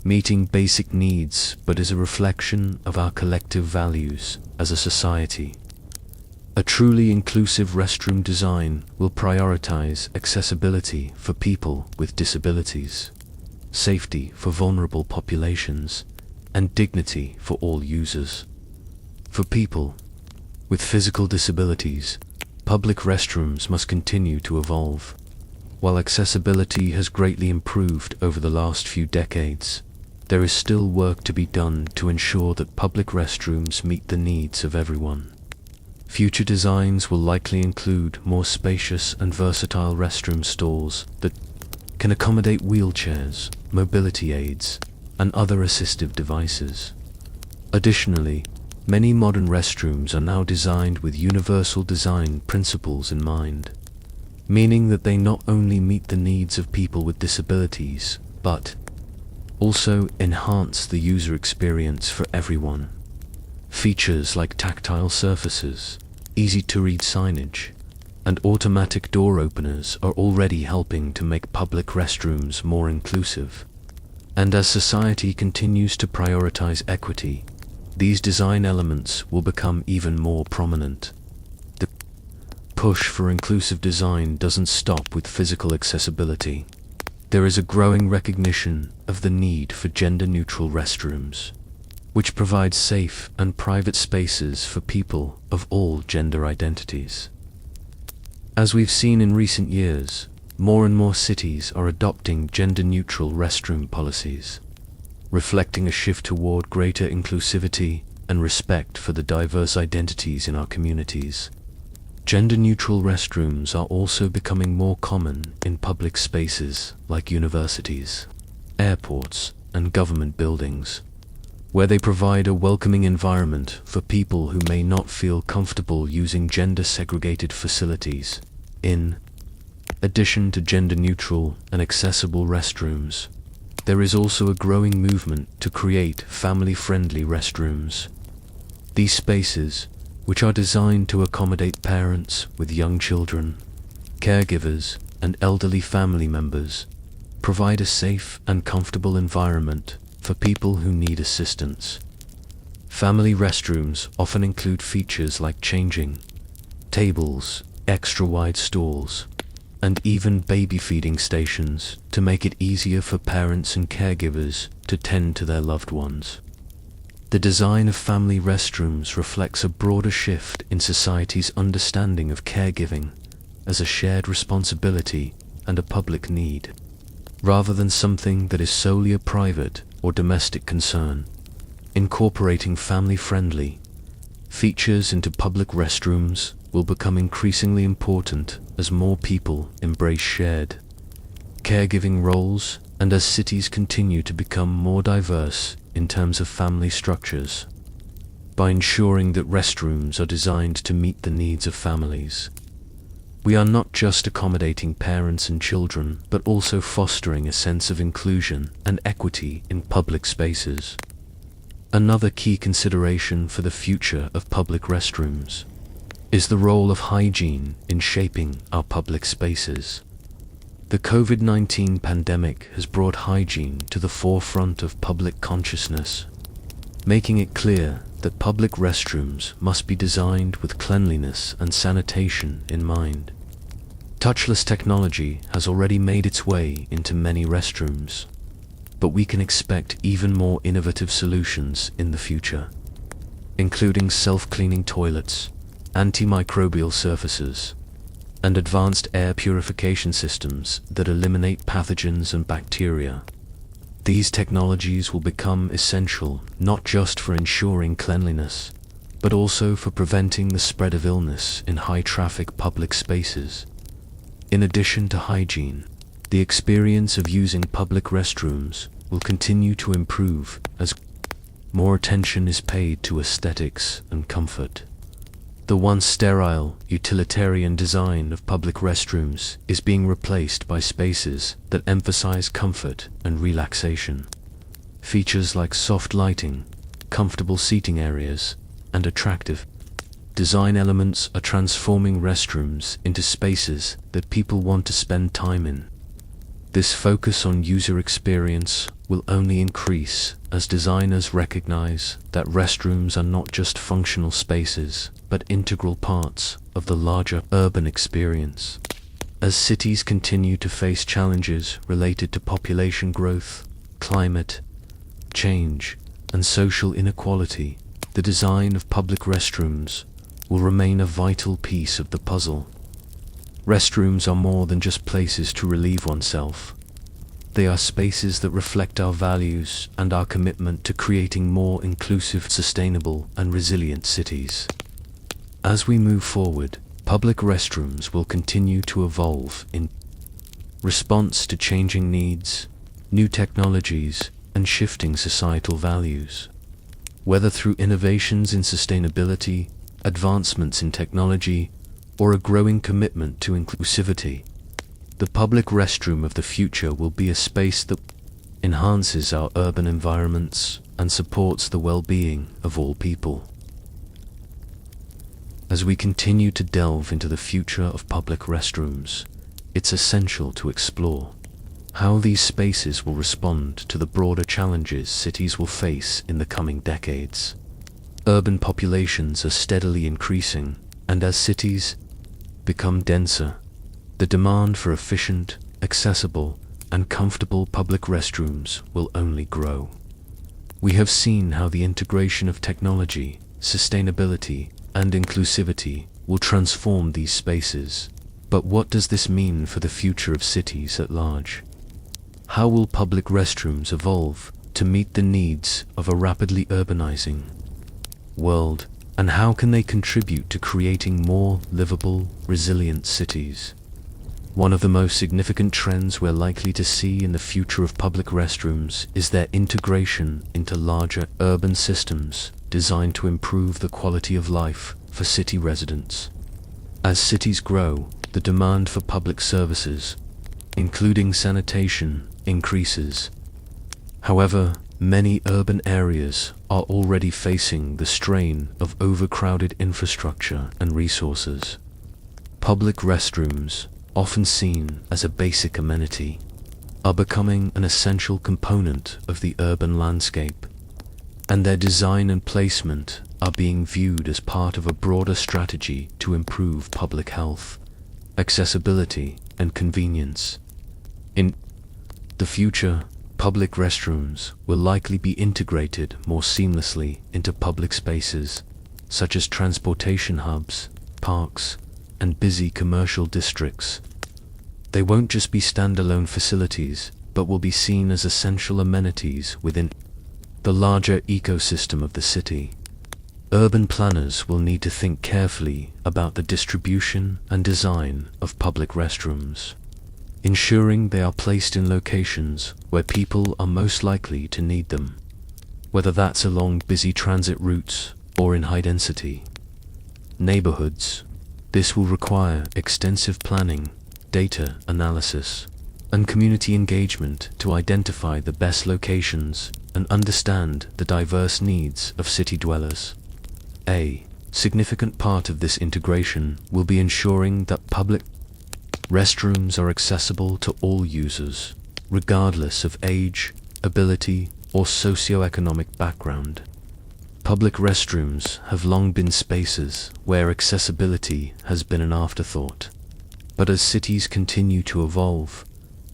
meeting basic needs, but is a reflection of our collective values as a society. A truly inclusive restroom design will prioritize accessibility for people with disabilities, safety for vulnerable populations, and dignity for all users. For people with physical disabilities, public restrooms must continue to evolve. While accessibility has greatly improved over the last few decades, there is still work to be done to ensure that public restrooms meet the needs of everyone. Future designs will likely include more spacious and versatile restroom stalls that can accommodate wheelchairs, mobility aids, and other assistive devices. Additionally, many modern restrooms are now designed with universal design principles in mind, meaning that they not only meet the needs of people with disabilities, but also enhance the user experience for everyone. Features like tactile surfaces, easy-to-read signage, and automatic door openers are already helping to make public restrooms more inclusive. And as society continues to prioritize equity, these design elements will become even more prominent. The push for inclusive design doesn't stop with physical accessibility. There is a growing recognition of the need for gender-neutral restrooms. which provides safe and private spaces for people of all gender identities. As we've seen in recent years, more and more cities are adopting gender-neutral restroom policies, reflecting a shift toward greater inclusivity and respect for the diverse identities in our communities. Gender-neutral restrooms are also becoming more common in public spaces like universities, airports, and government buildings, where they provide a welcoming environment for people who may not feel comfortable using gender-segregated facilities. In addition to gender-neutral and accessible restrooms, there is also a growing movement to create family-friendly restrooms. These spaces, which are designed to accommodate parents with young children, caregivers, and elderly family members, provide a safe and comfortable environment for people who need assistance. Family restrooms often include features like changing tables, extra-wide stalls, and even baby feeding stations to make it easier for parents and caregivers to tend to their loved ones. The design of family restrooms reflects a broader shift in society's understanding of caregiving as a shared responsibility and a public need, rather than something that is solely a private or domestic concern. Incorporating family-friendly features into public restrooms will become increasingly important as more people embrace shared caregiving roles and as cities continue to become more diverse in terms of family structures. By ensuring that restrooms are designed to meet the needs of families, we are not just accommodating parents and children, but also fostering a sense of inclusion and equity in public spaces. Another key consideration for the future of public restrooms is the role of hygiene in shaping our public spaces. The COVID-19 pandemic has brought hygiene to the forefront of public consciousness, making it clear that public restrooms must be designed with cleanliness and sanitation in mind. Touchless technology has already made its way into many restrooms, but we can expect even more innovative solutions in the future, including self-cleaning toilets, antimicrobial surfaces, and advanced air purification systems that eliminate pathogens and bacteria. These technologies will become essential not just for ensuring cleanliness, but also for preventing the spread of illness in high-traffic public spaces. In addition to hygiene, the experience of using public restrooms will continue to improve as more attention is paid to aesthetics and comfort. The once sterile, utilitarian design of public restrooms is being replaced by spaces that emphasize comfort and relaxation. Features like soft lighting, comfortable seating areas, and attractive design elements are transforming restrooms into spaces that people want to spend time in. This focus on user experience will only increase as designers recognize that restrooms are not just functional spaces, but integral parts of the larger urban experience. As cities continue to face challenges related to population growth, climate change, and social inequality, the design of public restrooms will remain a vital piece of the puzzle. Restrooms are more than just places to relieve oneself. They are spaces that reflect our values and our commitment to creating more inclusive, sustainable, and resilient cities. As we move forward, public restrooms will continue to evolve in response to changing needs, new technologies, and shifting societal values. Whether through innovations in sustainability, advancements in technology, or a growing commitment to inclusivity, the public restroom of the future will be a space that enhances our urban environments and supports the well-being of all people. As we continue to delve into the future of public restrooms, it's essential to explore how these spaces will respond to the broader challenges cities will face in the coming decades. Urban populations are steadily increasing, and as cities become denser, the demand for efficient, accessible, and comfortable public restrooms will only grow. We have seen how the integration of technology, sustainability, and inclusivity will transform these spaces. But what does this mean for the future of cities at large? How will public restrooms evolve to meet the needs of a rapidly urbanizing world, and how can they contribute to creating more livable, resilient cities? One of the most significant trends we're likely to see in the future of public restrooms is their integration into larger urban systems designed to improve the quality of life for city residents. As cities grow, the demand for public services, including sanitation, increases. However, many urban areas are already facing the strain of overcrowded infrastructure and resources. Public restrooms, often seen as a basic amenity, are becoming an essential component of the urban landscape, and their design and placement are being viewed as part of a broader strategy to improve public health, accessibility, and convenience. In the future, public restrooms will likely be integrated more seamlessly into public spaces, such as transportation hubs, parks, and busy commercial districts. They won't just be standalone facilities, but will be seen as essential amenities within the larger ecosystem of the city. Urban planners will need to think carefully about the distribution and design of public restrooms, ensuring they are placed in locations where people are most likely to need them, whether that's along busy transit routes or in high-density neighborhoods. This will require extensive planning, data analysis, and community engagement to identify the best locations and understand the diverse needs of city dwellers. A significant part of this integration will be ensuring that public restrooms are accessible to all users, regardless of age, ability, or socioeconomic background. Public restrooms have long been spaces where accessibility has been an afterthought. But as cities continue to evolve,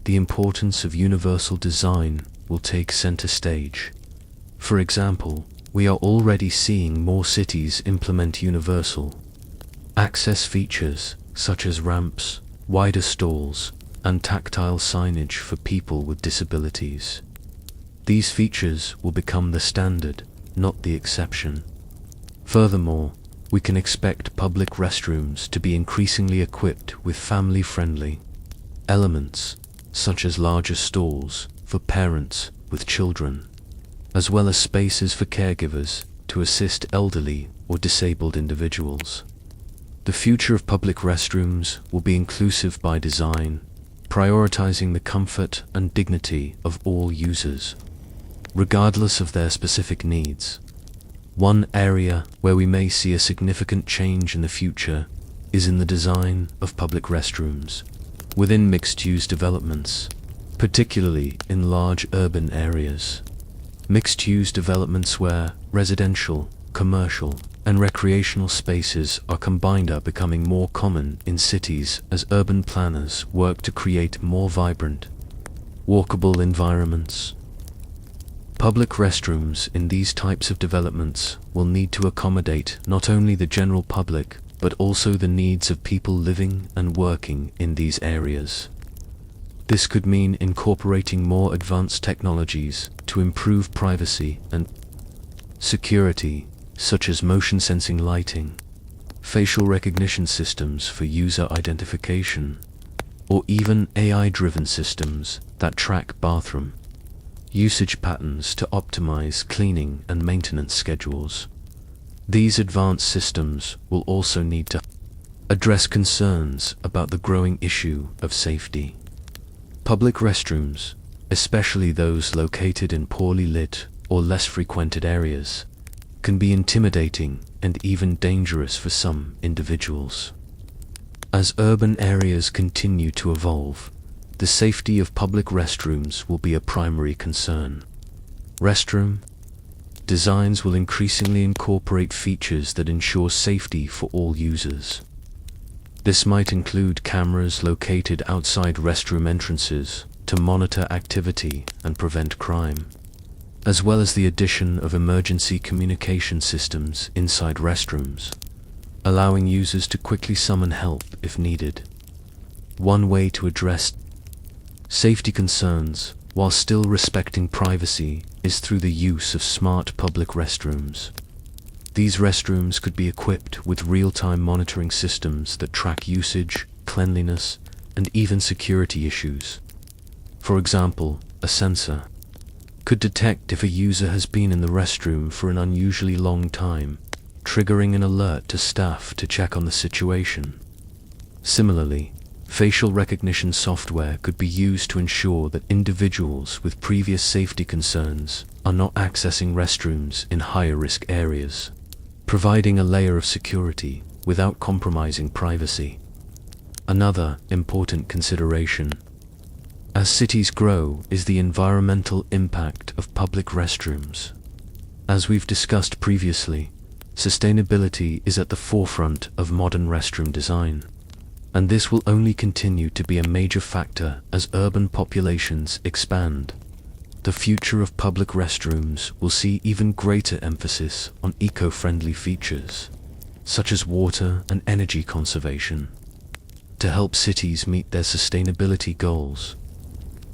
the importance of universal design will take center stage. For example, we are already seeing more cities implement universal access features such as ramps, wider stalls, and tactile signage for people with disabilities. These features will become the standard, not the exception. Furthermore, we can expect public restrooms to be increasingly equipped with family-friendly elements, such as larger stalls for parents with children, as well as spaces for caregivers to assist elderly or disabled individuals. The future of public restrooms will be inclusive by design, prioritizing the comfort and dignity of all users, regardless of their specific needs. One area where we may see a significant change in the future is in the design of public restrooms within mixed-use developments, particularly in large urban areas. Mixed-use developments where residential, commercial, and recreational spaces are combined are becoming more common in cities as urban planners work to create more vibrant, walkable environments. Public restrooms in these types of developments will need to accommodate not only the general public, but also the needs of people living and working in these areas. This could mean incorporating more advanced technologies to improve privacy and security, such as motion sensing lighting, facial recognition systems for user identification, or even AI-driven systems that track bathroom usage patterns to optimize cleaning and maintenance schedules. These advanced systems will also need to address concerns about the growing issue of safety. Public restrooms, especially those located in poorly lit or less frequented areas, can be intimidating and even dangerous for some individuals. As urban areas continue to evolve, the safety of public restrooms will be a primary concern. Restroom designs will increasingly incorporate features that ensure safety for all users. This might include cameras located outside restroom entrances to monitor activity and prevent crime. as well as the addition of emergency communication systems inside restrooms, allowing users to quickly summon help if needed. One way to address safety concerns while still respecting privacy is through the use of smart public restrooms. These restrooms could be equipped with real-time monitoring systems that track usage, cleanliness, and even security issues. For example, a sensor could detect if a user has been in the restroom for an unusually long time, triggering an alert to staff to check on the situation. Similarly, facial recognition software could be used to ensure that individuals with previous safety concerns are not accessing restrooms in higher-risk areas, providing a layer of security without compromising privacy. Another important consideration as cities grow is the environmental impact of public restrooms. As we've discussed previously, sustainability is at the forefront of modern restroom design, and this will only continue to be a major factor as urban populations expand. The future of public restrooms will see even greater emphasis on eco-friendly features, such as water and energy conservation, to help cities meet their sustainability goals.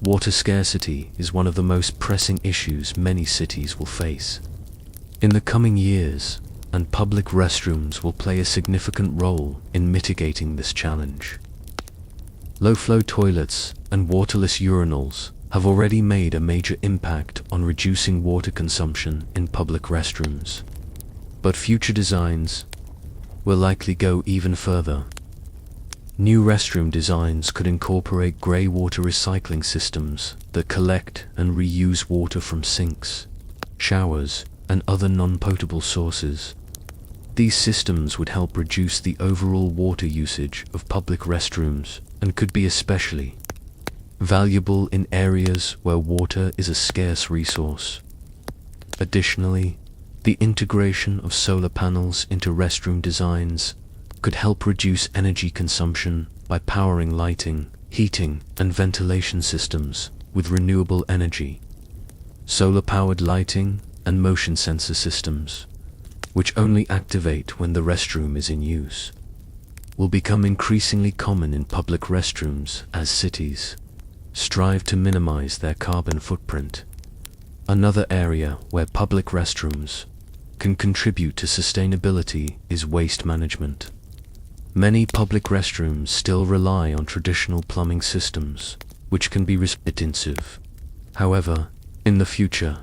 Water scarcity is one of the most pressing issues many cities will face in the coming years, and public restrooms will play a significant role in mitigating this challenge. Low-flow toilets and waterless urinals have already made a major impact on reducing water consumption in public restrooms, but future designs will likely go even further. New restroom designs could incorporate grey water recycling systems that collect and reuse water from sinks, showers, and other non-potable sources. These systems would help reduce the overall water usage of public restrooms and could be especially valuable in areas where water is a scarce resource. Additionally, the integration of solar panels into restroom designs could help reduce energy consumption by powering lighting, heating, and ventilation systems with renewable energy. Solar-powered lighting and motion sensor systems, which only activate when the restroom is in use, will become increasingly common in public restrooms as cities strive to minimize their carbon footprint. Another area where public restrooms can contribute to sustainability is waste management. Many public restrooms still rely on traditional plumbing systems, which can be intensive. However, in the future,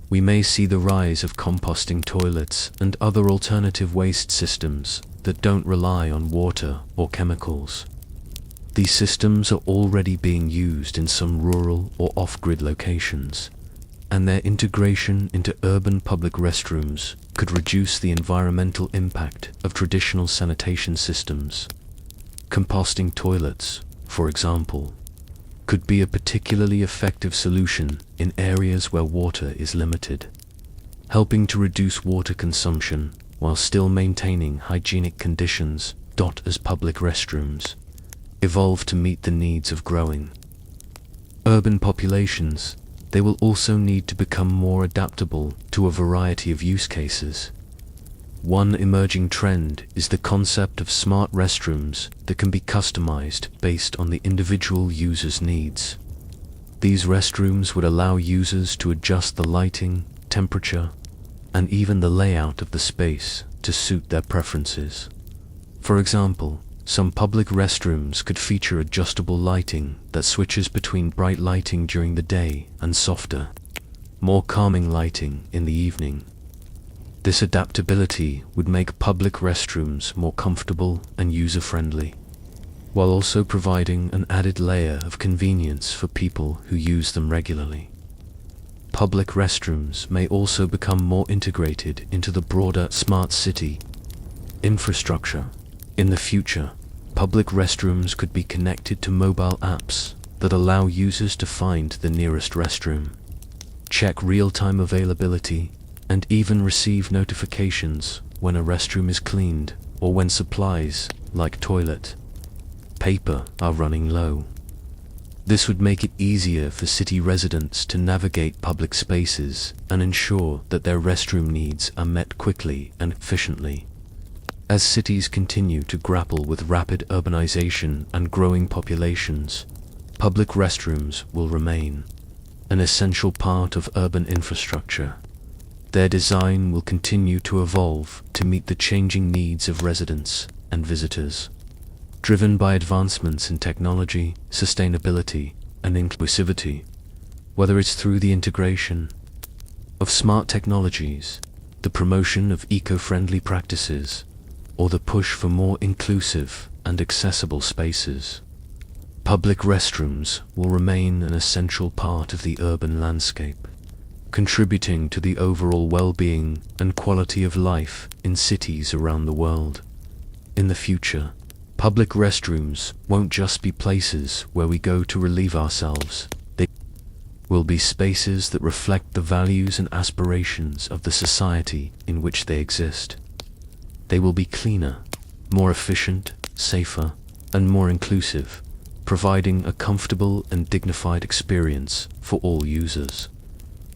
we may see the rise of composting toilets and other alternative waste systems that don't rely on water or chemicals. These systems are already being used in some rural or off-grid locations, and their integration into urban public restrooms could reduce the environmental impact of traditional sanitation systems. Composting toilets, for example, could be a particularly effective solution in areas where water is limited, helping to reduce water consumption while still maintaining hygienic conditions. As public restrooms evolve to meet the needs of growing urban populations, they will also need to become more adaptable to a variety of use cases. One emerging trend is the concept of smart restrooms that can be customized based on the individual user's needs. These restrooms would allow users to adjust the lighting, temperature, and even the layout of the space to suit their preferences. For example, some public restrooms could feature adjustable lighting that switches between bright lighting during the day and softer, more calming lighting in the evening. This adaptability would make public restrooms more comfortable and user-friendly, while also providing an added layer of convenience for people who use them regularly. Public restrooms may also become more integrated into the broader smart city infrastructure. In the future, public restrooms could be connected to mobile apps that allow users to find the nearest restroom, check real-time availability, and even receive notifications when a restroom is cleaned or when supplies, like toilet paper, are running low. This would make it easier for city residents to navigate public spaces and ensure that their restroom needs are met quickly and efficiently. As cities continue to grapple with rapid urbanization and growing populations, public restrooms will remain an essential part of urban infrastructure. Their design will continue to evolve to meet the changing needs of residents and visitors. Driven by advancements in technology, sustainability, and inclusivity, whether it's through the integration of smart technologies, the promotion of eco-friendly practices, or the push for more inclusive and accessible spaces, public restrooms will remain an essential part of the urban landscape, contributing to the overall well-being and quality of life in cities around the world. In the future, public restrooms won't just be places where we go to relieve ourselves. They will be spaces that reflect the values and aspirations of the society in which they exist. They will be cleaner, more efficient, safer, and more inclusive, providing a comfortable and dignified experience for all users.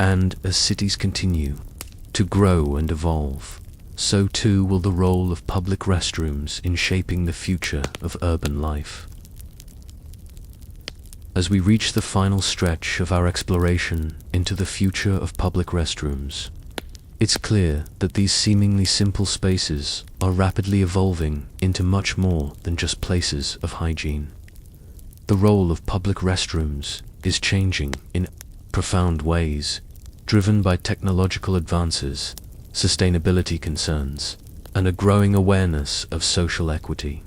And as cities continue to grow and evolve, so too will the role of public restrooms in shaping the future of urban life. As we reach the final stretch of our exploration into the future of public restrooms, it's clear that these seemingly simple spaces are rapidly evolving into much more than just places of hygiene. The role of public restrooms is changing in profound ways, driven by technological advances, sustainability concerns, and a growing awareness of social equity.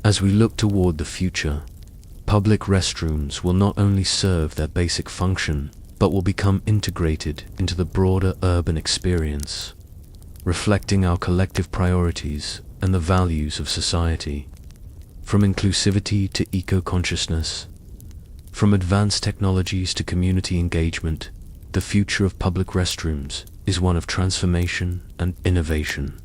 As we look toward the future, public restrooms will not only serve their basic function, but will become integrated into the broader urban experience, reflecting our collective priorities and the values of society. From inclusivity to eco-consciousness, from advanced technologies to community engagement, the future of public restrooms is one of transformation and innovation.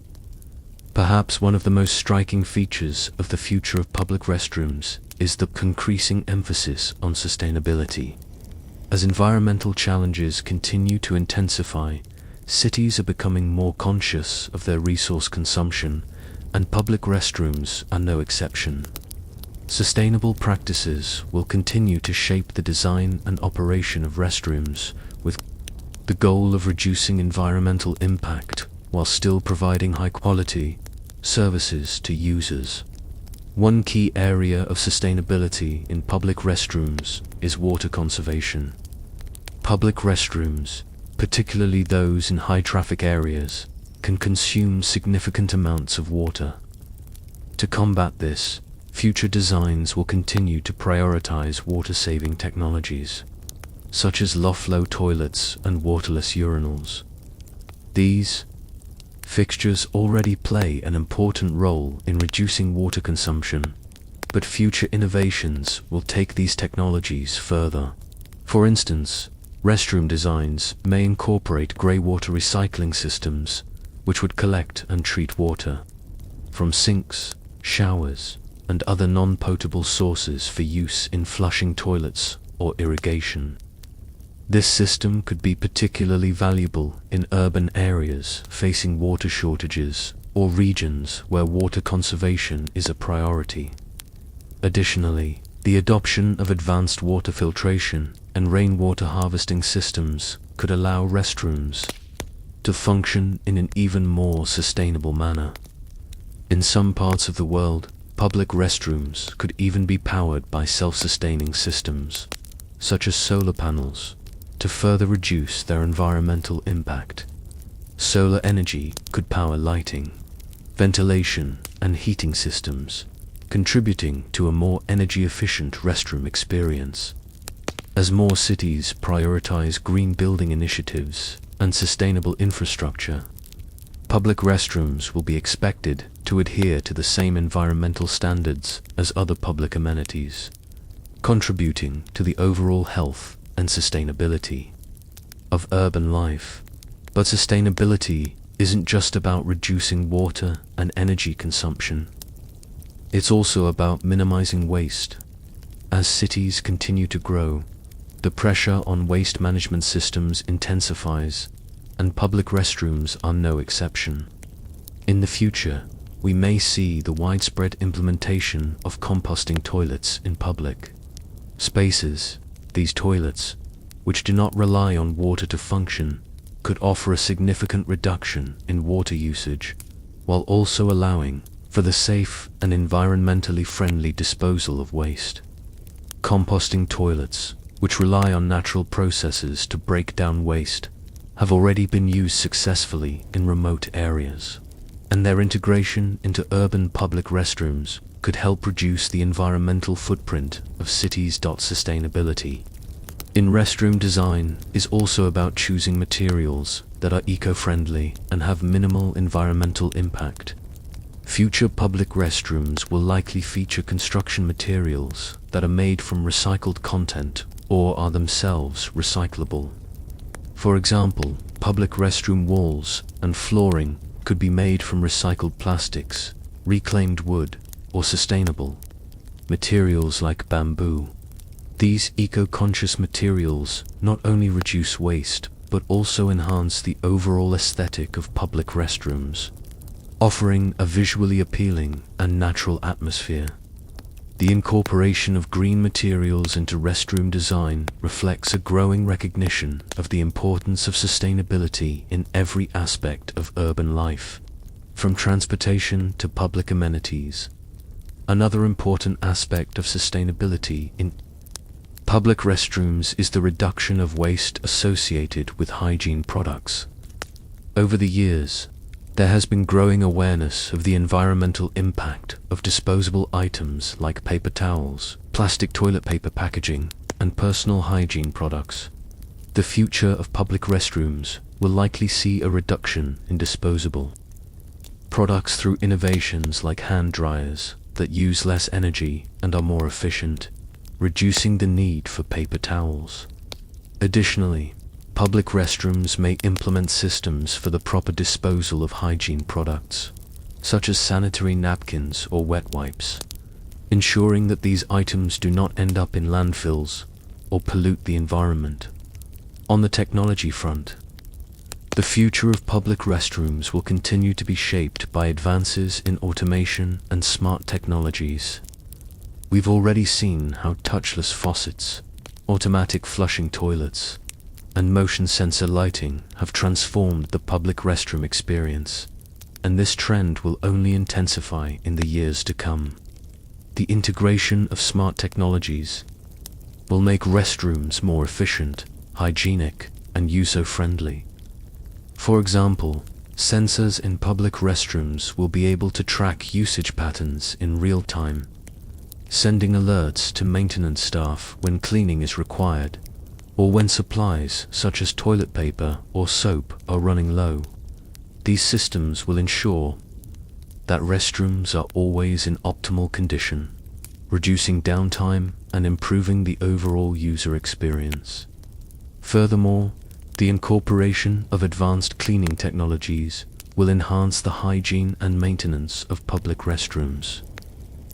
Perhaps one of the most striking features of the future of public restrooms is the increasing emphasis on sustainability. As environmental challenges continue to intensify, cities are becoming more conscious of their resource consumption, and public restrooms are no exception. Sustainable practices will continue to shape the design and operation of restrooms, with the goal of reducing environmental impact while still providing high-quality services to users. One key area of sustainability in public restrooms is water conservation. Public restrooms, particularly those in high-traffic areas, can consume significant amounts of water. To combat this, future designs will continue to prioritize water-saving technologies, such as low-flow toilets and waterless urinals. These fixtures already play an important role in reducing water consumption, but future innovations will take these technologies further. For instance, restroom designs may incorporate grey water recycling systems, which would collect and treat water from sinks, showers, and other non-potable sources for use in flushing toilets or irrigation. This system could be particularly valuable in urban areas facing water shortages or regions where water conservation is a priority. Additionally, the adoption of advanced water filtration and rainwater harvesting systems could allow restrooms to function in an even more sustainable manner. In some parts of the world, public restrooms could even be powered by self-sustaining systems, such as solar panels, to further reduce their environmental impact. Solar energy could power lighting, ventilation, and heating systems, contributing to a more energy-efficient restroom experience. As more cities prioritize green building initiatives and sustainable infrastructure, public restrooms will be expected to adhere to the same environmental standards as other public amenities, contributing to the overall health and sustainability of urban life. But sustainability isn't just about reducing water and energy consumption. It's also about minimizing waste. As cities continue to grow, the pressure on waste management systems intensifies, and public restrooms are no exception. In the future, we may see the widespread implementation of composting toilets in public spaces. These toilets, which do not rely on water to function, could offer a significant reduction in water usage, while also allowing for the safe and environmentally friendly disposal of waste. Composting toilets, which rely on natural processes to break down waste, have already been used successfully in remote areas, and their integration into urban public restrooms could help reduce the environmental footprint of cities. Sustainability in restroom design is also about choosing materials that are eco-friendly and have minimal environmental impact. Future public restrooms will likely feature construction materials that are made from recycled content or are themselves recyclable. For example, public restroom walls and flooring could be made from recycled plastics, reclaimed wood, or sustainable materials like bamboo. These eco-conscious materials not only reduce waste, but also enhance the overall aesthetic of public restrooms, offering a visually appealing and natural atmosphere. The incorporation of green materials into restroom design reflects a growing recognition of the importance of sustainability in every aspect of urban life, from transportation to public amenities. Another important aspect of sustainability in public restrooms is the reduction of waste associated with hygiene products. Over the years, there has been growing awareness of the environmental impact of disposable items like paper towels, plastic toilet paper packaging, and personal hygiene products. The future of public restrooms will likely see a reduction in disposable products through innovations like hand dryers that use less energy and are more efficient, reducing the need for paper towels. Additionally, public restrooms may implement systems for the proper disposal of hygiene products, such as sanitary napkins or wet wipes, ensuring that these items do not end up in landfills or pollute the environment. On the technology front, the future of public restrooms will continue to be shaped by advances in automation and smart technologies. We've already seen how touchless faucets, automatic flushing toilets, and motion sensor lighting have transformed the public restroom experience, and this trend will only intensify in the years to come. The integration of smart technologies will make restrooms more efficient, hygienic, and user-friendly. For example, sensors in public restrooms will be able to track usage patterns in real time, sending alerts to maintenance staff when cleaning is required, or when supplies such as toilet paper or soap are running low. These systems will ensure that restrooms are always in optimal condition, reducing downtime and improving the overall user experience. Furthermore, the incorporation of advanced cleaning technologies will enhance the hygiene and maintenance of public restrooms.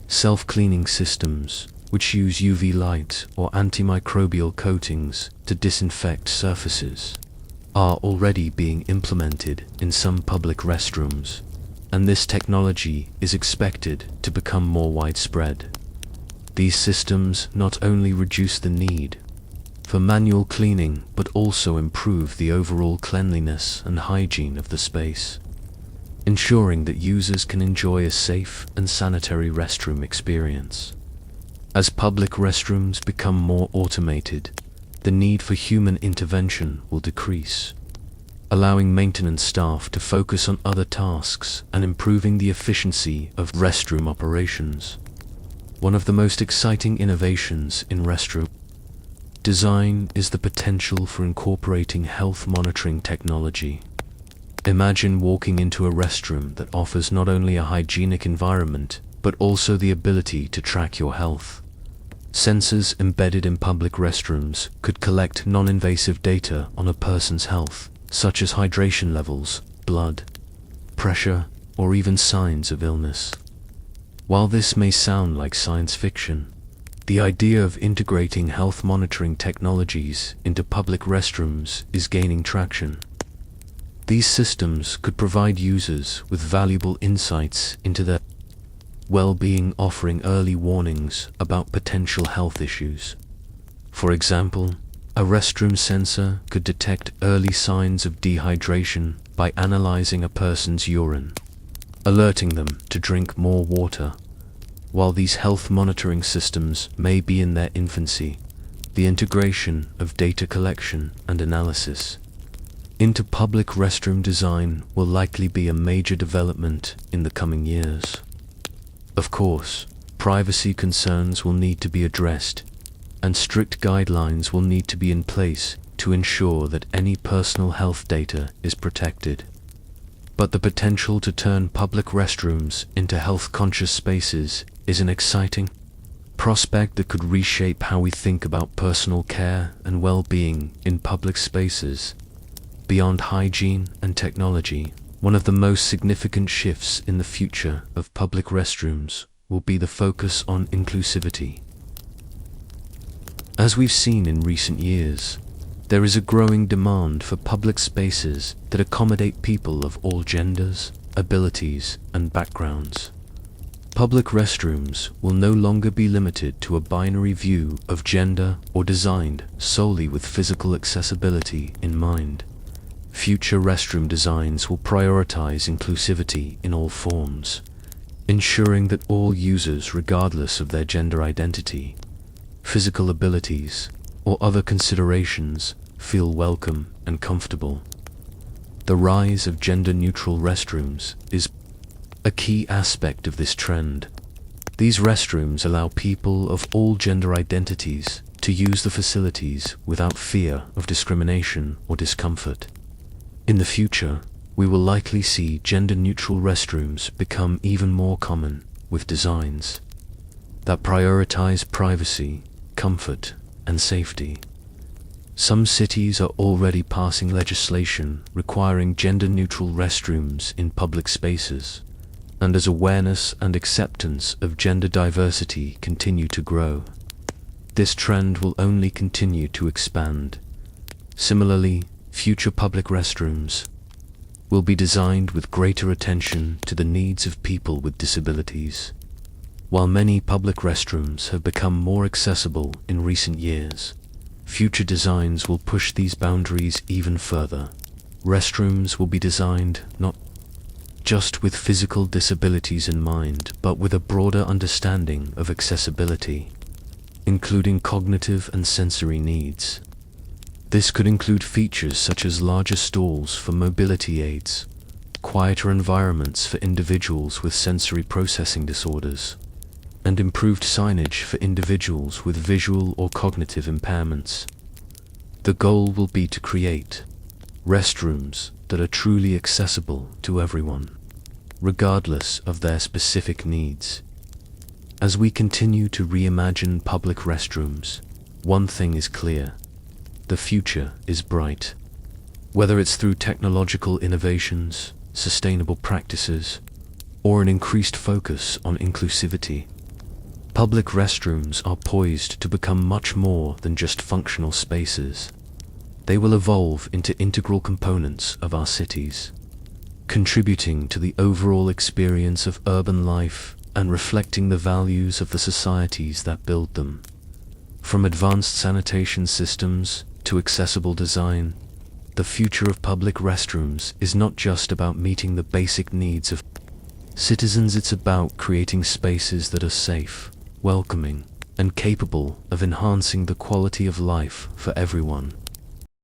Self-cleaning systems, which use UV light or antimicrobial coatings to disinfect surfaces, are already being implemented in some public restrooms, and this technology is expected to become more widespread. These systems not only reduce the need for manual cleaning, but also improve the overall cleanliness and hygiene of the space, ensuring that users can enjoy a safe and sanitary restroom experience. As public restrooms become more automated, the need for human intervention will decrease, allowing maintenance staff to focus on other tasks and improving the efficiency of restroom operations. One of the most exciting innovations in restroom design is the potential for incorporating health monitoring technology. Imagine walking into a restroom that offers not only a hygienic environment, but also the ability to track your health. Sensors embedded in public restrooms could collect non-invasive data on a person's health, such as hydration levels, blood pressure, or even signs of illness. While this may sound like science fiction, The idea of integrating health monitoring technologies into public restrooms is gaining traction. These systems could provide users with valuable insights into their well-being, offering early warnings about potential health issues. For example, a restroom sensor could detect early signs of dehydration by analyzing a person's urine, alerting them to drink more water. While these health monitoring systems may be in their infancy, the integration of data collection and analysis into public restroom design will likely be a major development in the coming years. Of course, privacy concerns will need to be addressed, and strict guidelines will need to be in place to ensure that any personal health data is protected. But the potential to turn public restrooms into health-conscious spaces is an exciting prospect that could reshape how we think about personal care and well-being in public spaces. Beyond hygiene and technology, one of the most significant shifts in the future of public restrooms will be the focus on inclusivity. As we've seen in recent years, there is a growing demand for public spaces that accommodate people of all genders, abilities, and backgrounds. Public restrooms will no longer be limited to a binary view of gender or designed solely with physical accessibility in mind. Future restroom designs will prioritize inclusivity in all forms, ensuring that all users, regardless of their gender identity, physical abilities, or other considerations, feel welcome and comfortable. The rise of gender-neutral restrooms is a key aspect of this trend. These restrooms allow people of all gender identities to use the facilities without fear of discrimination or discomfort. In the future, we will likely see gender-neutral restrooms become even more common, with designs that prioritize privacy, comfort, and safety. Some cities are already passing legislation requiring gender-neutral restrooms in public spaces, and as awareness and acceptance of gender diversity continue to grow, this trend will only continue to expand. Similarly, future public restrooms will be designed with greater attention to the needs of people with disabilities. While many public restrooms have become more accessible in recent years, future designs will push these boundaries even further. Restrooms will be designed not just with physical disabilities in mind, but with a broader understanding of accessibility, including cognitive and sensory needs. This could include features such as larger stalls for mobility aids, quieter environments for individuals with sensory processing disorders, and improved signage for individuals with visual or cognitive impairments. The goal will be to create restrooms that are truly accessible to everyone, regardless of their specific needs. As we continue to reimagine public restrooms, one thing is clear: the future is bright. Whether it's through technological innovations, sustainable practices, or an increased focus on inclusivity, public restrooms are poised to become much more than just functional spaces. They will evolve into integral components of our cities, contributing to the overall experience of urban life and reflecting the values of the societies that build them. From advanced sanitation systems to accessible design, the future of public restrooms is not just about meeting the basic needs of citizens, it's about creating spaces that are safe, welcoming, and capable of enhancing the quality of life for everyone.